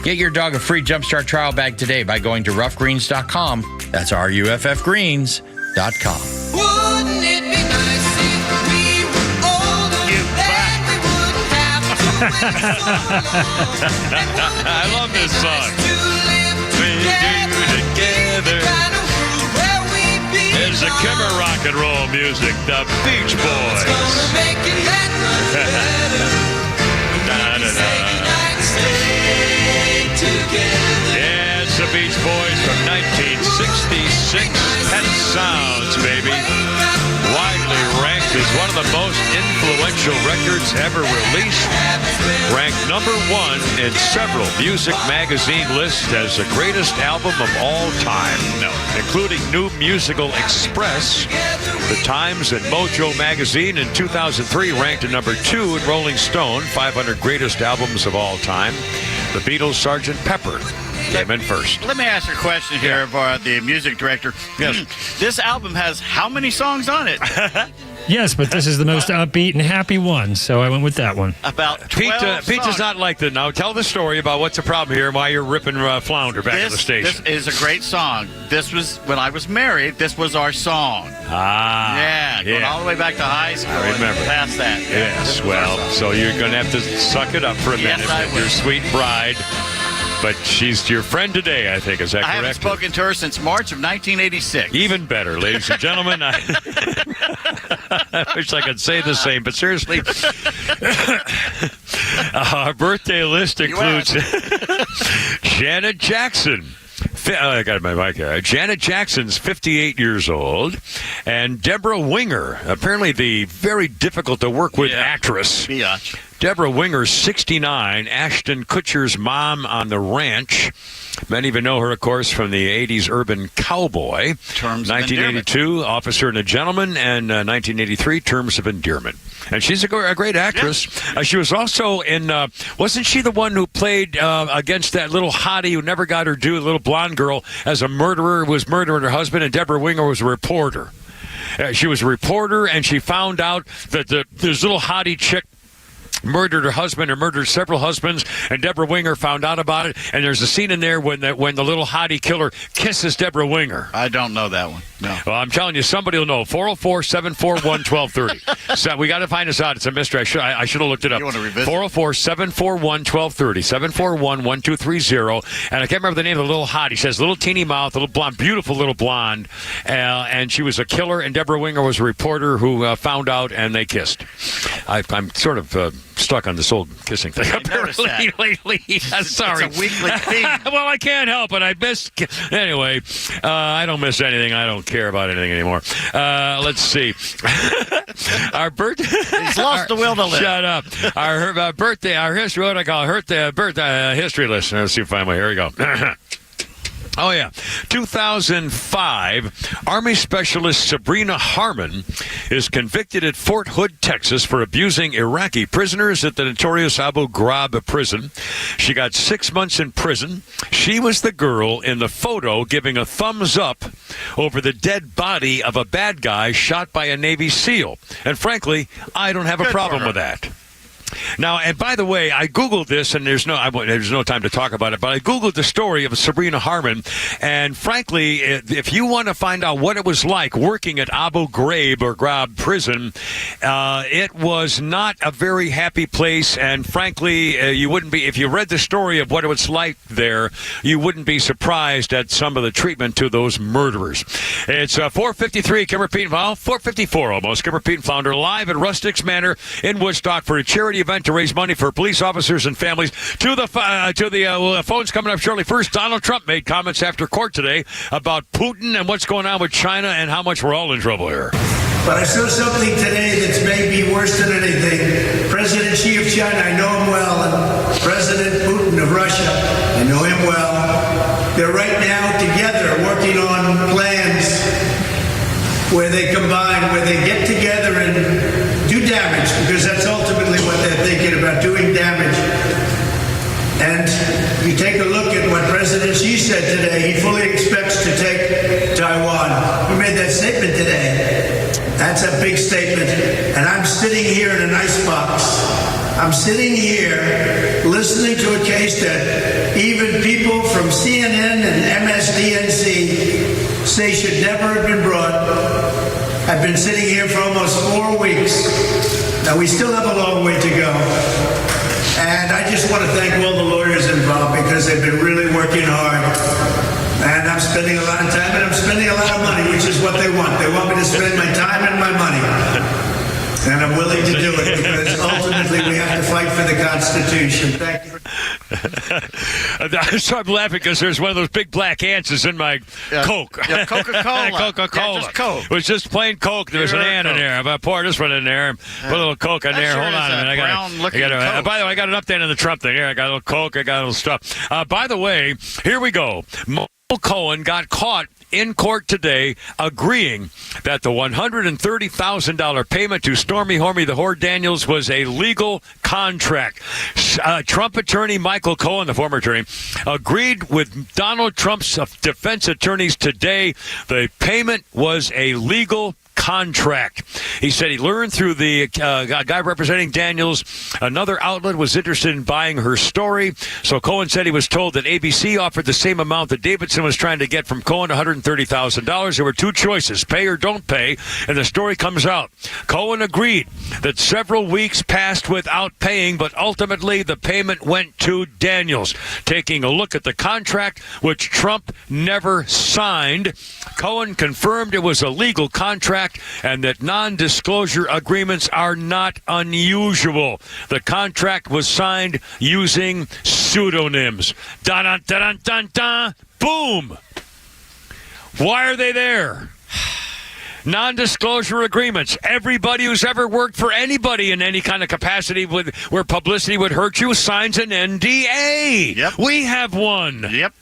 Get your dog a free Jumpstart trial bag today by going to roughgreens.com. That's RUFFgreens.com. Wouldn't it be nice if we were older? Then we wouldn't have to wait so long. I love this song. We do together. There's the Kimmer rock and roll music, the Beach Boys. Yeah, it's the Beach Boys from 1966. Pet Sounds, baby. Widely ranked as one of the most influential records ever released. Ranked number 1 in several music magazine lists as the greatest album of all time, including New Musical Express. The Times and Mojo magazine in 2003 ranked at number 2 in Rolling Stone, 500 greatest albums of all time. The Beatles' Sgt. Pepper came in first. Let me ask you a question here of the music director. Yes. This album has how many songs on it? Yes, but this is the most upbeat and happy one, so I went with that one. About 12 Pete does songs. not like the... Now, tell the story about what's the problem here and why you're ripping Flounder back at the station. This is a great song. This was, when I was married, this was our song. Ah. Going all the way back to high school. I remember. And past that. Yes, well, so you're going to have to suck it up for a minute with your sweet bride. But she's your friend today, I think. Is that correct? I haven't spoken to her since March of 1986. Even better, ladies and gentlemen. I wish I could say the same, but seriously. Our birthday list includes Janet Jackson. I got my mic here. Janet Jackson's 58 years old, and Deborah Winger, apparently the very difficult to work with actress. Biatch. Deborah Winger, 69, Ashton Kutcher's mom on the ranch. Many of you know her, of course, from the 80s Urban Cowboy. Terms of 1982, Officer and a Gentleman, and 1983, Terms of Endearment. And she's a great actress. Yeah. She was also in, wasn't she the one who played against that little hottie who never got her due, the little blonde girl, as a murderer, was murdering her husband, and Deborah Winger was a reporter. She was a reporter, and she found out that this little hottie chick murdered her husband or murdered several husbands, and Deborah Winger found out about it. And there's a scene in there when the little hottie killer kisses Deborah Winger. I don't know that one. No. Well, I'm telling you, somebody will know. 404-741-1230. So we got to find this out. It's a mystery. I should have looked it up. You want to revisit? 404-741-1230. 741-1230. And I can't remember the name of the little hottie. She has a little teeny mouth, a little blonde, beautiful little blonde. And she was a killer, and Deborah Winger was a reporter who found out, and they kissed. I'm sort of stuck on this whole kissing thing apparently lately. Sorry. It's a weekly thing. Well, I can't help it. I miss. Anyway, I don't miss anything. I don't care about anything anymore. Let's see. Our birthday. He's lost the will to live. Shut up. Our birthday. Our history. What do I call it? Birthday history list. Let's see if I find. Here we go. Oh, yeah. 2005, Army Specialist Sabrina Harmon is convicted at Fort Hood, Texas, for abusing Iraqi prisoners at the notorious Abu Ghraib prison. She got 6 months in prison. She was the girl in the photo giving a thumbs up over the dead body of a bad guy shot by a Navy SEAL. And frankly, I don't have a problem with that. Now, and by the way, I Googled this, and there's no time to talk about it, but I Googled the story of Sabrina Harmon, and frankly, if you want to find out what it was like working at Abu Ghraib or Ghraib prison, it was not a very happy place, and frankly, you wouldn't be, if you read the story of what it was like there, you wouldn't be surprised at some of the treatment to those murderers. It's 4:53, Kimmer Pete, well, 4:54 almost, Kimmer Pete and Flounder live at Rustics Manor in Woodstock for a charity event to raise money for police officers and families. To the phones coming up shortly. First, Donald Trump made comments after court today about Putin and what's going on with China and how much we're all in trouble here. But I saw something today that's maybe worse than anything. President Xi of China, I know him well, and President Putin of Russia, I know him well. They're right now together working on plans where they combine, where they get together and do damage, because that's ultimately what they're thinking about, doing damage. And you take a look at what President Xi said today. He fully expects to take Taiwan. He made that statement today. That's a big statement. And I'm sitting here in an icebox. I'm sitting here listening to a case that even people from CNN and MSDNC say should never have been brought. I've been sitting here for almost 4 weeks. Now, we still have a long way to go. And I just want to thank all the lawyers involved, because they've been really working hard. And I'm spending a lot of time, and I'm spending a lot of money, which is what they want. They want me to spend my time and my money. And I'm willing to do it, because ultimately we have to fight for the Constitution. Thank you. So I'm laughing because there's one of those big black ants is in my Coke. Yeah, Coca-Cola. Coca-Cola. Yeah, just Coke. It was just plain Coke. There's an ant in there. I'm going to pour this one in there and put a little Coke in there. Sure. Hold on a minute. By the way, I got an update on the Trump thing. Here, I got a little Coke. I got a little stuff. By the way, here we go. Cohen got caught in court today agreeing that the $130,000 payment to Stormy Hormy the Whore Daniels was a legal contract. Trump attorney Michael Cohen, the former attorney, agreed with Donald Trump's defense attorneys today the payment was a legal contract. He said he learned through the guy representing Daniels. Another outlet was interested in buying her story. So Cohen said he was told that ABC offered the same amount that Davidson was trying to get from Cohen, $130,000. There were two choices, pay or don't pay, and the story comes out. Cohen agreed that several weeks passed without paying, but ultimately the payment went to Daniels. Taking a look at the contract, which Trump never signed, Cohen confirmed it was a legal contract and that non-disclosure agreements are not unusual. The contract was signed using pseudonyms. Dun dun dun dun dun. Boom. Why are they there? Non-disclosure agreements. Everybody who's ever worked for anybody in any kind of capacity where publicity would hurt you signs an NDA. Yep. We have one. Yep.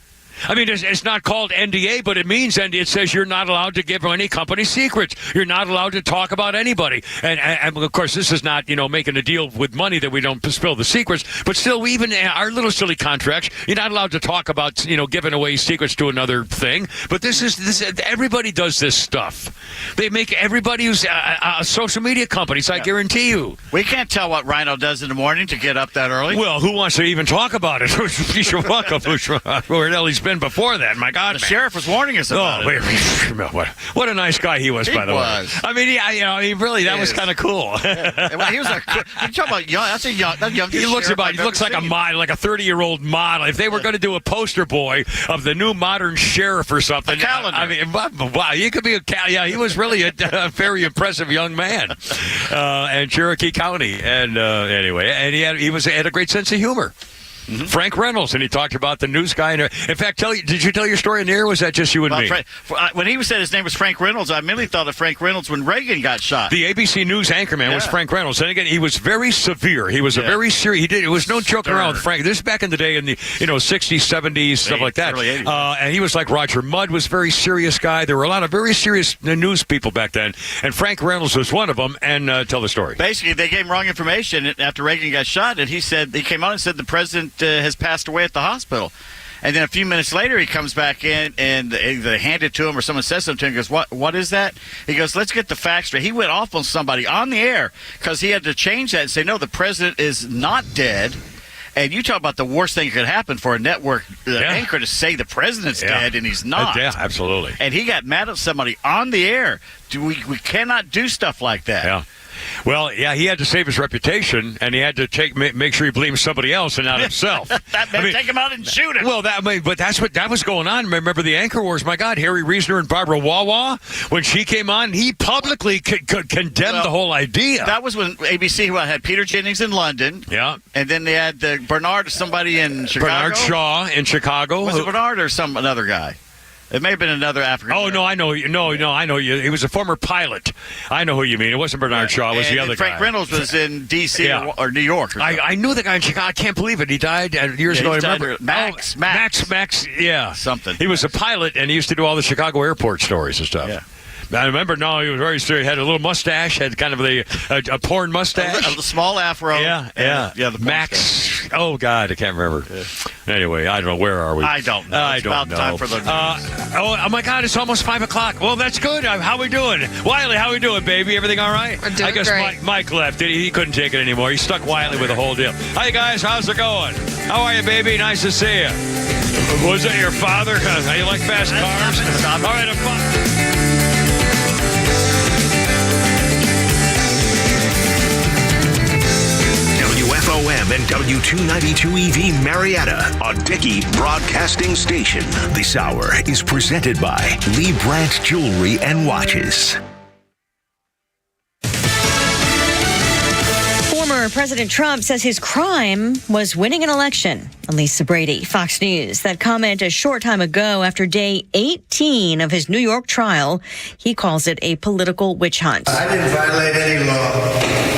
I mean, it's not called NDA, but it means NDA. It says you're not allowed to give any company secrets. You're not allowed to talk about anybody. And of course, this is not, making a deal with money that we don't spill the secrets. But still, even our little silly contracts, you're not allowed to talk about, giving away secrets to another thing. But this everybody does this stuff. They make everybody who's social media companies, I guarantee you. We can't tell what Rhino does in the morning to get up that early. Well, who wants to even talk about it? You're welcome. Where the hell he's been before that? My God, the sheriff was warning us about it. What a nice guy he was, by the way. I mean, he really, that was kind of cool. Well, he was you talk about young. That's a young. He looks like a model, like a 30-year-old model. If they were going to do a poster boy of the new modern sheriff or something, a calendar. I mean, wow, he could be he was really a very impressive young man, and Cherokee County, and anyway, and he had a great sense of humor. Mm-hmm. Frank Reynolds, and he talked about the news guy. In fact, did you tell your story in the air, or was that just you and me? When he said his name was Frank Reynolds, I immediately thought of Frank Reynolds when Reagan got shot. The ABC News anchorman was Frank Reynolds. And again, he was very severe. He was a very serious. It was no joking around with Frank. This is back in the day in the 60s, 70s, stuff like that. Early 80s. And he was like Roger Mudd was a very serious guy. There were a lot of very serious news people back then, and Frank Reynolds was one of them. And tell the story. Basically, they gave him wrong information after Reagan got shot, and he came out and said the president has passed away at the hospital. And then a few minutes later, he comes back in, and they hand it to him, or someone says something to him. He goes, what is that? He goes, let's get the facts straight. He went off on somebody on the air because he had to change that and say, no, the president is not dead. And you talk about the worst thing that could happen for a network anchor to say the president's dead, and he's not. Yeah, absolutely. And he got mad at somebody on the air. We cannot do stuff like that. Yeah. Well, yeah, he had to save his reputation, and he had to make sure he blamed somebody else and not himself. That meant take him out and shoot him. Well, that was going on. Remember the anchor wars? My God, Harry Reasoner and Barbara Wawa, when she came on, he publicly condemned the whole idea. That was when ABC had Peter Jennings in London. Yeah. And then they had Bernard or somebody in Chicago. Bernard Shaw in Chicago. Was it Bernard or another guy? It may have been another African. Oh, no, I know. No, I know you. He was a former pilot. I know who you mean. It wasn't Bernard Shaw. It was the other guy. Frank Reynolds was in D.C. or New York. I knew the guy in Chicago. I can't believe it. He died years ago. I remember. Max. Yeah. Something. He was a pilot, and he used to do all the Chicago airport stories and stuff. Yeah. I remember, he was very serious. Had a little mustache, had kind of a porn mustache. A small afro. Yeah. The Max. Oh, God, I can't remember. Yeah. Anyway, I don't know. Where are we? I don't know. It's about time for the news. Oh, my God, it's almost 5 o'clock. Well, that's good. How we doing? Wiley, how we doing, baby? Everything all right? We're doing I guess great. Mike left. He couldn't take it anymore. He stuck Wiley with the whole deal. Hi, guys. How's it going? How are you, baby? Nice to see you. Was that your father? You like fast cars? All right, WFOM and W292 EV Marietta, a Dickey Broadcasting Station. This hour is presented by Lee Brandt Jewelry and Watches. Former President Trump says his crime was winning an election. Lisa Brady, Fox News. That comment a short time ago after day 18 of his New York trial. He calls it a political witch hunt. I didn't violate any law.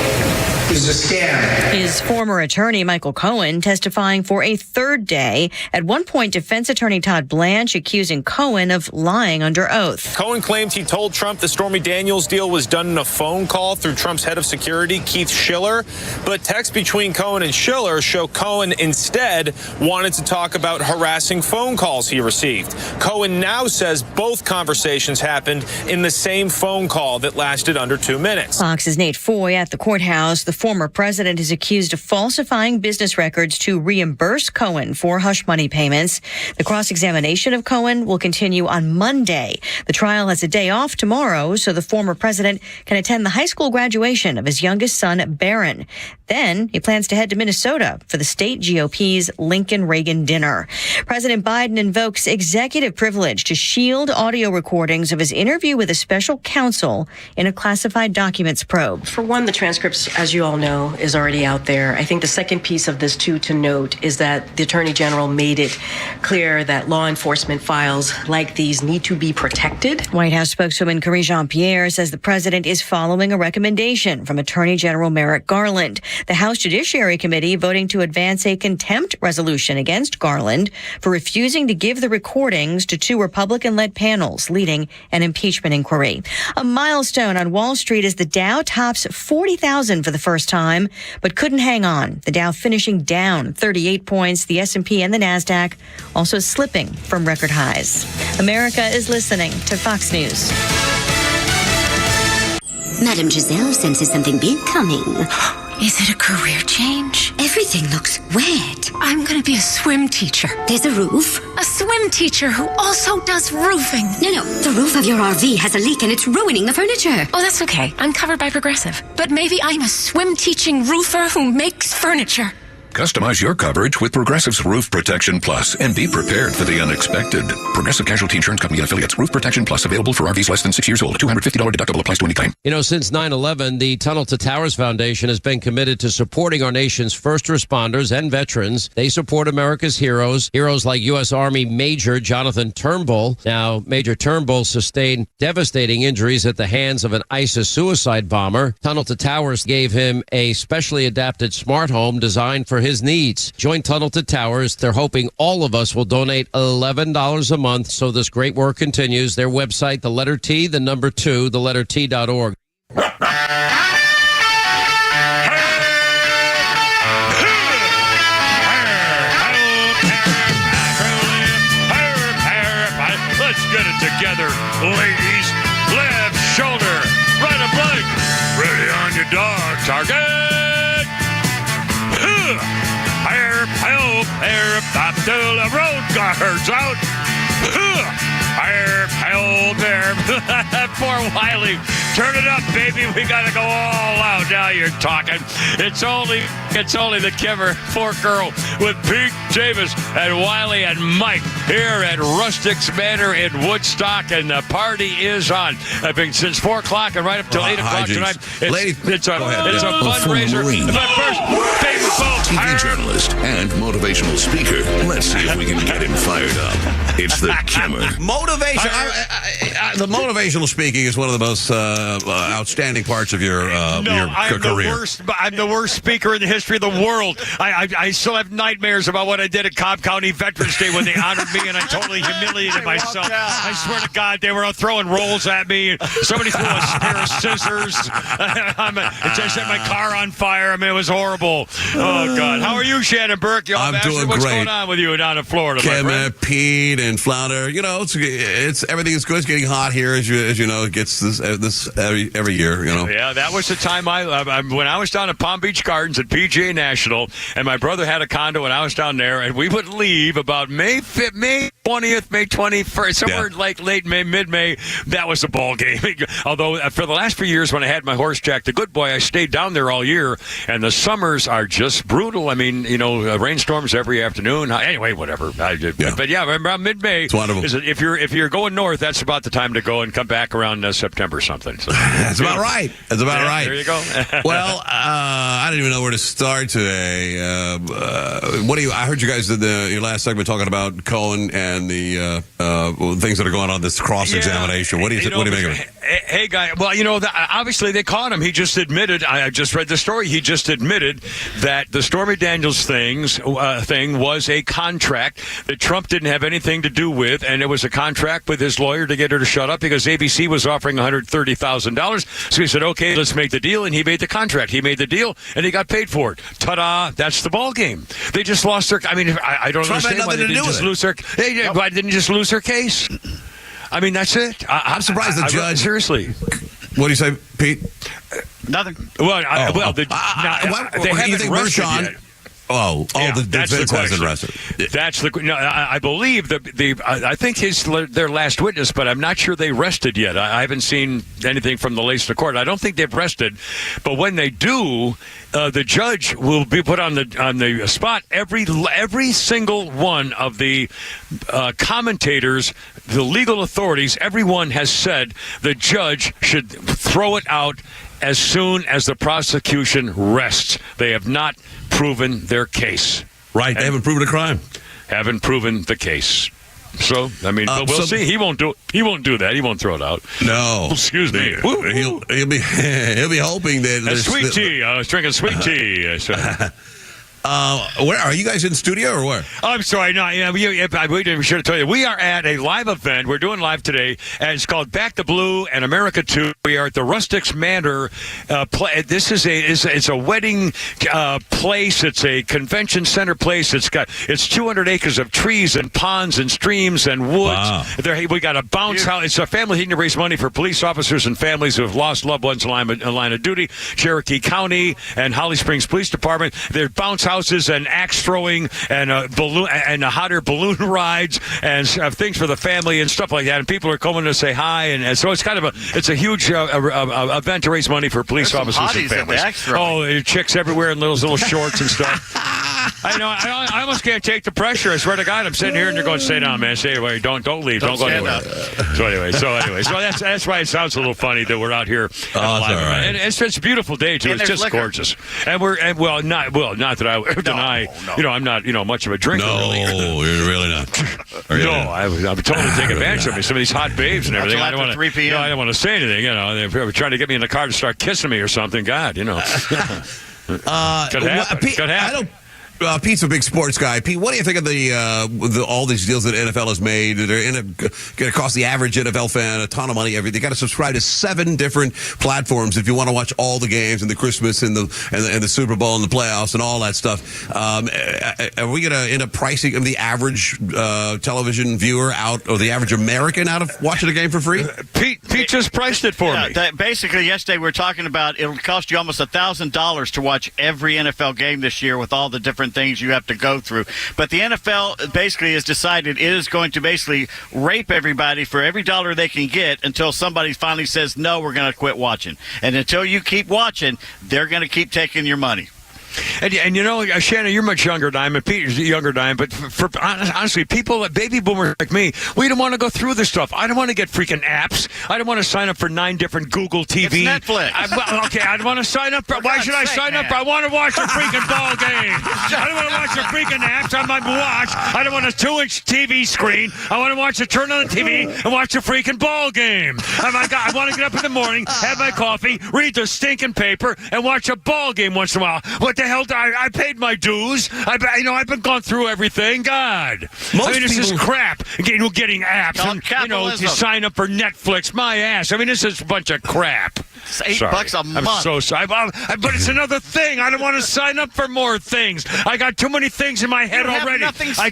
It was a scam. His former attorney, Michael Cohen, testifying for a third day. At one point, defense attorney Todd Blanche accusing Cohen of lying under oath. Cohen claims he told Trump the Stormy Daniels deal was done in a phone call through Trump's head of security, Keith Schiller. But texts between Cohen and Schiller show Cohen instead wanted to talk about harassing phone calls he received. Cohen now says both conversations happened in the same phone call that lasted under 2 minutes. Fox's Nate Foy at the courthouse. The former president is accused of falsifying business records to reimburse Cohen for hush money payments. The cross-examination of Cohen will continue on Monday. The trial has a day off tomorrow, so the former president can attend the high school graduation of his youngest son, Barron. Then Then he plans to head to Minnesota for the state GOP's Lincoln Reagan dinner. President Biden invokes executive privilege to shield audio recordings of his interview with a special counsel in a classified documents probe. For one, the transcripts, as you all know, is already out there. I think the second piece of this, too, to note is that the Attorney General made it clear that law enforcement files like these need to be protected. White House spokeswoman Karine Jean-Pierre says the president is following a recommendation from Attorney General Merrick Garland. The House Judiciary Committee voting to advance a contempt resolution against Garland for refusing to give the recordings to two Republican-led panels leading an impeachment inquiry. A milestone on Wall Street as the Dow tops 40,000 for the first time, but couldn't hang on. The Dow finishing down 38 points, the S&P and the NASDAQ also slipping from record highs. America is listening to Fox News. Madame Giselle senses something big coming. Is it a career change? Everything looks wet. I'm going to be a swim teacher. There's a roof. A swim teacher who also does roofing. No. The roof of your RV has a leak and it's ruining the furniture. Oh, that's okay. I'm covered by Progressive. But maybe I'm a swim teaching roofer who makes furniture. Customize your coverage with Progressive's Roof Protection Plus and be prepared for the unexpected. Progressive Casualty Insurance Company and Affiliates. Roof Protection Plus available for RVs less than 6 years old. $250 deductible applies to any claim. You know, since 9/11, the Tunnel to Towers Foundation has been committed to supporting our nation's first responders and veterans. They support America's heroes like U.S. Army Major Jonathan Turnbull. Now, Major Turnbull sustained devastating injuries at the hands of an ISIS suicide bomber. Tunnel to Towers gave him a specially adapted smart home designed for his needs. Join Tunnel to Towers. They're hoping all of us will donate $11 a month so this great work continues. Their website, the letter T, the number 2, the letter T.org. Let's get it together, ladies. Left shoulder, right of leg. Ready on your dog. Target. Up to the road guards out. Poor Wiley. Turn it up, baby. We got to go all out. Now you're talking. It's only the Kimmer Fork Girl with Pete Davis and Wiley and Mike here at Rustics Manor in Woodstock, and the party is on. I think since 4 o'clock and right up till 8 o'clock tonight. It's a fundraiser. But first, baby folks. TV journalist and motivational speaker. Let's see if we can get him fired up. It's the Kimmer. Motivation. The motivational speaking is one of the most outstanding parts of your career. I'm the worst speaker in the history of the world. I still have nightmares about what I did at Cobb County Veterans Day when they honored me and I totally humiliated myself. I swear to God, they were throwing rolls at me. Somebody threw a pair of scissors. I set my car on fire. I mean, it was horrible. Oh, God. How are you, Shannon Burke? I'm doing What's great. going on with you down in Florida, Kim, my friend? Pete, and Flounder. You know, it's everything is good. It's getting hot here, as you know. It gets this every year. You know. Yeah, that was the time when I was down at Palm Beach Gardens at PGA National, and my brother had a condo, and I was down there, and we would leave about May 20th, May 21st, somewhere like late May, mid-May. That was the ball game. Although for the last few years when I had my horse Jack the Good Boy, I stayed down there all year, and the summers are just brutal. I mean, you know, rainstorms every afternoon. Anyway, whatever. But yeah, around mid-May, if you're going north, that's about the time to go and come back around September or something. So, that's about right. That's about right. There you go. Well, I don't even know where to start today. I heard you guys did your last segment talking about Cohen and the things that are going on this cross-examination. What do you make of it? Hey, guy. Well, you know, obviously they caught him. He just admitted. I just read the story. He just admitted that the Stormy Daniels thing was a contract that Trump didn't have anything to do with, and it was a contract with his lawyer to get her to shut up because ABC was offering $130,000. So he said, "Okay, let's make the deal," and he made the contract. He made the deal, and he got paid for it. Ta-da! That's the ball game. They just lost their. I mean, I don't Trump understand why they didn't just lose their. Why didn't just lose their case? I mean, that's it. I'm surprised the judge. Seriously. What do you say, Pete? Nothing. Well, what do you think, Mershon? the that's Vince the hasn't question. arrested. That's the. No, I believe I think he's their last witness, but I'm not sure they arrested yet. I haven't seen anything from the latest court. I don't think they've arrested, but when they do, the judge will be put on the spot. Every single one of the commentators, the legal authorities, everyone has said the judge should throw it out as soon as the prosecution rests. They have not proven their case. Right, they haven't proven a crime. Haven't proven the case. So, I mean, we'll see. He won't do that. He won't throw it out. No. Excuse me. He'll be hoping that sweet tea. I was drinking sweet tea. Where are you guys in studio or where? I'm sorry. No, we didn't sure to tell you. We are at a live event. We're doing live today, and it's called Back to Blue and America 2. We are at the Rustics Manor. This is it's a wedding place. It's a convention center place. It's 200 acres of trees and ponds and streams and woods. Wow. We got a bounce house. It's a family thing to raise money for police officers and families who have lost loved ones in line of duty. Cherokee County and Holly Springs Police Department. There's bounce houses and axe throwing and balloon and hot air balloon rides and things for the family and stuff like that. And people are coming to say hi, and so it's kind of a huge event to raise money for police officers and families. Chicks everywhere in those little shorts and stuff. I know. I almost can't take the pressure. I swear to God, I'm sitting here and they're going, "Stay down, man. Stay away. Don't leave. Don't go anywhere." So anyway, that's why it sounds a little funny that we're out here. Live. Right. And it's a beautiful day too. It's just gorgeous. And not that I would deny. No. I'm not much of a drinker. No, you're really not. I'm totally taking advantage of me. Some of these hot babes and everything. I don't want to. 3 p.m. I don't want to say anything. They're trying to get me in the car to start kissing me or something. God, Could happen. Could happen. Pete's a big sports guy. Pete, what do you think of the all these deals that NFL has made? They're going to cost the average NFL fan a ton of money. They got to subscribe to 7 different platforms if you want to watch all the games and the Christmas and the Super Bowl and the playoffs and all that stuff. Are we going to end up pricing the average television viewer out, or the average American out of watching a game for free? Pete just priced it for me. Basically, yesterday we were talking about it'll cost you almost $1,000 to watch every NFL game this year with all the different things you have to go through. But the NFL basically has decided it is going to basically rape everybody for every dollar they can get until somebody finally says, no, we're going to quit watching. And until you keep watching, they're going to keep taking your money. And Shannon, you're much younger than I am, and Peter's younger than I am, but for honestly, people, baby boomers like me, we don't want to go through this stuff. I don't want to get freaking apps. I don't want to sign up for 9 different Google TV. It's Netflix. I don't want to sign up. Why should I sign up? I want to watch a freaking ball game. I don't want to watch the freaking apps on my watch. I don't want a 2-inch TV screen. I want to turn on the TV and watch a freaking ball game. I want to get up in the morning, have my coffee, read the stinking paper, and watch a ball game once in a while. What the hell? I paid my dues. I've been gone through everything. God, this is crap. Getting apps and to sign up for Netflix. My ass. This is a bunch of crap. It's $8 a month. I'm so sorry, but it's another thing. I don't want to sign up for more things. I got too many things in my head already.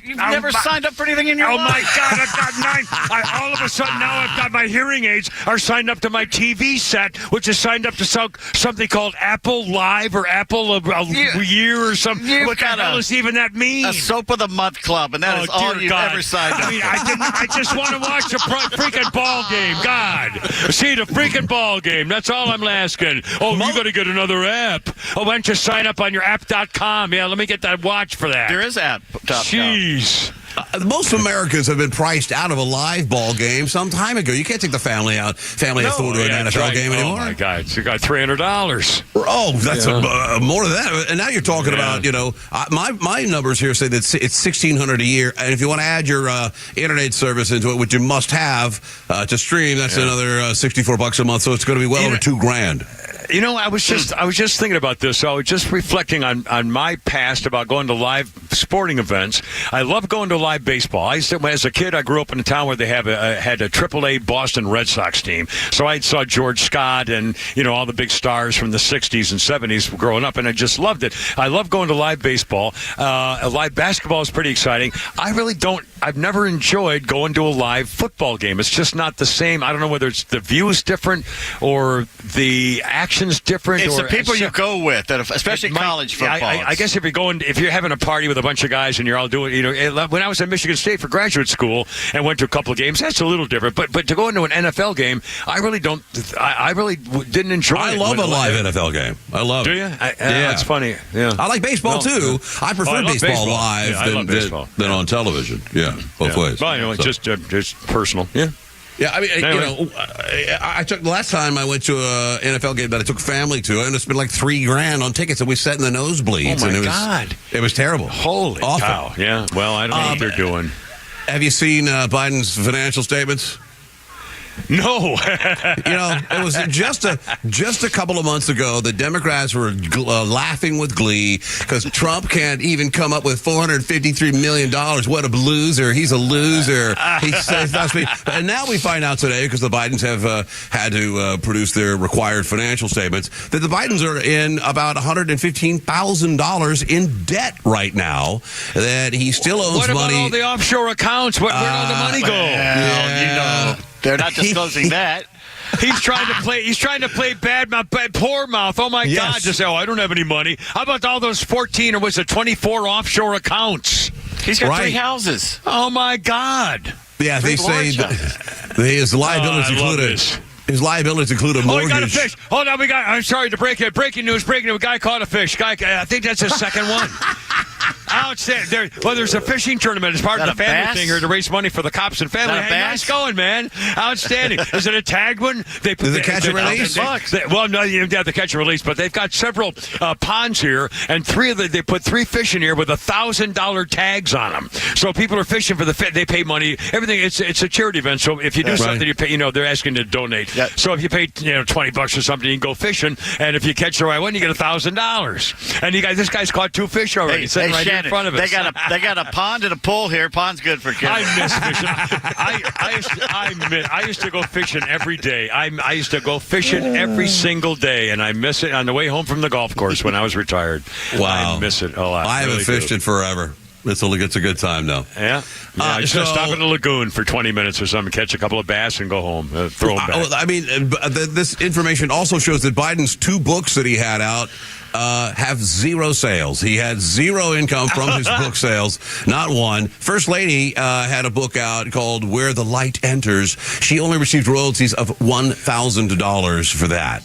You've never signed up for anything in your life. Oh my God! I've got 9. All of a sudden now I've got my hearing aids are signed up to my TV set, which is signed up to something called Apple Live or Apple Year or something. What the hell does even that mean? A Soap of the Month Club, and that is all you've ever signed up. I just want to watch a freaking ball game. God, see the freaking ball game. That's all I'm asking. Oh, you got to get another app. Oh, why don't you sign up on your app.com? Yeah, let me get that watch for that. There is app.com. Jeez. Most Americans have been priced out of a live ball game some time ago. You can't take the family of four to an NFL game anymore. Oh my God, you got $300. Oh, that's more than that. And now you're talking about, my numbers here say that it's $1,600 a year, and if you want to add your internet service into it, which you must have to stream, that's another $64 a month. So it's going to be well over $2,000. I was just thinking about this. So I was just reflecting on my past about going to live sporting events. I love going to live baseball. As a kid, I grew up in a town where they had a AAA Boston Red Sox team. So I saw George Scott and all the big stars from the 60s and 70s growing up, and I just loved it. I love going to live baseball. Live basketball is pretty exciting. I really don't I've never enjoyed going to a live football game. It's just not the same. I don't know whether it's the view is different or the action's different. It's or the people you go with, especially college football. I guess if you're having a party with a bunch of guys and you're all doing, when I was at Michigan State for graduate school and went to a couple of games, that's a little different. But to go into an NFL game, I really didn't enjoy it. I love a live NFL game. I love it. Do you? Yeah, it's funny. Yeah, I like baseball too. I prefer baseball live than on television. Yeah, both ways. Well, just personal. Yeah. Yeah, I mean, anyway. I took the last time I went to an NFL game that I took family to, and it's been like $3,000 on tickets, and we sat in the nosebleeds. Oh my and God! It was terrible. Holy awful. cow! Yeah. Well, I don't know what they're doing. Have you seen Biden's financial statements? No. It was just a couple of months ago. The Democrats were laughing with glee because Trump can't even come up with $453 million. What a loser. He's a loser. He says that's me. And now we find out today, because the Bidens have had to produce their required financial statements, that the Bidens are in about $115,000 in debt right now, that he still owes money. What about all the offshore accounts? Where'd all the money go? They're not disclosing that. He's trying to play poor mouth. Oh my God! To say, I don't have any money. How about all those 14 or was it 24 offshore accounts? He's got 3 houses. Oh my God! Yeah, they say his liabilities included. His liabilities include a mortgage. Oh, we got a fish. Hold on, I'm sorry to break it. Breaking news. A guy caught a fish. I think that's his second one. Outstanding. There's a fishing tournament as part of the family thing here to raise money for the cops and family. Nice going, man. Outstanding. Is it a tagged one? Does it catch and release? Well, no, you have to catch and release, but they've got several ponds here, and they put 3 fish in here with $1,000 tags on them. So people are fishing for the fish. They pay money. Everything. It's a charity event. So if you do something, you pay. They're asking to donate. Yep. So if you pay $20 or something, you can go fishing, and if you catch the right one, you get $1,000. And this guy's caught 2 fish already, sitting right here in front of us. They got a pond and a pool here. Pond's good for kids. I miss fishing. I used to go fishing every day. I used to go fishing every single day, and I miss it on the way home from the golf course when I was retired. Wow. I miss it a lot. I haven't fished in forever. It's a good time now. Yeah. I just stop at the lagoon for 20 minutes or something, catch a couple of bass, and go home. Throw them back. I mean, this information also shows that Biden's 2 books that he had out have 0 sales. He had 0 income from his book sales, not one. First Lady had a book out called Where the Light Enters. She only received royalties of $1,000 for that.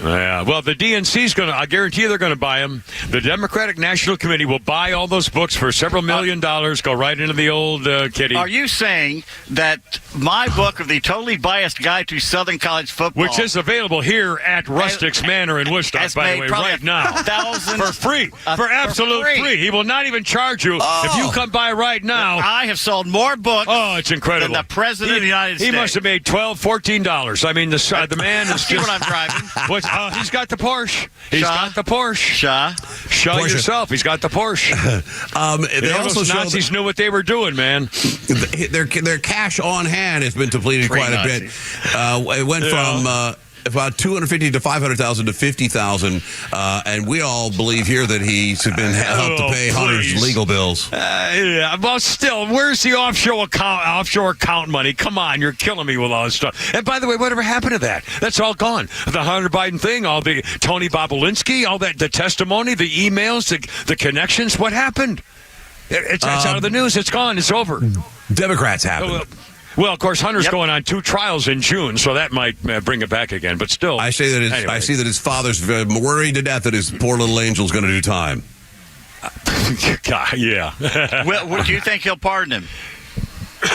Yeah, well, the DNC's I guarantee they're going to buy them. The Democratic National Committee will buy all those books for several $1 million, go right into the old kitty. Are you saying that my book of the totally biased guide to Southern College football, which is available here at Rustic's Manor in Woodstock, by the way, right now, for free, for absolute free. He will not even charge you if you come by right now. I have sold more books. Oh, it's incredible. Than the President of the United States. He must have made $12, $14. I mean, the man is See what I'm driving? He's got the Porsche. Got the Porsche. Shaw Porsche. yourself. He's got the Porsche. They also show Nazis knew what they were doing, man. Their cash on hand has been depleted quite a bit. It went from about $250,000 to $500,000 to $50,000, and we all believe here that he's been helped to pay Hunter's legal bills. Well, still, where's the offshore account money? Come on, you're killing me with all this stuff. And by the way, whatever happened to that? That's all gone. The Hunter Biden thing, all the Tony Bobolinsky, all that, the testimony, the emails, the connections. What happened? It's out of the news. It's gone. It's over. Democrats happened. Well, of course, Hunter's going on 2 trials in June, so that might bring it back again. But still, I see that his father's worried to death that his poor little angel's going to do time. Yeah. Well, do you think he'll pardon him?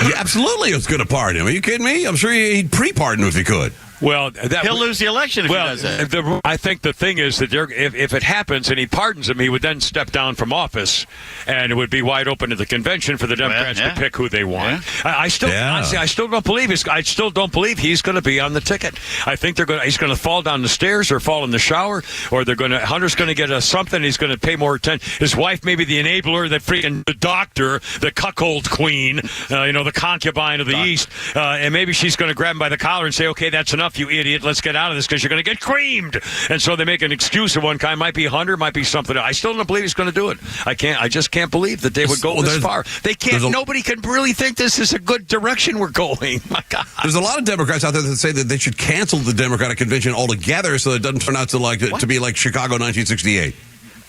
Yeah, absolutely, he's going to pardon him. Are you kidding me? I'm sure he'd pre-pardon him if he could. Well, he'll lose the election if he does that. I think the thing is that if it happens and he pardons him, he would then step down from office, and it would be wide open to the convention for the Democrats to pick who they want. Yeah. Honestly, I still don't believe he's going to be on the ticket. I think he's going to fall down the stairs or fall in the shower, or Hunter's going to get something. He's going to pay more attention. His wife may be the enabler, the doctor, the cuckold queen, the concubine of the East, and maybe she's going to grab him by the collar and say, "Okay, that's enough. enough, you idiot. Let's get out of this because you're going to get creamed. And so they make an excuse of one kind. Might be Hunter, might be something. I still don't believe he's going to do it. I just can't believe that they would go this far. They can't. Nobody can really think this is a good direction we're going. My God. There's a lot of Democrats out there that say that they should cancel the Democratic convention altogether so it doesn't turn out to be like Chicago 1968.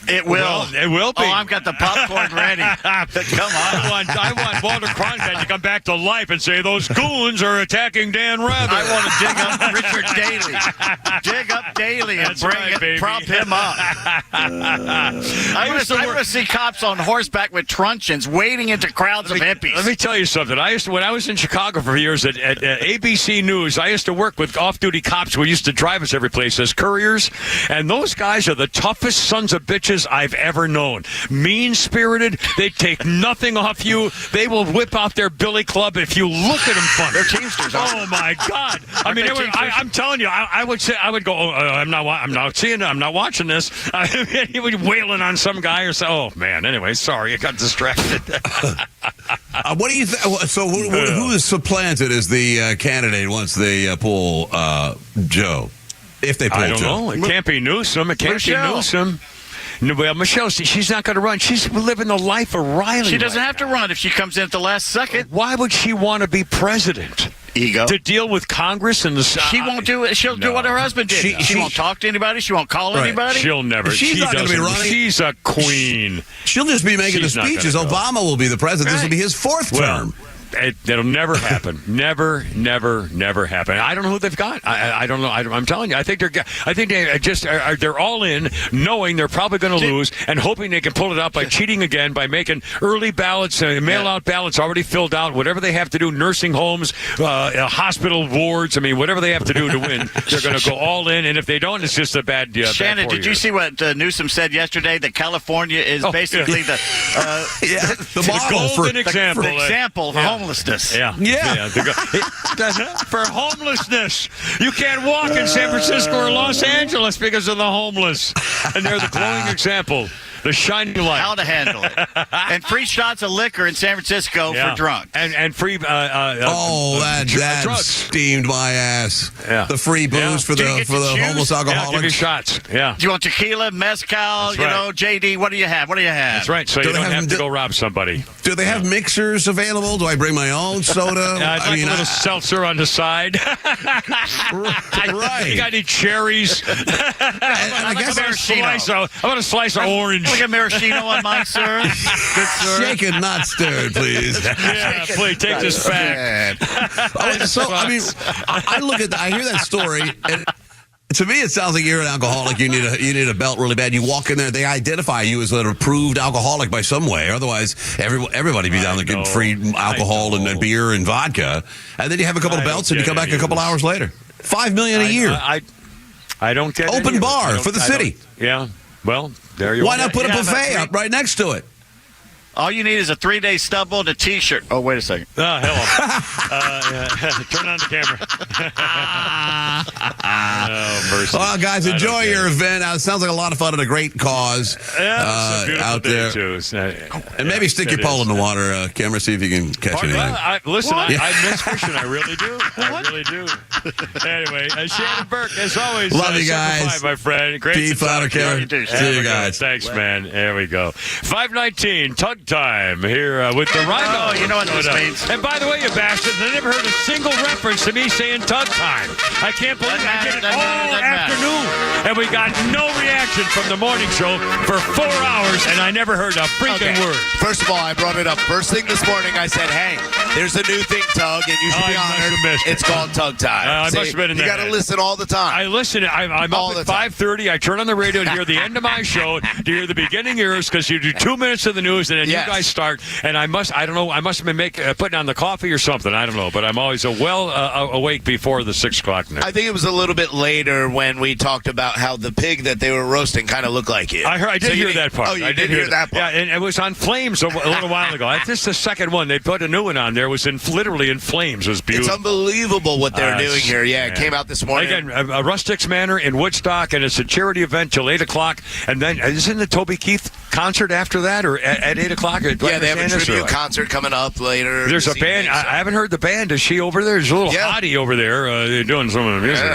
It will. Well, it will be. Oh, I've got the popcorn ready. Come on. I want Walter Cronkite to come back to life and say those goons are attacking Dan Rather. I want to dig up Richard Daley. Dig up Daley and prop him up. I want to see cops on horseback with truncheons wading into crowds of hippies. Let me tell you something. When I was in Chicago for years at ABC News, I used to work with off-duty cops who used to drive us every place as couriers, and those guys are the toughest sons of bitches I've ever known. Mean-spirited. They take nothing off you. They will whip out their billy club if you look at them funny. They're Teamsters. Oh my God! I mean, I'm telling you, I would go. Oh, I'm not watching this. He would be wailing on some guy or so. Oh man. Anyway, sorry, I got distracted. What do you think? So who is supplanted as the candidate once they pull Joe? If they pull Joe, I don't know. It can't be Newsom. It can't be Newsom. No, well, Michelle, she's not going to run. She's living the life of Riley. She doesn't have to run if she comes in at the last second. Why would she want to be president? Ego. To deal with Congress and the... She won't do it. She'll do what her husband did. She won't talk to anybody. She won't call anybody. She'll never. She's not going to be running. She's a queen. She'll just be making the speeches. Obama will be the president. This will be his fourth term. It'll never happen. Never happen. I don't know who they've got. I don't know. I'm telling you. I think they just are. They're all in, knowing they're probably going to lose, and hoping they can pull it out by cheating again, by making early ballots, mail-out ballots already filled out. Whatever they have to do, nursing homes, hospital wards. I mean, whatever they have to do to win, they're going to go all in. And if they don't, it's just a bad. Shannon, did you see what Newsom said yesterday? That California is basically the golden example. Example for homelessness. For homelessness. You can't walk in San Francisco or Los Angeles because of the homeless. And they're the glowing example. The shining light. How to handle it. And free shots of liquor in San Francisco for drunk. And free that drugs. Steamed my ass. Yeah. The free booze for the homeless alcoholics. Give you shots. Yeah. Do you want tequila, mezcal, JD, what do you have? That's right. So you don't have to go rob somebody. Do they have mixers available? Do I bring my own soda? I'd like a little seltzer on the side. Right. You got any cherries? I guess I want a slice of orange. Like a maraschino on mine, sir. Good, sir. Shaken, not stirred, please. Yeah, please take this back. I hear that story, and to me, it sounds like you're an alcoholic. You need a belt really bad. You walk in there, they identify you as an approved alcoholic by some way. Otherwise, everybody be down there getting free alcohol and beer and vodka, and then you have a couple of belts and you come back a couple hours later. $5 million a year. I don't get open bar for the city. Yeah. Well, there you are. Why not put a buffet up right next to it? All you need is a 3-day stubble and a T-shirt. Oh, wait a second. Oh, hello. Turn on the camera. Oh, mercy. Well, guys, enjoy your event. It sounds like a lot of fun and a great cause out there. Too. And maybe stick your pole in the water, camera, see if you can catch anything. I miss fishing. I really do. I really do. Anyway, Shannon Burke, as always. Love you guys. My friend. Great Keith, to talk to you. See you guys. Thanks, man. There we go. 5:19, Tug Time here with the Rhino. Oh, you know what this means. And by the way, you bastards, I never heard a single reference to me saying Tug Time. I can't believe I did it all afternoon. And we got no reaction from the morning show for 4 hours, and I never heard a freaking word. First of all, I brought it up first thing this morning. I said, hey, there's a new thing, Tug, and you should be honored. It's called Tug Time. I must have been in You got to listen all the time. I listen. I'm up at 5:30. I turn on the radio to hear the end of my show, to hear the beginning of yours, because you do 2 minutes of the news, and then you guys start. And I don't know. I must have been putting on the coffee or something. I don't know. But I'm always awake before the 6 o'clock news. I think it was a little bit later when we talked about how the pig that they were roasting kind of looked like you. I did hear that part. Oh, you did hear that part. Yeah, and it was on flames a little while ago. This is the second one. They put a new one on there. It was literally in flames. It was beautiful. It's unbelievable what they're doing here. Yeah, it came out this morning. Again, Rustics Manor in Woodstock, and it's a charity event till 8 o'clock. And then, isn't the Toby Keith concert after that, or at 8 o'clock? Yeah, they have a tribute concert coming up later. There's a this band. evening, so. I haven't heard the band. Is she over there? There's a little hottie over there doing some of the music.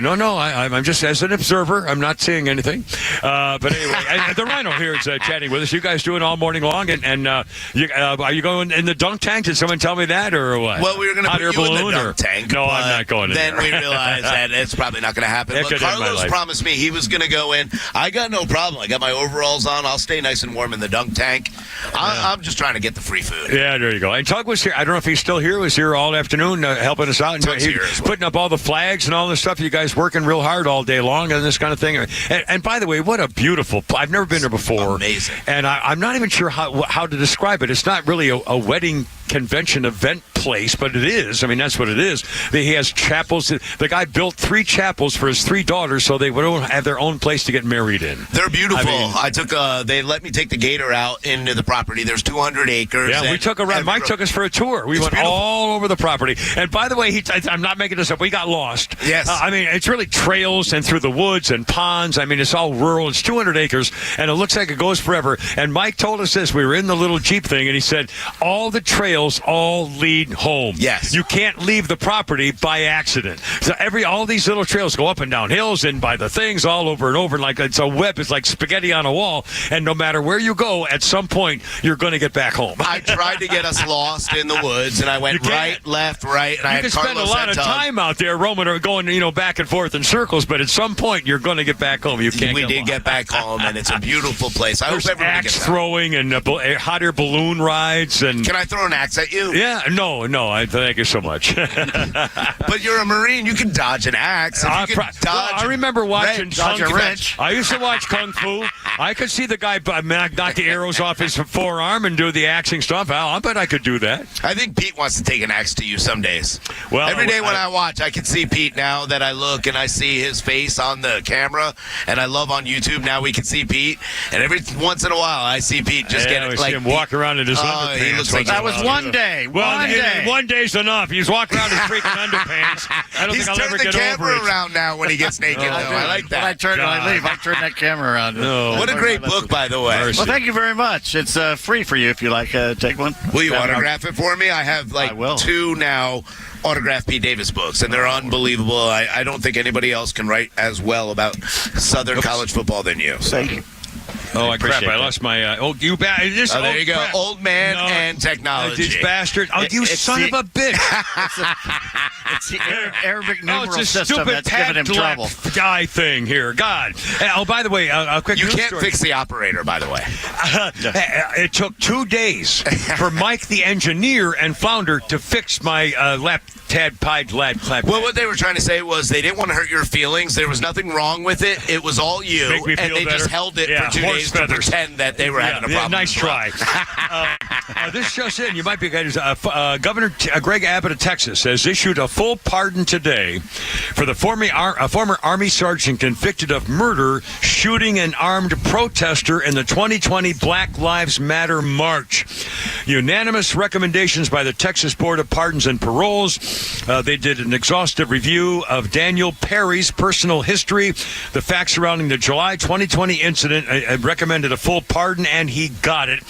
No, I'm just as an observer. I'm not seeing anything. But anyway, the Rhino here is chatting with us. You guys doing all morning long, and are you going in the dunk tank? Did someone tell me that, or what? Well, we were going to put you in the dunk tank. No, I'm not going in then there. we realized that it's probably not going to happen. But Carlos promised me he was going to go in. I got no problem. I got my overalls on. I'll stay nice and warm in the dunk tank. I'm just trying to get the free food. Yeah, there you go. And Tug was here. I don't know if he's still here. Was here all afternoon helping us out. And he's putting up all the flags and all this stuff. You guys working real hard all day long and this kind of thing. And by the way, what a beautiful. I've never been there before. Amazing. And I'm not even sure how to describe it. It's not really a wedding convention event place, but it is. I mean, that's what it is. He has chapels. The guy built 3 chapels for his 3 daughters so they would have their own place to get married in. They're beautiful. I mean, they let me take the gator out into the property. There's 200 acres. Yeah, we took around. Mike took us for a tour. We went all over the property. And by the way, I'm not making this up. We got lost. Yes. I mean, it's really trails and through the woods and ponds. I mean, it's all rural. It's 200 acres, and it looks like it goes forever. And Mike told us this. We were in the little Jeep thing, and he said, all the trails all lead home. Yes. You can't leave the property by accident. So all these little trails go up and down hills and by the things all over and over. Like it's a web. It's like spaghetti on a wall. And no matter where you go, at some point, you're going to get back home. I tried to get us lost in the woods, and I went right, left, right. And I had you can spend a lot of time out there roaming or going, back and forth in circles. But at some point, you're going to get back home. You can't. We did get back home, and it's a beautiful place. I There's hope everybody axe gets throwing and hot air balloon rides. And can I throw an axe at you? Yeah, no. I thank you so much. But you're a Marine. You can dodge an axe. I remember watching dodge a wrench. I used to watch Kung Fu. I could see the guy knock the arrows off his forearm and do the axing stuff. I bet I could do that. I think Pete wants to take an axe to you some days. Well, every day when I watch, I can see Pete now that I look and I see his face on the camera, and I love on YouTube now we can see Pete. And every once in a while, I see Pete just get we like see him walk around in his underpants. He looks like that was one day. Well, one day. One day's enough. He's walking around in freaking underpants. I don't He's think I'll ever turning get the over camera it. around now when he gets naked. though. I like that. When I leave, I turn that camera around. No. What a great book, by the way. Well, thank you very much. It's free for you if you like. Take one. Will you autograph it for me? I have 2 now autographed Pete Davis books, and they're unbelievable. I don't think anybody else can write as well about Southern college football than you. Thank you. Oh, crap! I lost my. There you go. Old man and technology. This bastard. You son of a bitch. It's the Arabic numeral it's a system stupid that's giving him trouble. Guy thing here. God. By the way, a quick You news can't story. fix the operator, by the way. It took 2 days for Mike, the engineer and founder, to fix my Well, what they were trying to say was they didn't want to hurt your feelings. There was nothing wrong with it. It was all you. Make me feel and they better. just held it Yeah, for 2 horse days feathers. to pretend that they were having a problem. Nice try. This just in. You might be guys. Governor Greg Abbott of Texas has issued a full pardon today for the former Army sergeant convicted of murder shooting an armed protester in the 2020 Black Lives Matter march. Unanimous recommendations by the Texas Board of Pardons and Paroles. They did an exhaustive review of Daniel Perry's personal history, the facts surrounding the July 2020 incident, recommended a full pardon, and he got it.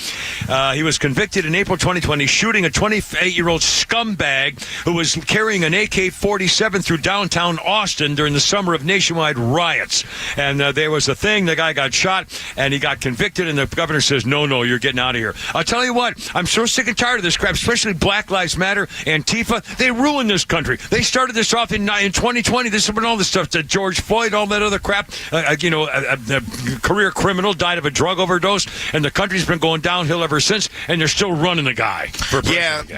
He was convicted in April 2020 shooting a 28-year-old scumbag who was carrying an AK-47 through downtown Austin during the summer of nationwide riots. And there was a thing, the guy got shot, and he got convicted, and the governor says, no, you're getting out of here. I'll tell you what, I'm so sick and tired of this crap, especially Black Lives Matter, Antifa. They ruined this country. They started this off in 2020. This is when all this stuff, to George Floyd, all that other crap, a career criminal died of a drug overdose, and the country's been going downhill ever since, and they're still running the guy.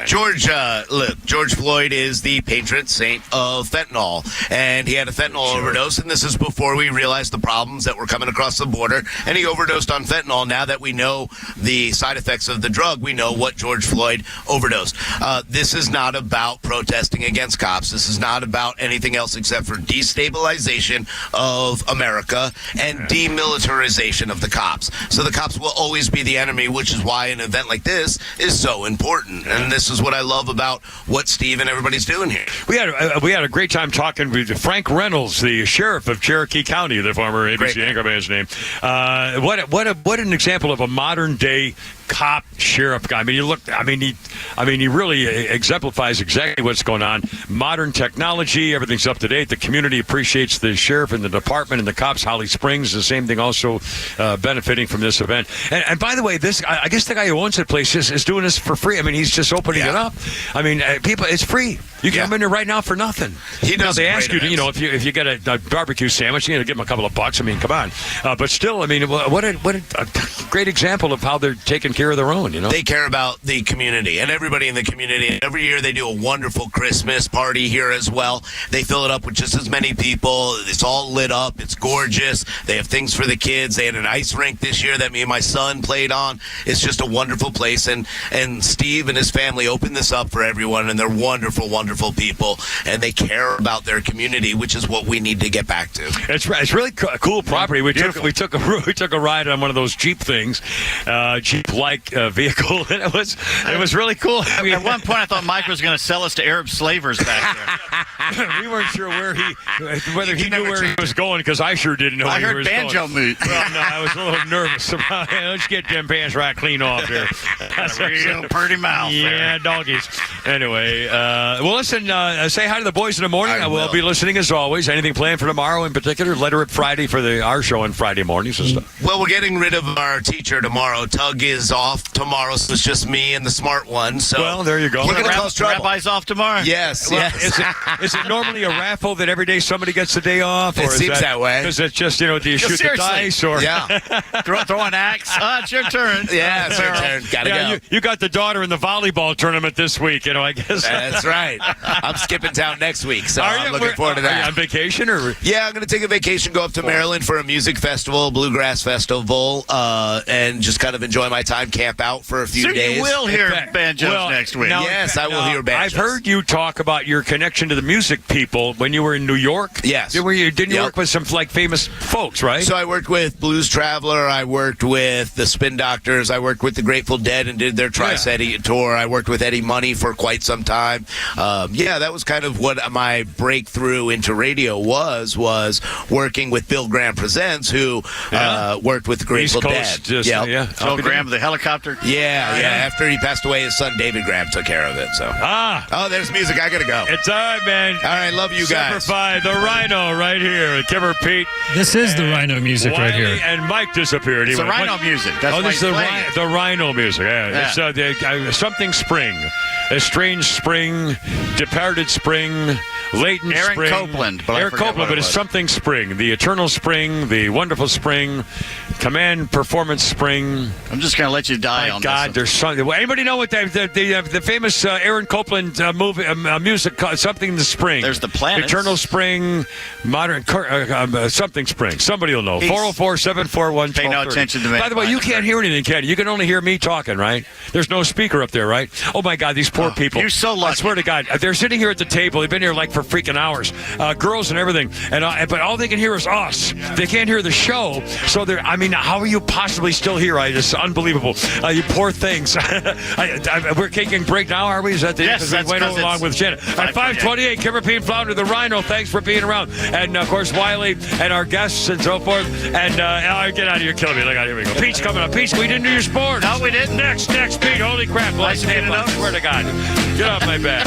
George Floyd is the patron saint of fentanyl, and he had a fentanyl overdose, and this is before we realized the problems that were coming across the border, and he overdosed on fentanyl. Now that we know the side effects of the drug, we know what George Floyd overdosed. This is not about protesting against cops. This is not about anything else except for destabilization of America and demilitarization of the cops. So the cops will always be the enemy, which is why why an event like this is so important. And this is what I love about what Steve and everybody's doing here. We had a great time talking with Frank Reynolds, the sheriff of Cherokee County, the former ABC anchorman's name. What an example of a modern day cop sheriff guy. I mean, he really exemplifies exactly what's going on. Modern technology, everything's up to date. The community appreciates the sheriff and the department and the cops. Holly Springs, the same thing, also benefiting from this event. And by the way, I guess the guy who owns the place is doing this for free. I mean, he's just opening it up. I mean, people, it's free. You can come in there right now for nothing. They ask you, if you get a barbecue sandwich, you give them a couple of bucks. I mean, come on. But still, I mean, what a great example of how they're taking care of their own. They care about the community and everybody in the community. Every year they do a wonderful Christmas party here as well. They fill it up with just as many people. It's all lit up. It's gorgeous. They have things for the kids. They had an ice rink this year that me and my son played on. It's just a wonderful place. And Steve and his family opened this up for everyone, and they're wonderful, wonderful people, and they care about their community, which is what we need to get back to. It's really cool property. We took a ride on one of those Jeep things, Jeep-like vehicle, and it was really cool. I mean, at one point, I thought Mike was going to sell us to Arab slavers back there. We weren't sure whether he knew where he was going, because I sure didn't know where he was going. I heard banjo moot. Well, no, I was a little nervous about it. Let's get them pants right clean off there. That's a real pretty mouth. Yeah, doggies. Anyway, well, listen, say hi to the boys in the morning. I will be listening as always. Anything planned for tomorrow in particular? Letter It Friday for our show on Friday mornings and stuff. Well, we're getting rid of our teacher tomorrow. Tug is off tomorrow, so it's just me and the smart one. So well, there you go. We're going to cause trouble. Rabbi's off tomorrow? Yes, well, yes. Is it normally a raffle that every day somebody gets the day off? Or it seems that way. Because it's just, do you shoot the dice? Or throw an axe? It's your turn. Yeah, it's your turn. Gotta go. You got the daughter in the volleyball tournament this week, I guess. That's right. I'm skipping town next week, so I'm looking forward to that. Are you on vacation? Or? Yeah, I'm going to take a vacation, go up to Maryland for a music festival, Bluegrass Festival, and just kind of enjoy my time, camp out for a few days. You will hear banjos next week. Yes, I will hear banjos. I've heard you talk about your connection to the music people when you were in New York. Yes. Didn't you work with some famous folks, right? So I worked with Blues Traveler. I worked with the Spin Doctors. I worked with the Grateful Dead and did their Tri-City tour. I worked with Eddie Money for quite some time. That was kind of what my breakthrough into radio was working with Bill Graham Presents, who worked with the Grateful Dead. Bill Graham, the helicopter. Yeah. After he passed away, his son David Graham took care of it. So. Oh, there's music. I gotta go. It's all right, man. All right, love you guys. Semper Fi, the Rhino right here. Kimmer Pete. This is the Rhino music Wiley right here. And Mike disappeared. It's the Rhino music. That's this is the Rhino music. Yeah. It's something spring. A strange spring, departed spring, latent spring. Eric Copeland, but it's something spring. The eternal spring, the wonderful spring, command performance spring. I'm just going to let you die on God, there's something. Anybody know what the famous Aaron Copeland movie music called? Something in the spring. There's the planets. Eternal spring, modern something spring. Somebody will know. 404-741-1230. Pay no attention to me. By the way, you can't hear anything, can you? You can only hear me talking, right? There's no speaker up there, right? Oh my God, these poor people. You're so lucky. I swear to God, they're sitting here at the table. They've been here for freaking hours, girls and everything, but all they can hear is us. They can't hear the show. So how are you possibly still here? It's unbelievable. You poor things. We're taking a break now, are we? Is that the yes? We went along with Janet at 5:28. Kimmer Pete Flounder, the Rhino. Thanks for being around, and of course Wiley and our guests and so forth. And get out of here, killing me. Look out, here we go. Pete's coming up. Pete, we didn't do your sports. No, we didn't. Next, Pete. Holy crap! I swear to God, get off my back.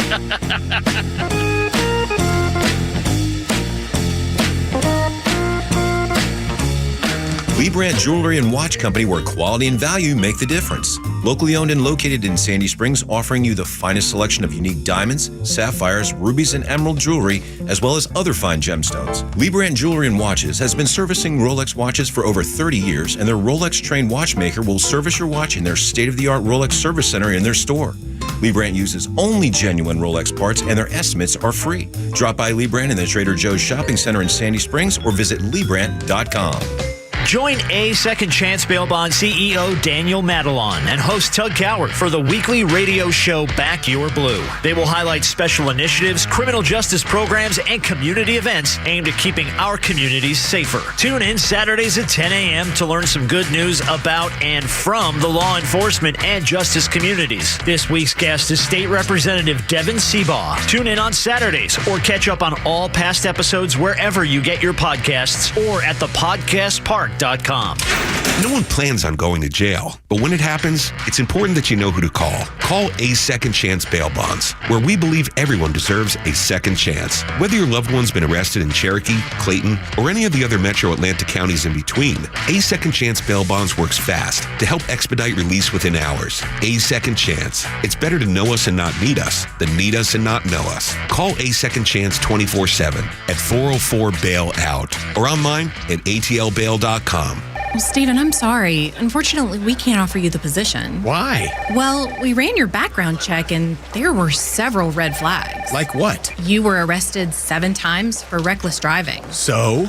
Lee Brandt Jewelry and Watch Company, where quality and value make the difference. Locally owned and located in Sandy Springs, offering you the finest selection of unique diamonds, sapphires, rubies, and emerald jewelry, as well as other fine gemstones. Lee Brandt Jewelry and Watches has been servicing Rolex watches for over 30 years, and their Rolex-trained watchmaker will service your watch in their state-of-the-art Rolex service center in their store. Lee Brandt uses only genuine Rolex parts, and their estimates are free. Drop by Lee Brandt in the Trader Joe's Shopping Center in Sandy Springs or visit LeeBrandt.com. Join A Second Chance Bail Bond CEO Daniel Madelon and host Tug Coward for the weekly radio show Back Your Blue. They will highlight special initiatives, criminal justice programs, and community events aimed at keeping our communities safer. Tune in Saturdays at 10 a.m. to learn some good news about and from the law enforcement and justice communities. This week's guest is State Representative Devin Seabaugh. Tune in on Saturdays or catch up on all past episodes wherever you get your podcasts or at thepodcastpark.com. No one plans on going to jail, but when it happens, it's important that you know who to call. Call A Second Chance Bail Bonds, where we believe everyone deserves a second chance. Whether your loved one's been arrested in Cherokee, Clayton, or any of the other metro Atlanta counties in between, A Second Chance Bail Bonds works fast to help expedite release within hours. A Second Chance. It's better to know us and not need us than need us and not know us. Call A Second Chance 24/7 at 404-BAIL-OUT or online at atlbail.com. Well, Stephen, I'm sorry. Unfortunately, we can't offer you the position. Why? Well, we ran your background check and there were several red flags. Like what? You were arrested 7 times for reckless driving. So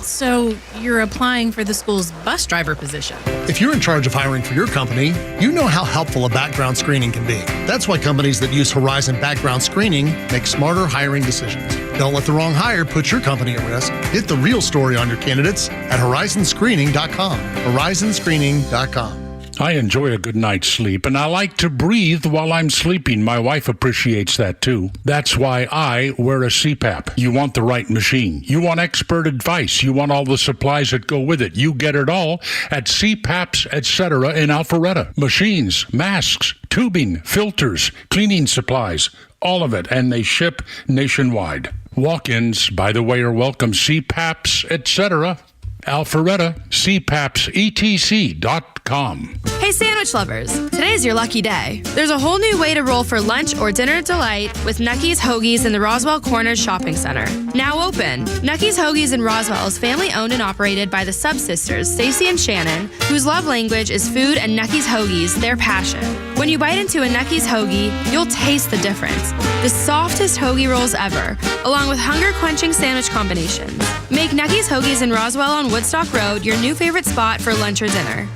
You're applying for the school's bus driver position. if you're in charge of hiring for your company, you know how helpful a background screening can be. That's why companies that use Horizon Background Screening make smarter hiring decisions. Don't let the wrong hire put your company at risk. Get the real story on your candidates at horizonscreening.com. horizonscreening.com. I enjoy a good night's sleep, and I like to breathe while I'm sleeping. My wife appreciates that, too. That's why I wear a CPAP. You want the right machine. You want expert advice. You want all the supplies that go with it. You get it all at CPAPs, etc. in Alpharetta. Machines, masks, tubing, filters, cleaning supplies, all of it, and they ship nationwide. Walk-ins, by the way, are welcome. CPAPs, etc. Alpharetta, CPAPSETC.com. Hey, sandwich lovers. Today's your lucky day. There's a whole new way to roll for lunch or dinner delight with Nucky's Hoagies in the Roswell Corners Shopping Center. Now open. Nucky's Hoagies in Roswell is family owned and operated by the Sub-Sisters, Stacy and Shannon, whose love language is food and Nucky's Hoagies, their passion. When you bite into a Nucky's Hoagie, you'll taste the difference. The softest hoagie rolls ever, along with hunger-quenching sandwich combinations. Make Nucky's Hoagies in Roswell on Woodstock Road your new favorite spot for lunch or dinner.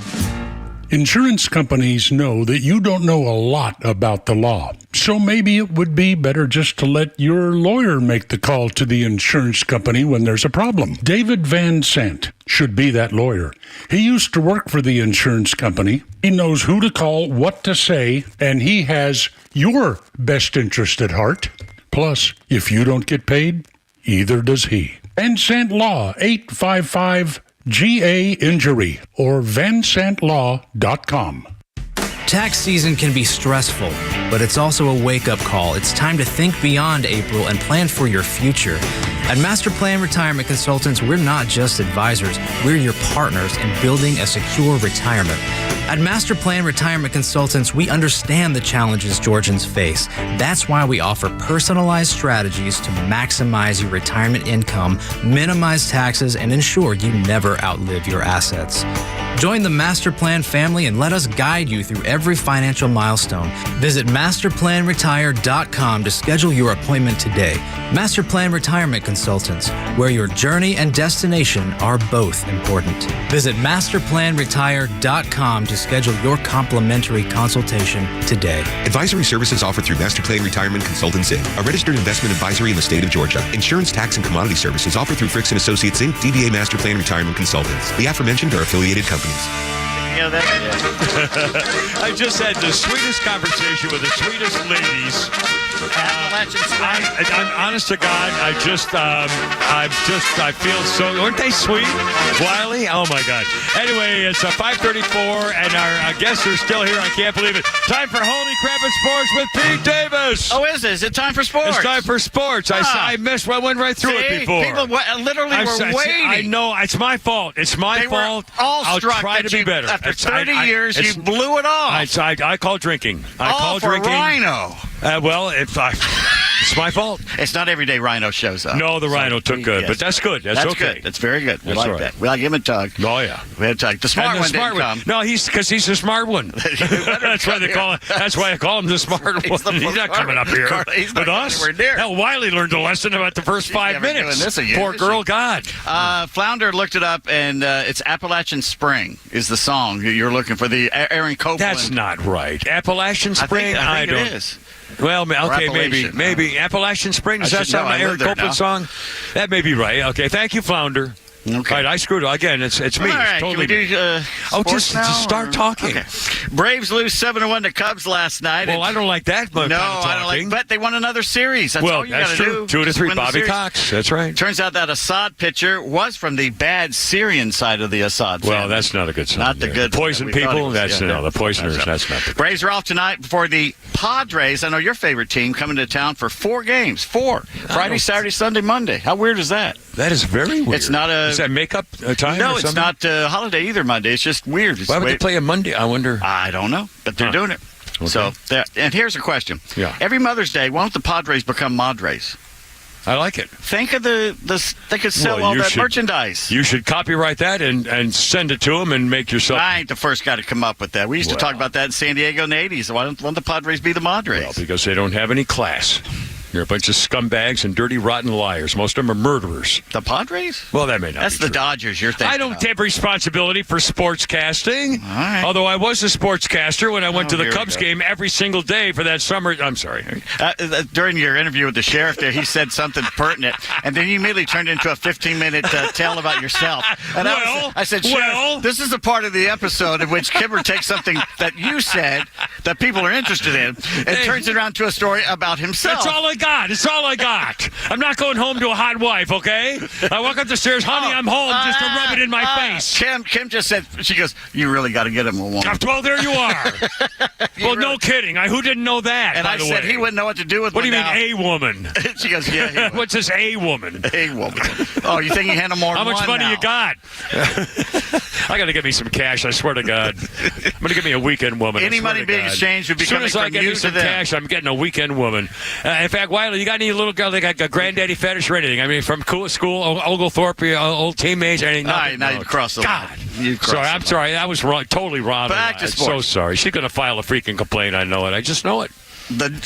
Insurance companies know that you don't know a lot about the law, so maybe it would be better just to let your lawyer make the call to the insurance company when there's a problem. David Van Sant should be that lawyer. He used to work for the insurance company. He knows who to call, what to say, and he has your best interest at heart. Plus, if you don't get paid, either does he. Van Sant Law, 855-GA-INJURY or vansantlaw.com. Tax season can be stressful, but it's also a wake-up call. It's time to think beyond April and plan for your future. At Master Plan Retirement Consultants, we're not just advisors, we're your partners in building a secure retirement. At Master Plan Retirement Consultants, we understand the challenges Georgians face. That's why we offer personalized strategies to maximize your retirement income, minimize taxes, and ensure you never outlive your assets. Join the Master Plan family and let us guide you through every financial milestone. Visit masterplanretire.com to schedule your appointment today. Master Plan Retirement Consultants, where your journey and destination are both important. Visit masterplanretire.com to schedule your complimentary consultation today. Advisory services offered through Master Plan Retirement Consultants, Inc., a registered investment advisory in the state of Georgia. Insurance, tax, and commodity services offered through Fricks & Associates, Inc., DBA Master Plan Retirement Consultants. The aforementioned are affiliated companies. Yeah, I just had the sweetest conversation with the sweetest ladies. I'm honest to God, I feel so, aren't they sweet? Wiley? Oh my God. Anyway, it's 5:34 and our guests are still here. I can't believe it. Time for Holy Crap at Sports with Pete Davis. Oh, is it? Is it time for sports? It's time for sports. I missed, I went right through it before. People literally were waiting. I know, it's my fault. It's my fault. All I'll struck try that to be better. After 30 years, you blew it off. I call drinking. I call for drinking. Rhino. Well, if I... It's my fault. It's not every day Rhino shows up. No, the Rhino took good, yes. but that's good. That's okay. Good. That's very good. We That's like right. that. We like him and Tug. Oh yeah, we had Tug. The smart one didn't come. No, he's because he's the smart one. That's why they call him. That's why I call him the smart one. He's not coming up here with us. Hell, Wiley learned a lesson about the first 5 minutes. Poor girl, God. Flounder looked it up, and it's Appalachian Spring is the song you're looking for. The Aaron Copeland. That's not right. Appalachian Spring. I think it is. Well, okay, Appalachian. maybe Appalachian Spring. Does that sound like an Aaron Copeland song? That may be right. Okay, thank you, Flounder. Okay. All right, I screwed up. Again, it's me. All right, it's totally can we do just start talking. Okay. Braves lose 7-1 to Cubs last night. Well, I don't like that much. No, kind of I don't like. But they won another series. That's all you that's got to true. do. 2-3. Win the Bobby series. Cox. That's right. Turns out that Assad pitcher was from the bad Syrian side of the Assad family. Well, that's not a good sign. Not the good poison people. That's the poisoners. That's not the good. Braves are off tonight for the Padres. I know your favorite team coming to town for 4 games. 4 Friday, Saturday, Sunday, Monday. How weird is that? That is very weird. It's not a. Is that makeup time? No, or it's something? not a holiday either. Monday. It's just weird. Why would they play a Monday? I wonder. I don't know, but they're doing it. Okay. So, and here's a question. Yeah. Every Mother's Day, why don't the Padres become Madres? I like it. Think of they could sell all that merchandise. You should copyright that and send it to them and make yourself. I ain't the first guy to come up with that. We used to talk about that in San Diego in the 80s. Why don't the Padres be the Madres? Well, because they don't have any class. You're a bunch of scumbags and dirty, rotten liars. Most of them are murderers. The Padres? Well, that may not That's be the true. Dodgers you're thinking I don't of. take responsibility for sportscasting. All right. Although I was a sportscaster when I went to the here we Cubs go. game every single day for that summer. I'm sorry. During your interview with the sheriff there, he said something pertinent, and then you immediately turned into a 15-minute tale about yourself. And I said, Sheriff, this is the part of the episode in which Kimber takes something that you said that people are interested in and turns it around to a story about himself. That's all I got. It's all I got. I'm not going home to a hot wife, okay? I walk up the stairs, honey, I'm home, just to rub it in my face. Kim just said, she goes, you really got to get him a woman. Well, there you are. Well, no kidding. Who didn't know that, And by I the said way? he wouldn't know what to do with What do you one mean, now. a woman? She goes, yeah, he would. What's this, a woman? A woman. Oh, you think you handle more How than much one money now? you got? I got to get me some cash, I swear to God. I'm going to get me a weekend woman. I Any swear money to being God. exchanged would be As soon coming as I from get you me to some them. cash, I'm getting a weekend woman. In fact, Wiley, you got any little girl that got a granddaddy fetish or anything? I mean, from school, Oglethorpe, old teammates, anything? All right, now you crossed the line. You crossed Sorry, the I'm sorry. That was wrong, totally wrong. Back to I'm so sports. sorry. She's going to file a freaking complaint. I know it. I just know it.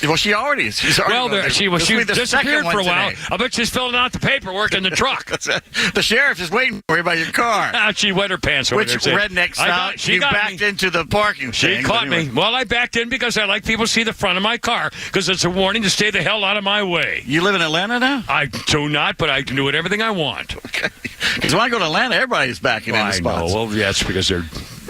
Well, she already is. She's already Well, she disappeared for a while. Today. I bet she's filling out the paperwork in the truck. The sheriff is waiting for you by your car. She wet her pants over Which there. saying, redneck style? She You got backed me. into the parking She thing. caught but anyway. me. Well, I backed in because I like people to see the front of my car because it's a warning to stay the hell out of my way. You live in Atlanta now? I do not, but I can do it everything I want. Because when I go to Atlanta, everybody's backing into I spots. know. Well, yeah, it's because they're...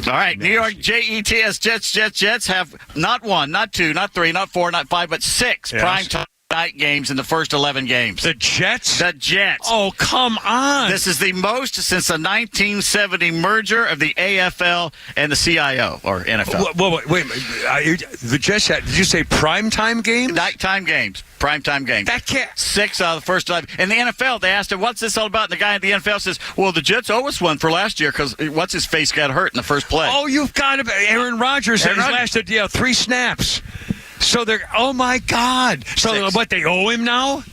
All right, New York Jets have not 1, not 2, not 3, not 4, not 5, but 6 Yes. primetime night games in the first 11 games. The Jets? The Jets. Oh, come on. This is the most since the 1970 merger of the AFL and the CIO, or NFL. Wait. The Jets had, did you say primetime games? Nighttime games. Primetime games. That can't. 6 out of the first 11. In the NFL, they asked him, what's this all about? And the guy at the NFL says, well, the Jets owe us one for last year because what's-his-face got hurt in the first play. Oh, you've got to be. Aaron Rodgers has Rodgers. lasted 3 snaps. So they're, oh my God. So 6. what, they owe him now?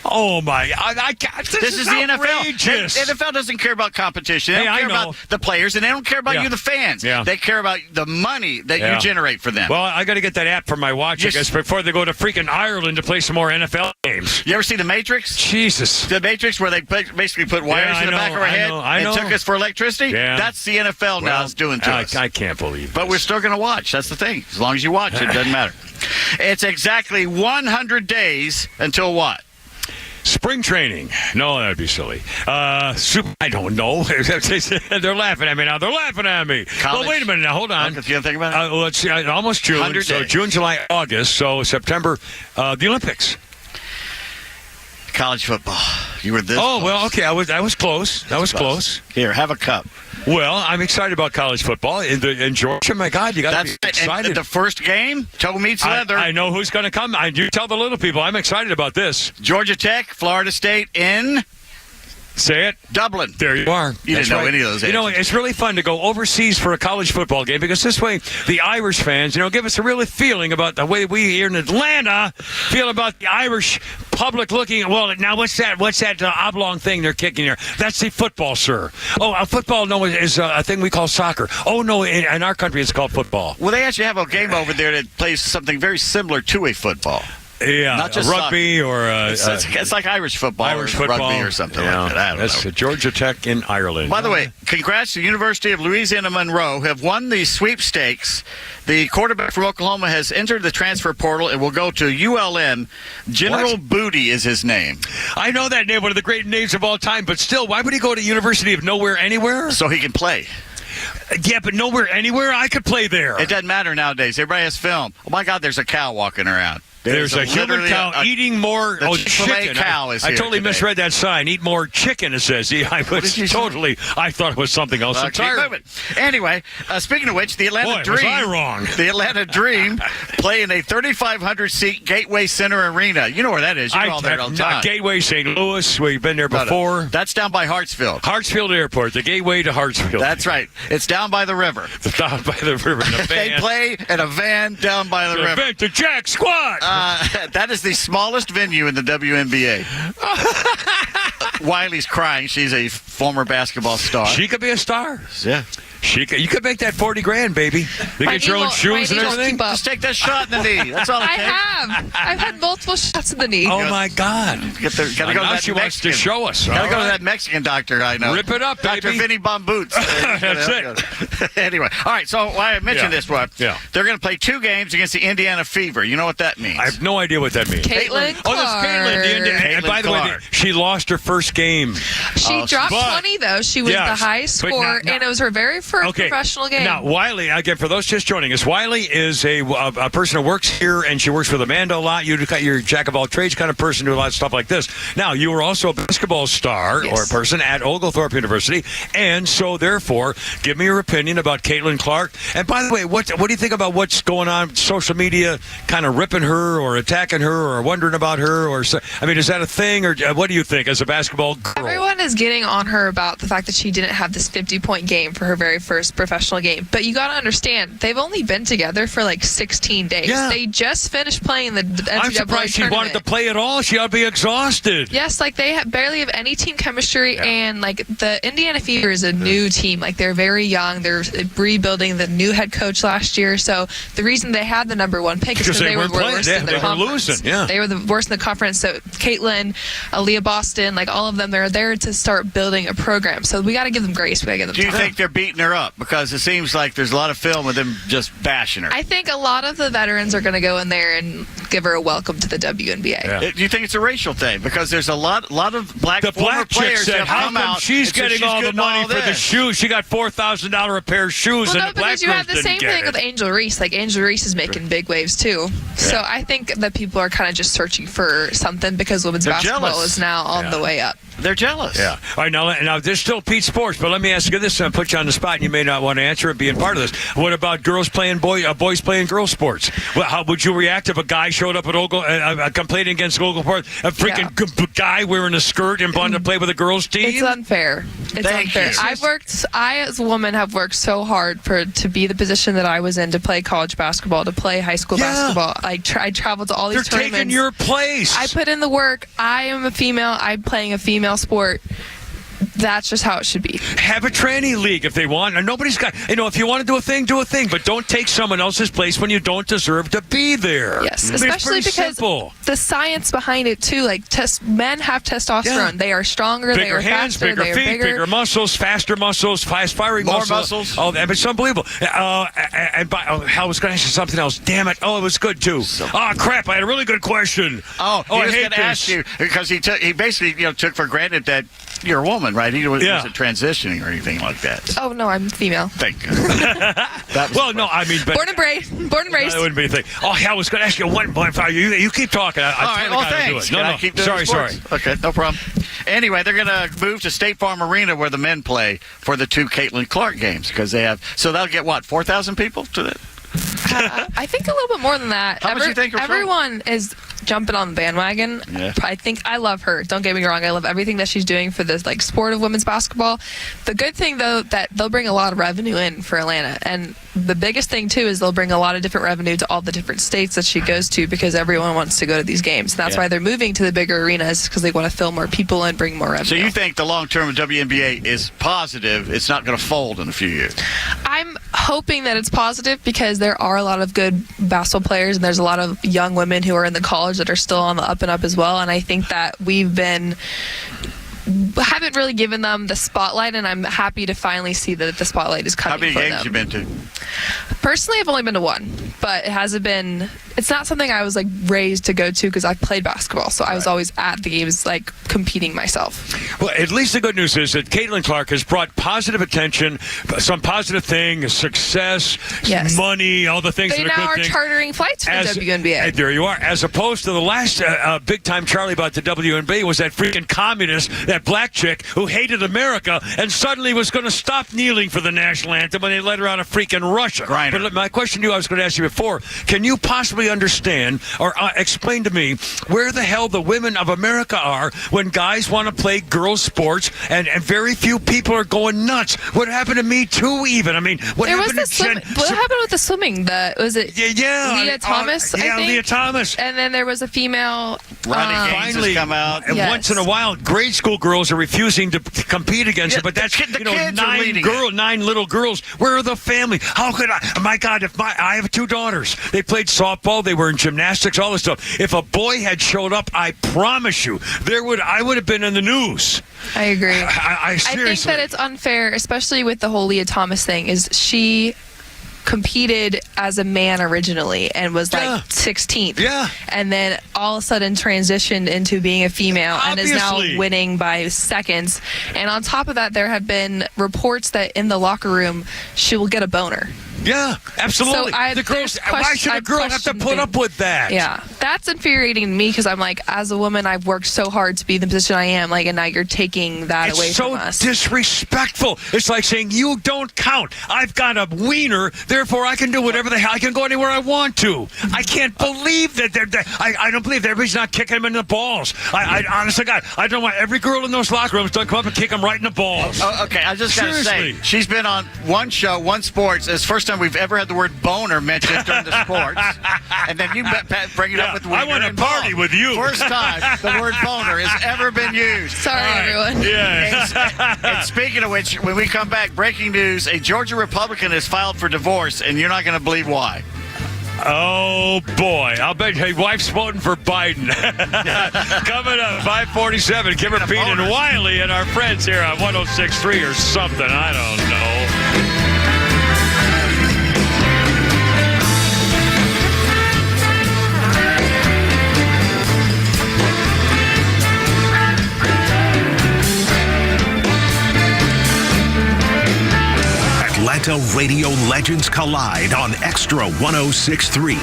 Oh my! I can't. This is the NFL. outrageous. NFL doesn't care about competition. They Hey, don't care I know. about the players, and they don't care about Yeah. you, the fans. Yeah. They care about the money that Yeah. you generate for them. Well, I got to get that app for my watch, I Yes. guess, before they go to freaking Ireland to play some more NFL games. You ever see The Matrix? Jesus. The Matrix, where they basically put wires Yeah, in the I back know, of our I head know, I and know. took us for electricity? Yeah. That's the NFL now is doing to us. I can't believe But this. we're still going to watch. That's the thing. As long as you watch, it doesn't matter. It's exactly 100 days until what? Spring training. No, that'd be silly. I don't know. They're laughing at me now. They're laughing at me. College? Well, wait a minute now. Hold on. Okay, you think about it? Let's see. Almost June. 100 So days. June, July, August. So September, the Olympics. College football. You were this Oh, close. well, okay. I was close. That was close. Here, have a cup. Well, I'm excited about college football. In Georgia, my God, you got to That's be right. excited. And the first game, toe meets leather. I know who's going to come. You tell the little people. I'm excited about this. Georgia Tech, Florida State in Say it. Dublin. There you are. You That's didn't know right. any of those You know, answers. it's really fun to go overseas for a college football game because this way the Irish fans, give us a real feeling about the way we here in Atlanta feel about the Irish public looking. Well, now what's that? What's that oblong thing they're kicking here? That's the football, sir. Oh, football, no, is a thing we call soccer. Oh, no, in our country it's called football. Well, they actually have a game over there that plays something very similar to a football. Yeah, not just rugby soccer. or it's like Irish football, Irish or football rugby or something like that. I don't That's know. Georgia Tech in Ireland. By the way, congrats to the University of Louisiana Monroe have won the sweepstakes. The quarterback from Oklahoma has entered the transfer portal and will go to ULM. General Booty is his name. I know that name, one of the great names of all time, but still, why would he go to University of Nowhere Anywhere? So he can play. Yeah, but nowhere anywhere I could play there. It doesn't matter nowadays. Everybody has film. Oh, my God, there's a cow walking around. There's a human cow eating more Chick-fil-A chicken. cow is I here totally today. misread that sign. Eat more chicken, it says. Yeah, I thought it was something else Keep entirely. moving. Anyway, speaking of which, the Atlanta Boy, Dream. was I wrong. The Atlanta Dream play in a 3,500-seat Gateway Center Arena. You know where that is. You go all there all the time. Gateway, St. Louis. We've been there No, before. That's down by Hartsfield. Hartsfield Airport, the gateway to Hartsfield. That's right. It's down by the river. It's down by the river in a van. They play in a van down by the river. Event to Jack Squad. That is the smallest venue in the WNBA. Wiley's crying. She's a former basketball star. She could be a star. Yeah. You could make that $40,000, baby. You get your own shoes and everything. Just take that shot in the knee. That's all it I takes. have. I've had multiple shots in the kney. Oh my God! Gotta go to Now that she wants to Mexican. show us. Gotta All go to right. that Mexican doctor I know. Rip it up, Dr. baby. Vinny Bomboots. That's it. Anyway, all right. So why I mentioned this one. Yeah. They're going to play 2 games against the Indiana Fever. You know what that means? I have no idea what that means. Caitlin Oh, that's Caitlin. And by the way, Clark. she lost her first game. She dropped but- 20, though. She was Yes, the highest but score, now- and it was her very first Okay. professional game. Now, Wiley, again, for those just joining us, Wiley is a person who works here, and she works with Amanda a lot. You're a jack-of-all-trades kind of person, do a lot of stuff like this. Now, you were also a basketball star or a person at Oglethorpe University, and so, therefore, give me your opinion about Caitlin Clark. And by the way, what do you think about what's going on, social media kind of ripping her or attacking her or wondering about her? I mean, is that a thing, or what do you think as a basketball girl? Everyone is getting on her about the fact that she didn't have this 50-point game for her very first professional game. But you got to understand, they've only been together for like 16 days. Yeah. They just finished playing the NCAA I'm surprised she tournament. wanted to play at all. She ought to be exhausted. Yes, like they barely have any team chemistry, and like the Indiana Fever is a new team. Like they're very young. They're rebuilding the new head coach last year. So the reason they had the number 1 pick is Because because they they were weren't playing. worst They in the were conference. losing, yeah. They were the worst in the conference. So Caitlin, Aaliyah Boston, like all of them, they're there to start building a program. So we got to give them grace. We got to give them Do you time. think they're beating her up? Because it seems like there's a lot of film of them just bashing her. I think a lot of the veterans are going to go in there and give her a welcome to the WNBA. Do you think it's a racial thing? Because there's a lot of black The former black chick players said, that "How come come out she's and say getting all the getting money all for the this?" shoes? She got $4,000 a pair of shoes, Well, and no, the black because you girls had the didn't same get thing it." with Angel Reese. Like Angel Reese is making big waves too. So I think that people are kind of just searching for something because women's They're basketball jealous. is now on the way up. They're jealous. Yeah. All right, now there's still Pete Sports, but let me ask you this, and I'll put you on the spot, and you may not want to answer it being part of this. What about boys playing girls sports? Well, how would you react if a guy showed up at complaining against Oglethorpe, a freaking guy wearing a skirt and wanted to play with a girls team? It's unfair. It's unfair. I as a woman have worked so hard to be the position that I was in, to play college basketball, to play high school basketball. I traveled to all these They're tournaments. taking your place. I put in the work. I am a female. I'm playing a female sport. That's just how it should be. Have a tranny league if they want. And nobody's got, if you want to do a thing, but don't take someone else's place when you don't deserve to be there. Yes, I mean, it's especially pretty because simple. the science behind it too. Like men have testosterone. Yeah. They are stronger. They Bigger are hands, faster. bigger They are feet, bigger. bigger muscles, faster muscles, firing More muscles. Oh, it's unbelievable. I was going to ask you something else. Damn it. Oh, it was good too. Oh, crap. I had a really good question. He I was hate going to ask this. you because he basically took for granted that you're a woman, right? He wasn't transitioning or anything like that. Oh no, I'm female. Thank God. Well, no, I mean, but Born and raised. that wouldn't be a thing. Oh, I was going to ask you one point. You keep talking. All right, well, thanks. Do it. Can No, I keep doing sorry. sports? Okay, no problem. Anyway, they're going to move to State Farm Arena where the men play for the 2 Caitlin Clark games because they have. So they'll get what, 4,000 people to that? I think a little bit more than that. How much do you think are everyone is jumping on the bandwagon. Yeah. I think I love her. Don't get me wrong. I love everything that she's doing for this like sport of women's basketball. The good thing though that they'll bring a lot of revenue in for Atlanta, and the biggest thing too is they'll bring a lot of different revenue to all the different states that she goes to because everyone wants to go to these games. And that's why they're moving to the bigger arenas because they want to fill more people and bring more revenue. So you think the long term of WNBA is positive? It's not going to fold in a few years. I'm hoping that it's positive because there are a lot of good basketball players and there's a lot of young women who are in the college that are still on the up and up as well. And I think that haven't really given them the spotlight, and I'm happy to finally see that the spotlight is coming for them. How many games you been to? Personally, I've only been to one, but it's not something I was like raised to go to because I played basketball, so I was always at the games like competing myself. Well, at least the good news is that Caitlin Clark has brought positive attention, some positive thing, success, money, all the things They that are now good are things. chartering flights for the WNBA. There you are. As opposed to the last big time Charlie about the WNBA was that freaking communist, that black chick who hated America and suddenly was going to stop kneeling for the national anthem when they let her out of freaking Russia. Griner. But my question to you, I was going to ask you before, can you possibly understand or explain to me where the hell the women of America are when guys want to play girls sports and very few people are going nuts? What happened to Me Too even? I mean, what happened to What happened with the swimming? Leah Thomas, I think? Leah Thomas. And then there was a female. Ronnie Gaines has come out. And once in a while, grade school girls are refusing to compete against it. But that's nine little girls. Where are the family? How could I? My God, I have two daughters. They played softball. They were in gymnastics. All this stuff. If a boy had showed up, I promise you, I would have been in the news. I agree. I seriously. I think that it's unfair, especially with the whole Leah Thomas thing. Is she competed as a man originally and was like 16th. Yeah. And then all of a sudden transitioned into being a female and is now Obviously. winning by seconds. And on top of that, there have been reports that in the locker room she will get a boner. Yeah, absolutely. So why should a girl have to put up with that? Yeah, that's infuriating to me because I'm like, as a woman, I've worked so hard to be in the position I am, like, and now you're taking that away from us. It's so disrespectful. It's like saying you don't count. I've got a wiener, therefore I can do whatever the hell. I can go anywhere I want to. I can't believe that. I don't believe that everybody's not kicking them in the balls. I honestly, God, I don't want every girl in those locker rooms to come up and kick them right in the balls. Okay, I just got to say, she's been on one show, one sports. It's the first time we've ever had the word boner mentioned during the sports. And then you bring it up with wiener. I want to party with you. First time the word boner has ever been used. Sorry, everyone. Yeah. And speaking of which, when we come back, breaking news, a Georgia Republican has filed for divorce, and you're not going to believe why. Oh, boy. I'll bet your wife's voting for Biden. Coming up, 547, Kimmer, Pete, and Wiley and our friends here on 106.3 or something. I don't know. Atlanta radio legends collide on Extra 106.3.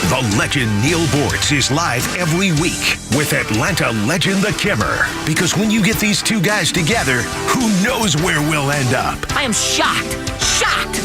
The legend Neil Bortz is live every week with Atlanta legend The Kimmer. Because when you get these two guys together, who knows where we'll end up? I am shocked. Shocked.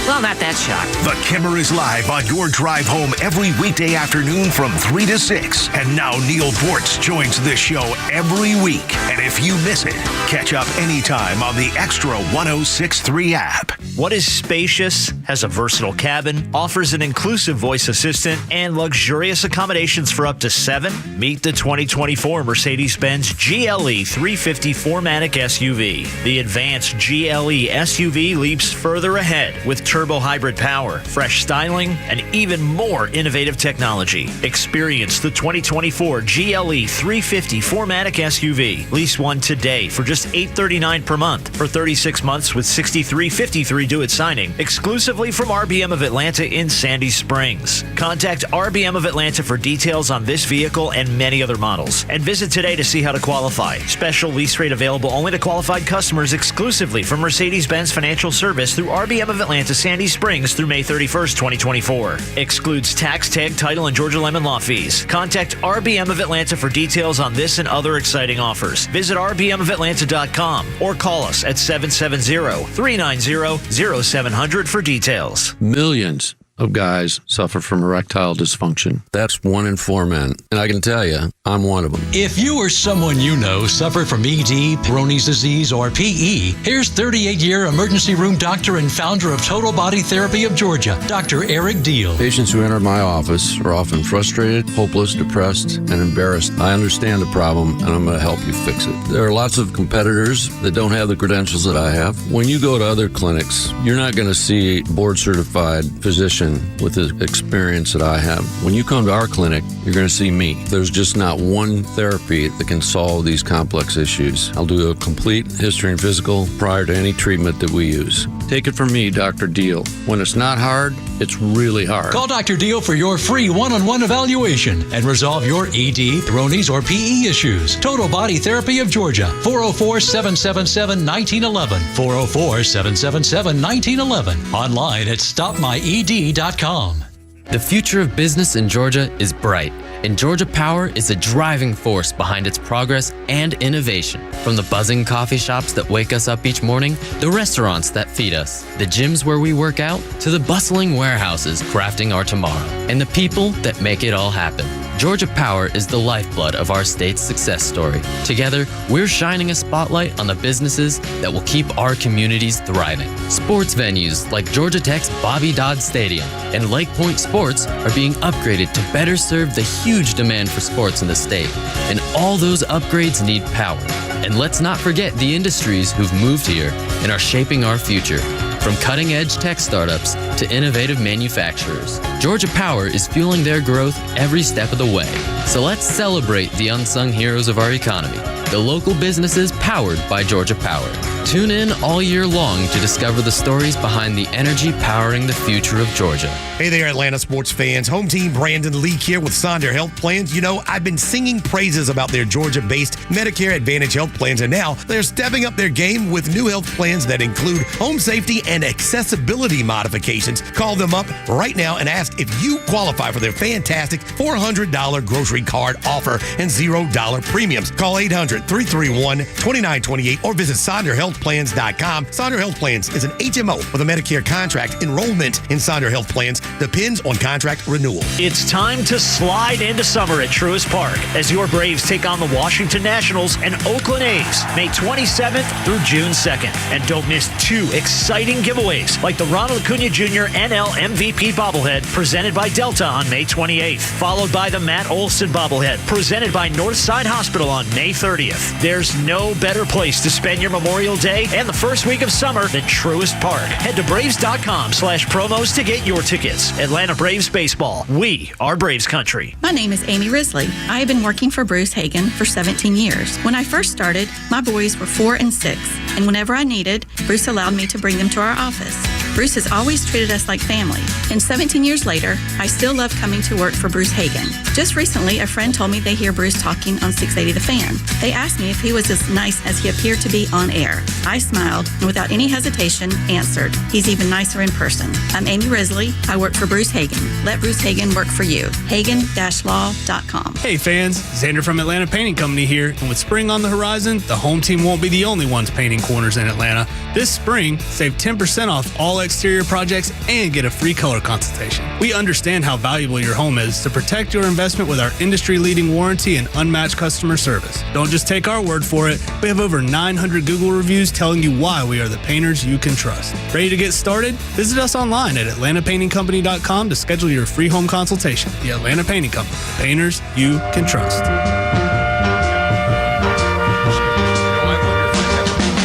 Well, not that shocked. The Kimmer is live on your drive home every weekday afternoon from 3 to 6. And now Neil Bortz joins this show every week. And if you miss it, catch up anytime on the Extra 106.3 app. What is spacious, has a versatile cabin, offers an inclusive voice assistant, and luxurious accommodations for up to 7? Meet the 2024 Mercedes-Benz GLE 350 4MATIC SUV. The advanced GLE SUV leaps further ahead with turbo hybrid power, fresh styling, and even more innovative technology. Experience the 2024 GLE 350 4MATIC SUV. Lease one today for just $839 per month for 36 months with $63.53 due at signing, exclusively from RBM of Atlanta in Sandy Springs. Contact RBM of Atlanta for details on this vehicle and many other models, and visit today to see how to qualify. Special lease rate available only to qualified customers exclusively from Mercedes-Benz Financial Service through RBM of Atlanta Sandy Springs through May 31st, 2024. Excludes tax, tag, title, and Georgia Lemon Law fees. Contact RBM of Atlanta for details on this and other exciting offers. Visit rbmofatlanta.com or call us at 770-390-0700 for details. Millions of guys suffer from erectile dysfunction. That's 1 in 4 men. And I can tell you, I'm one of them. If you or someone you know suffer from ED, Peyronie's disease, or PE, here's 38-year emergency room doctor and founder of Total Body Therapy of Georgia, Dr. Eric Deal. Patients who enter my office are often frustrated, hopeless, depressed, and embarrassed. I understand the problem, and I'm going to help you fix it. There are lots of competitors that don't have the credentials that I have. When you go to other clinics, you're not going to see a board-certified physician with the experience that I have. When you come to our clinic, you're going to see me. There's just not one therapy that can solve these complex issues. I'll do a complete history and physical prior to any treatment that we use. Take it from me, Dr. Deal. When it's not hard, it's really hard. Call Dr. Deal for your free one-on-one evaluation and resolve your ED, Peyronie's, or PE issues. Total Body Therapy of Georgia, 404-777-1911, 404-777-1911, online at stopmyed.com. The future of business in Georgia is bright, and Georgia Power is a driving force behind its progress and innovation. From the buzzing coffee shops that wake us up each morning, the restaurants that feed us, the gyms where we work out, to the bustling warehouses crafting our tomorrow, and the people that make it all happen. Georgia Power is the lifeblood of our state's success story. Together, we're shining a spotlight on the businesses that will keep our communities thriving. Sports venues like Georgia Tech's Bobby Dodd Stadium and Lake Point Sports are being upgraded to better serve the huge demand for sports in the state. And all those upgrades need power. And let's not forget the industries who've moved here and are shaping our future. From cutting-edge tech startups to innovative manufacturers, Georgia Power is fueling their growth every step of the way. So let's celebrate the unsung heroes of our economy, the local businesses powered by Georgia Power. Tune in all year long to discover the stories behind the energy powering the future of Georgia. Hey there, Atlanta sports fans. Home team Brandon Leak here with Sonder Health Plans. You know, I've been singing praises about their Georgia-based Medicare Advantage health plans, and now they're stepping up their game with new health plans that include home safety and accessibility modifications. Call them up right now and ask if you qualify for their fantastic $400 grocery card offer and $0 premiums. Call 800-331-2928 or visit SonderHealthPlans.com. Sonder Health Plans is an HMO with a Medicare contract. Enrollment in Sonder Health Plans depends on contract renewal. It's time to slide into summer at Truist Park as your Braves take on the Washington Nationals and Oakland A's May 27th through June 2nd. And don't miss 2 exciting giveaways like the Ronald Acuna Jr. NL MVP bobblehead presented by Delta on May 28th, followed by the Matt Olson bobblehead presented by Northside Hospital on May 30th. There's no better place to spend your Memorial Day and the first week of summer than Truist Park. Head to Braves.com/promos to get your tickets. Atlanta Braves baseball. We are Braves country. My name is Amy Risley. I have been working for Bruce Hagen for 17 years. When I first started, my boys were 4 and 6, and whenever I needed, Bruce allowed me to bring them to our office. Bruce has always treated us like family. And 17 years later, I still love coming to work for Bruce Hagen. Just recently, a friend told me they hear Bruce talking on 680 The Fan. They asked me if he was as nice as he appeared to be on air. I smiled and without any hesitation answered, he's even nicer in person. I'm Amy Risley. I work for Bruce Hagen. Let Bruce Hagen work for you. Hagen-law.com. Hey fans, Xander from Atlanta Painting Company here, and with spring on the horizon, the home team won't be the only ones painting corners in Atlanta. This spring, save 10% off all exterior projects and get a free color consultation. We understand how valuable your home is to protect your investment with our industry-leading warranty and unmatched customer service. Don't just take our word for it. We have over 900 Google reviews telling you why we are the painters you can trust. Ready to get started? Visit us online at atlantapaintingcompany.com to schedule your free home consultation. The Atlanta Painting Company, the painters you can trust.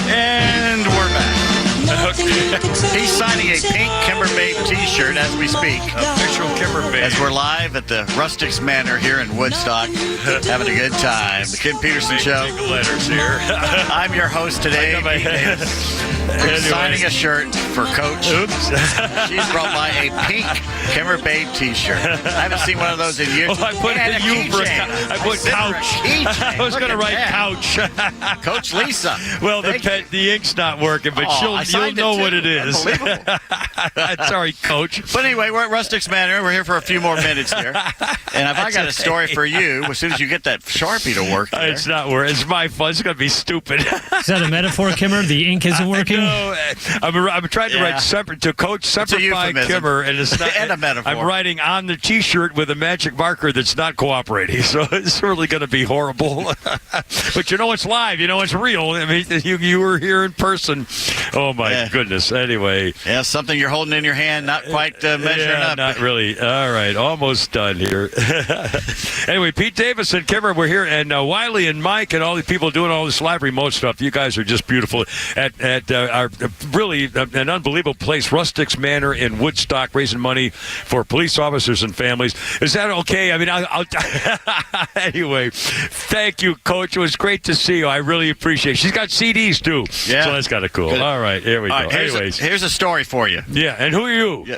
And we're back. He's signing a pink Kimberbabe t-shirt as we speak. Official Kimberbabe. As we're live at the Rustics Manor here in Woodstock, having a good time. The Kim Peterson Show. Big letters here. I'm your host today. We're signing a shirt for Coach. Oops. She's brought by a pink Kimberbabe t-shirt. I haven't seen one of those in years. Oh, I put I put couch. I was going to write couch. Coach Lisa. Well, the ink's not working, but you'll know what it is. Unbelievable. Sorry, Coach. But anyway, we're at Rustic's Manor. We're here for a few more minutes here. And if I got a story for you, as soon as you get that Sharpie to work there. It's not working. It's my fault. It's going to be stupid. Is that a metaphor, Kimmer? The ink isn't working? No, I'm trying to write separate to Coach Semper Fi Kimmer, and it's not. And a metaphor. I'm writing on the T-shirt with a magic marker that's not cooperating, so it's really going to be horrible. But you know it's live. You know it's real. I mean, you were here in person. Oh my goodness. Anyway. Yeah, something you're holding in your hand, not quite measuring up. Not really. All right, almost done here. Anyway, Pete Davis and Kimmer, we're here, and Wiley and Mike and all the people doing all this live remote stuff. You guys are just beautiful at our really an unbelievable place, Rustic's Manor in Woodstock, raising money for police officers and families. Is that okay? I mean, I'll anyway, thank you, Coach. It was great to see you. I really appreciate it. She's got CDs, too. Yeah. So that's kind of cool. Good. All right, here we go. Anyways. Here's a story for you. Yeah, and who are you? Yeah.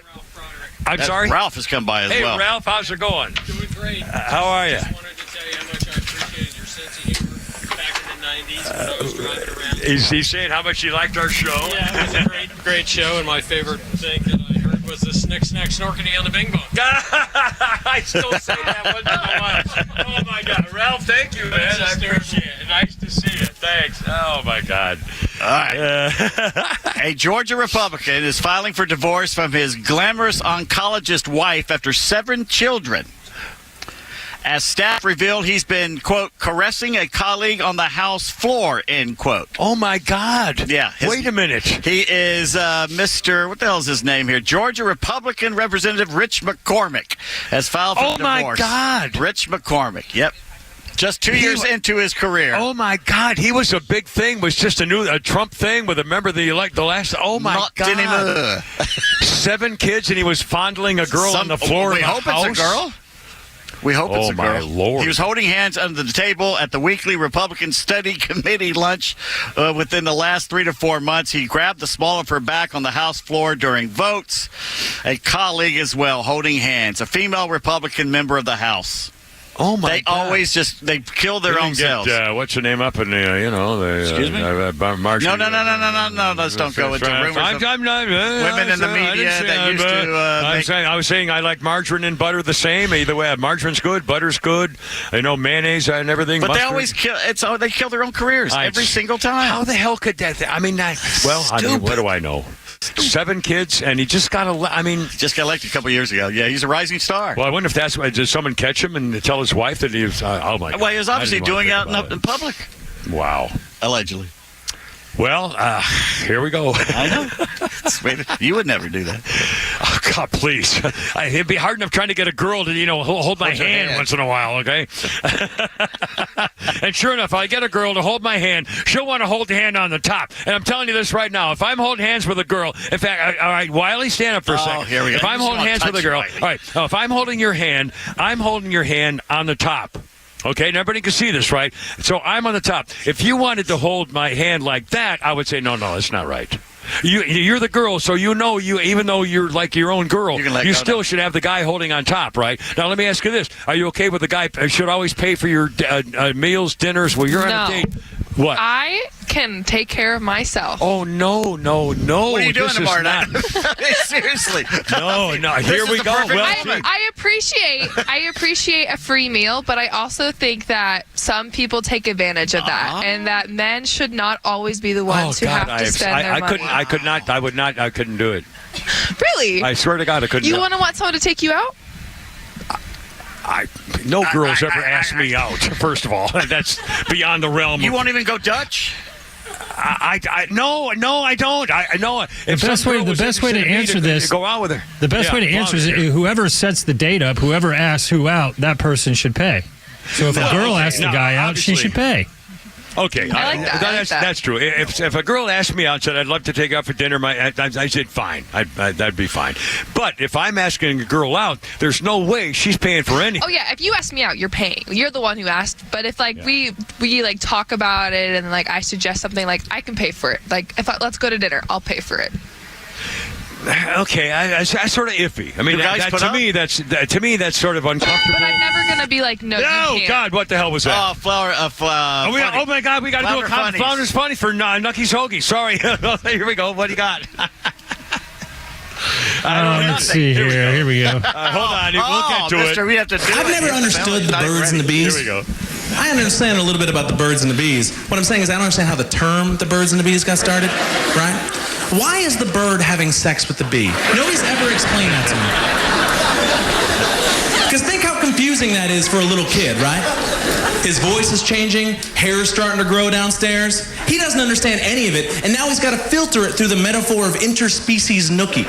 I'm sorry? Ralph has come by as well. Hey, Ralph, how's it going? Doing great. How are you? I just wanted to tell you how much I appreciated your sense of humor back in the 90s when I was driving around. Is he saying how much he liked our show? Yeah, it was a great show, and my favorite thing that I heard was the snick, snack, snorkity on the bing bong. I still say that once in a while. Oh, my God. Ralph, thank you, man. I appreciate it. Nice to see you. Thanks. Oh, my God. All right. A Georgia Republican is filing for divorce from his glamorous oncologist wife after 7 children. As staff revealed, he's been, quote, caressing a colleague on the House floor, end quote. Oh, my God. Yeah. Wait a minute. He is Mr. What the hell is his name here? Georgia Republican Representative Rich McCormick has filed for divorce. Oh, my God. Rich McCormick, yep. Just 2 years into his career. Oh, my God. He was a big thing. Was just a Trump thing with a member of the last. Oh, my Not God. anymore. 7 kids, and he was fondling a girl on the floor We of the hope house? it's a girl. We hope it's a girl. Oh, my Lord. He was holding hands under the table at the weekly Republican Study Committee lunch within the last 3 to 4 months. He grabbed the small of her back on the House floor during votes. A colleague as well, holding hands. A female Republican member of the House. Oh, my They God. always they kill their own selves. What's her name up in the, Excuse me? Marjorie. No. Let's don't go into rumors of women in the media that used to I was saying I like margarine and butter the same. Either way, margarine's good, butter's good. I know mayonnaise and everything. But mustard. they always kill. They kill their own careers every single time. How the hell could that? I mean, what do I know? 7 kids, and he just got just got elected a couple years ago. Yeah, he's a rising star. Well, I wonder if that's why. Did someone catch him and tell his wife that he was? Oh my God. Well, he was obviously doing it out in public. Wow. Allegedly. Well, here we go. I know. You would never do that. Oh, God, please. It'd be hard enough trying to get a girl to, hold my hand once in a while, okay? And sure enough, I get a girl to hold my hand. She'll want to hold the hand on the top. And I'm telling you this right now. If I'm holding hands with a girl, in fact, all right, Wiley, stand up for a second. Here we go. If I'm holding hands with a girl, all right, if I'm holding your hand, I'm holding your hand on the top. Okay, and everybody can see this, right? So I'm on the top. If you wanted to hold my hand like that, I would say, no, that's not right. You're the girl, so even though you're like your own girl, you still should have the guy holding on top, right? Now, let me ask you this. Are you okay with the guy should always pay for your meals, dinners, when you're on a date? What? I can take care of myself. Oh, no. What are you doing tomorrow night? Seriously. No. Here we go. Well, I appreciate a free meal, but I also think that some people take advantage of that, and that men should not always be the ones who have to spend their money. I couldn't do it. Really? I swear to God, I couldn't. You want to want someone to take you out? No girls ever asked me out, first of all. That's beyond the realm. You won't even go Dutch? No, I don't. I know. The best way to answer this, go out with her. The best way to answer is whoever sets the date up, whoever asks who out, that person should pay. So if a girl asks the guy out, she should pay. Okay, I like that. That's true. If a girl asked me out and said I'd love to take out for dinner, I said fine. That'd be fine. But if I'm asking a girl out, there's no way she's paying for anything. Oh yeah, if you ask me out, you're paying. You're the one who asked. But if we like talk about it and like I suggest something, like I can pay for it. Like let's go to dinner, I'll pay for it. Okay, I sort of iffy. I mean, to me that's sort of uncomfortable. But I'm never gonna be like, no, you can't. God, what the hell was that? Oh, my God, we got to do a Flounder's Funny for Nucky's Hoagie. Sorry. Here we go. What do you got? Let's see here. Here we go. Hold on, we'll get to mister, it. we have to do I've never understood the birds and the bees. Here we go. I understand a little bit about the birds and the bees. What I'm saying is I don't understand how the term the birds and the bees got started, right? Why is the bird having sex with the bee? Nobody's ever explained that to me. Because think how confusing that is for a little kid, right? His voice is changing, hair is starting to grow downstairs. He doesn't understand any of it, and now he's got to filter it through the metaphor of interspecies nookie.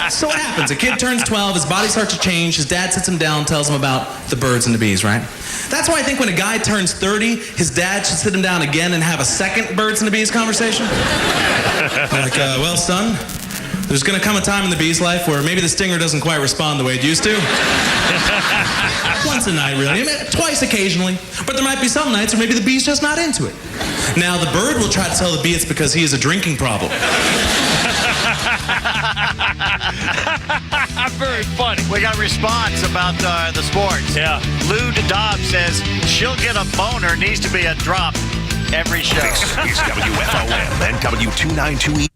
So what happens? A kid turns 12, his body starts to change, his dad sits him down, tells him about the birds and the bees, right? That's why I think when a guy turns 30, his dad should sit him down again and have a second birds and the bees conversation. Like, well, son, there's going to come a time in the bee's life where maybe the stinger doesn't quite respond the way it used to. Once a night, really. I mean, twice occasionally. But there might be some nights where maybe the bee's just not into it. Now, the bird will try to tell the bee it's because he has a drinking problem. Very funny. We got a response about the sports. Yeah. Lou Dobbs says she'll get a boner, needs to be a drop every show. This is WFOM and W292E.